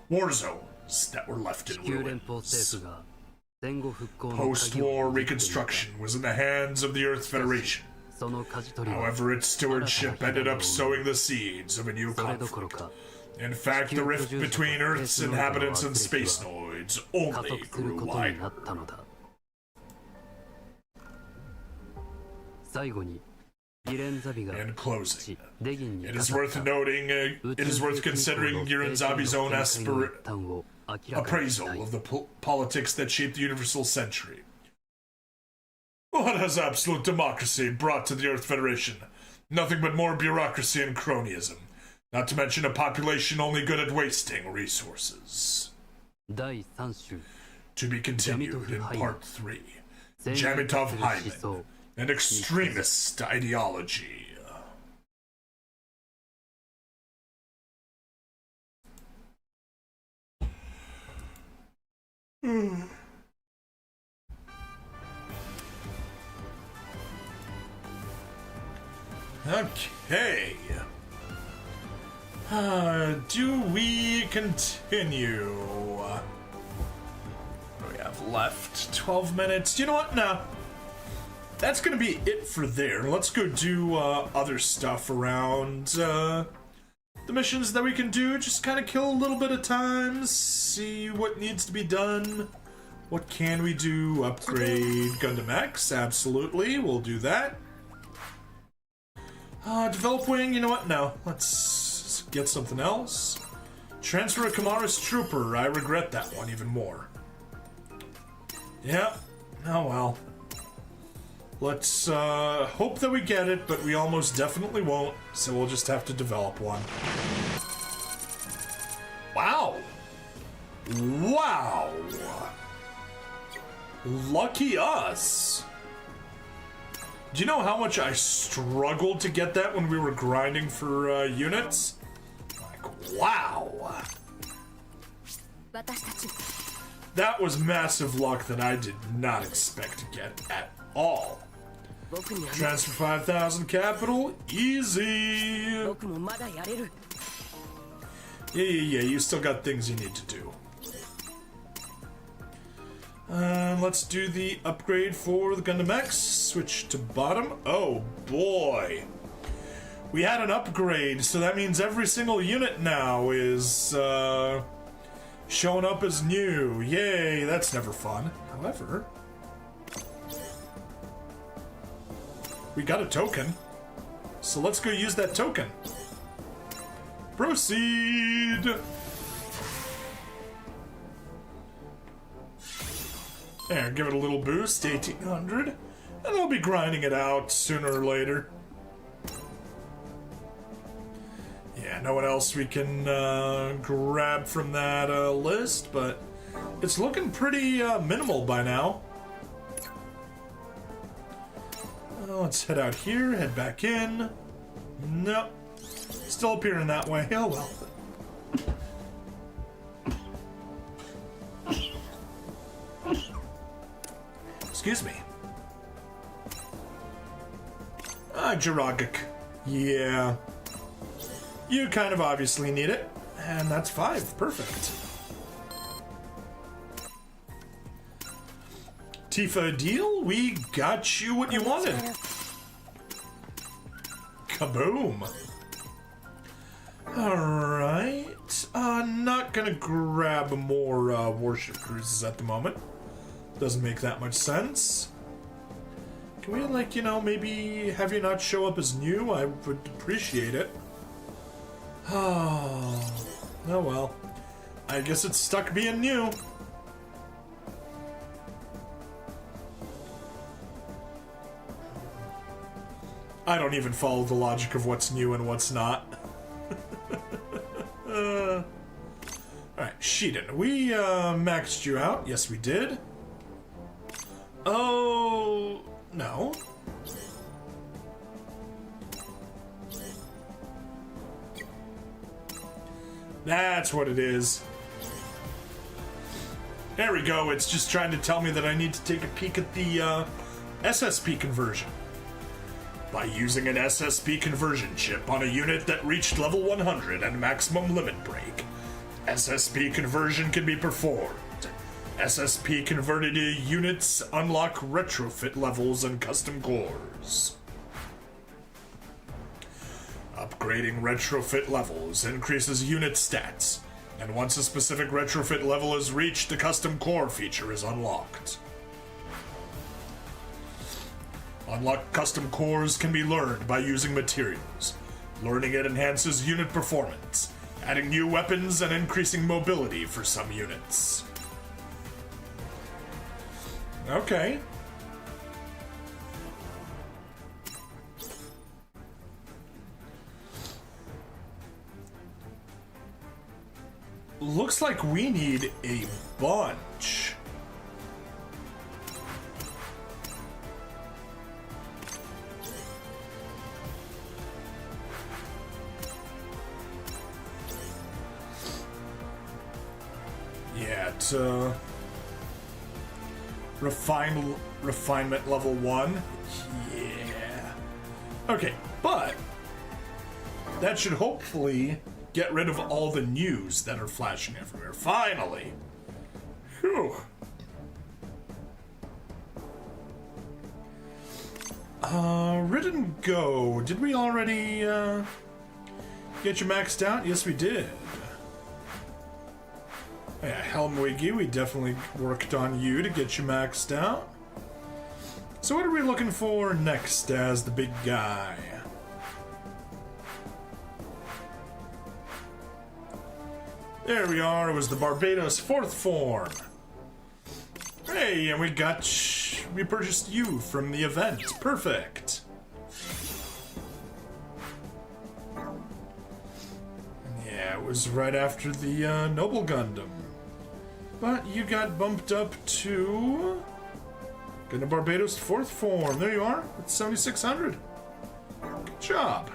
War zones that were left in ruins. Post-war reconstruction was in the hands of the Earth Federation. However, its stewardship ended up sowing the seeds of a new conflict. In fact, the rift between Earth's inhabitants and space noids only grew wider. In closing, it is worth considering Giranzabi's own appraisal of the politics that shaped the universal century. What has absolute democracy brought to the Earth Federation? Nothing but more bureaucracy and cronyism. Not to mention a population only good at wasting resources. To be continued in Part 3. Jamitov Hyman, an extremist ideology. Okay. Do we continue? What do we have left? 12 minutes. You know what? No. That's gonna be it for there. Let's go do other stuff around the missions that we can do. Just kind of kill a little bit of time, see what needs to be done. What can we do? Upgrade Gundam X? Absolutely, we'll do that. Develop wing, you know what? No. Let's get something else. Transfer a Kamara's Trooper. I regret that one even more. Yeah. Oh well. Let's hope that we get it, but we almost definitely won't, so we'll just have to develop one. Wow. Wow. Lucky us. Do you know how much I struggled to get that when we were grinding for units? Like, wow. That was massive luck that I did not expect to get at all. Transfer 5,000 capital, easy. Yeah, you still got things you need to do. Let's do the upgrade for the Gundam X. Switch to bottom. Oh boy. We had an upgrade, so that means every single unit now is showing up as new. Yay, that's never fun. However, we got a token, so let's go use that token. Proceed! There, give it a little boost, 1800, and we'll be grinding it out sooner or later. Yeah, no one else we can grab from that list, but it's looking pretty minimal by now. Let's head out here, head back in. Nope. Still appearing that way. Oh well. Excuse me. Jiragic. Yeah. You kind of obviously need it. And that's 5. Perfect. Tifa deal? We got you what you wanted. Kaboom. Alright. Not gonna grab more warship cruises at the moment. Doesn't make that much sense. Can we, like, you know, maybe have you not show up as new? I would appreciate it. Oh well. I guess it's stuck being new. I don't even follow the logic of what's new and what's not. Alright, Shiden, we maxed you out. Yes, we did. Oh, no. That's what it is. There we go. It's just trying to tell me that I need to take a peek at the SSP conversion. By using an SSP conversion chip on a unit that reached level 100 and maximum limit break, SSP conversion can be performed. SSP converted units unlock retrofit levels and custom cores. Upgrading retrofit levels increases unit stats, and once a specific retrofit level is reached, the custom core feature is unlocked. Unlocked custom cores can be learned by using materials. Learning it enhances unit performance, adding new weapons and increasing mobility for some units. Okay. Looks like we need a bunch. Yeah, refinement level 1. Yeah. Okay, but that should hopefully get rid of all the news that are flashing everywhere. Finally! Whew. Ridden Go. Did we already, get you maxed out? Yes, we did. Yeah, Helmwiggy, we definitely worked on you to get you maxed out. So what are we looking for next as the big guy? There we are, it was the Barbados 4th form. Hey, and we purchased you from the event. Perfect. Yeah, it was right after the Noble Gundam. But you got bumped up to Gundam Barbados 4th form. There you are, it's 7600. Good job.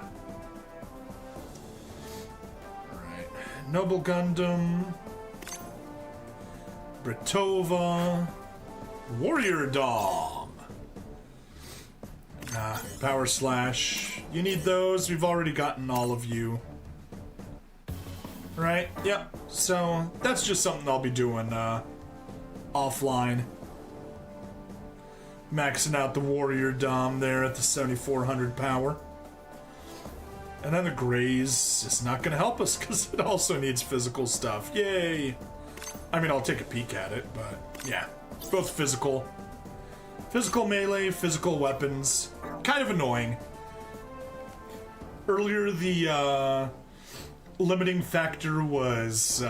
Noble Gundam, Britova, Warrior Dom. Power Slash. You need those. We've already gotten all of you. Right? Yep. So that's just something I'll be doing offline. Maxing out the Warrior Dom there at the 7400 power. And then the Grays is not going to help us because it also needs physical stuff. Yay! I mean, I'll take a peek at it, but yeah. Both physical. Physical melee, physical weapons. Kind of annoying. Earlier, the limiting factor was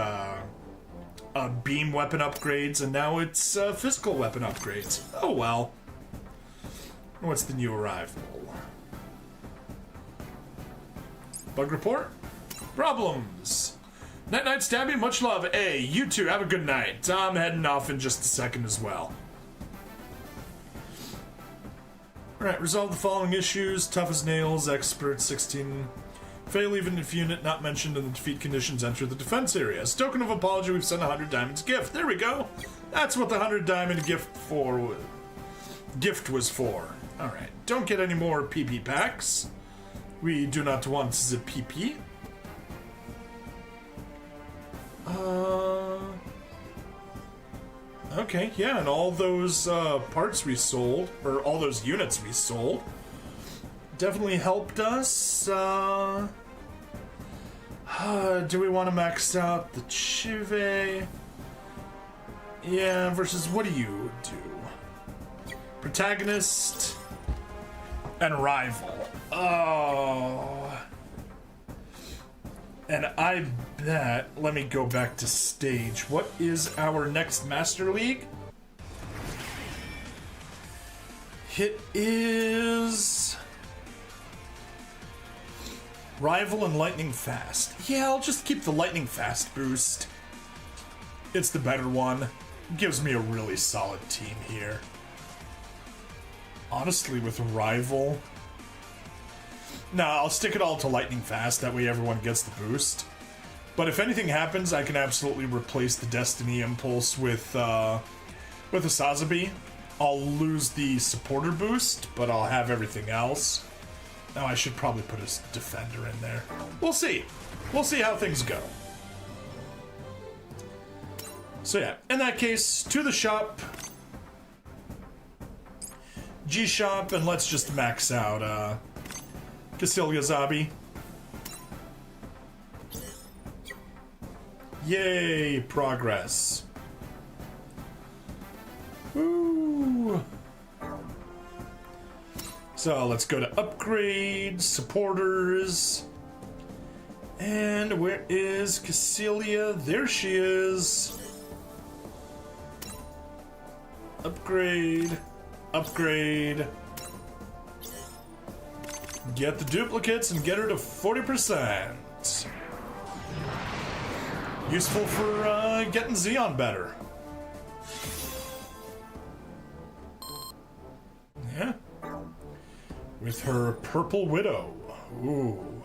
beam weapon upgrades, and now it's physical weapon upgrades. Oh well. What's the new arrival? Bug report? Problems. Night night Stabby, much love. Hey, you too, have a good night. I'm heading off in just a second as well. Alright, resolve the following issues. Tough as nails, expert 16. Fail even if unit not mentioned in the defeat conditions enter the defense area. As token of apology, we've sent 100 diamonds gift. There we go. That's what the 100 diamond gift was for. Alright, don't get any more PP packs. We do not want the PP. Okay, yeah, and all those parts we sold, or all those units we sold, definitely helped us. Do we want to max out the Chive? Yeah, versus what do you do? Protagonist and rival. Oh. And I that, let me go back to stage. What is our next Master League? It is Rival and Lightning Fast. Yeah, I'll just keep the Lightning Fast boost. It's the better one. Gives me a really solid team here. Honestly, with Rival... No, I'll stick it all to Lightning Fast, that way everyone gets the boost. But if anything happens, I can absolutely replace the Destiny Impulse with a Sazabi. I'll lose the supporter boost, but I'll have everything else. Now I should probably put a defender in there. We'll see. We'll see how things go. So yeah, in that case, to the shop. G-Shop, and let's just max out Cecilia Zabi. Yay, progress. Woo. So let's go to upgrades, supporters. And where is Cecilia? There she is. Upgrade. Upgrade. Get the duplicates and get her to 40%. Useful for getting Xeon better. Yeah. With her Purple Widow. Ooh.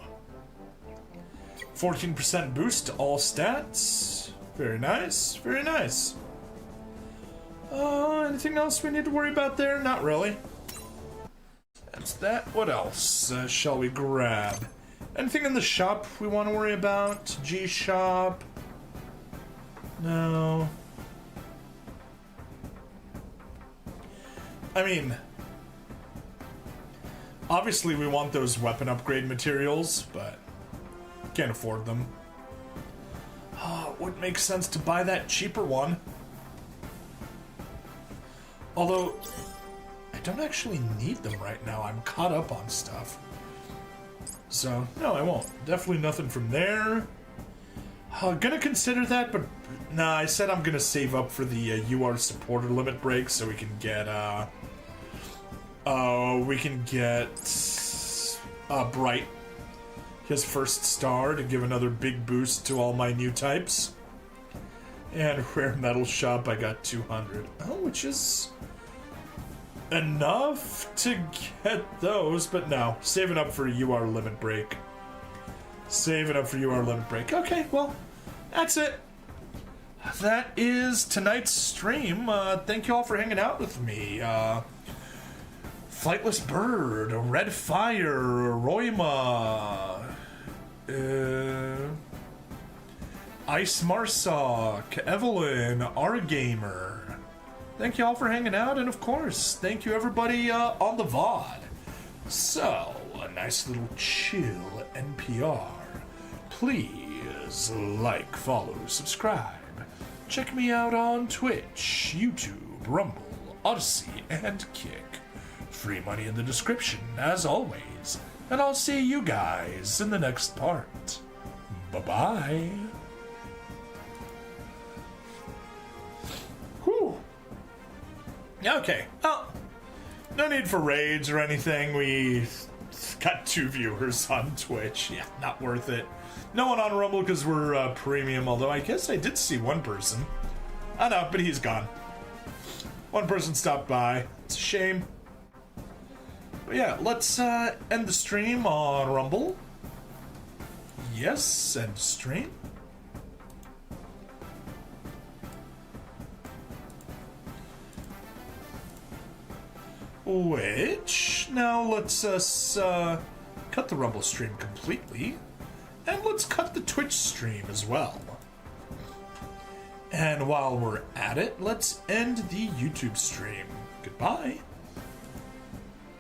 14% boost to all stats. Very nice. Very nice. Anything else we need to worry about there? Not really. That's that. What else shall we grab? Anything in the shop we want to worry about? G-Shop? No. I mean, obviously we want those weapon upgrade materials, but can't afford them. It would make sense to buy that cheaper one. Although, I don't actually need them right now. I'm caught up on stuff. So, no, I won't. Definitely nothing from there. Gonna consider that, but nah, I said I'm gonna save up for the UR supporter limit break so we can get, Bright, his first star, to give another big boost to all my new types. And Rare Metal Shop, I got 200. Oh, which is enough to get those, but no. Saving up for UR limit break. Saving up for UR limit break. Okay, well, that's it. That is tonight's stream. Thank you all for hanging out with me. Flightless Bird, Red Fire, Roima, Ice Marsock, Evelyn, R-Gamer. Thank you all for hanging out, and of course, thank you everybody on the VOD. So, a nice little chill NPR. Please like, follow, subscribe. Check me out on Twitch, YouTube, Rumble, Odyssey, and Kick. Free money in the description, as always. And I'll see you guys in the next part. Bye-bye. Whew. Okay. Oh, no need for raids or anything. We got 2 viewers on Twitch. Yeah, not worth it. No one on Rumble because we're premium, although I guess I did see one person. I know, but he's gone. One person stopped by. It's a shame. But yeah, let's end the stream on Rumble. Yes, end stream. Which, now let's cut the Rumble stream completely. And let's cut the Twitch stream as well. And while we're at it, let's end the YouTube stream. Goodbye.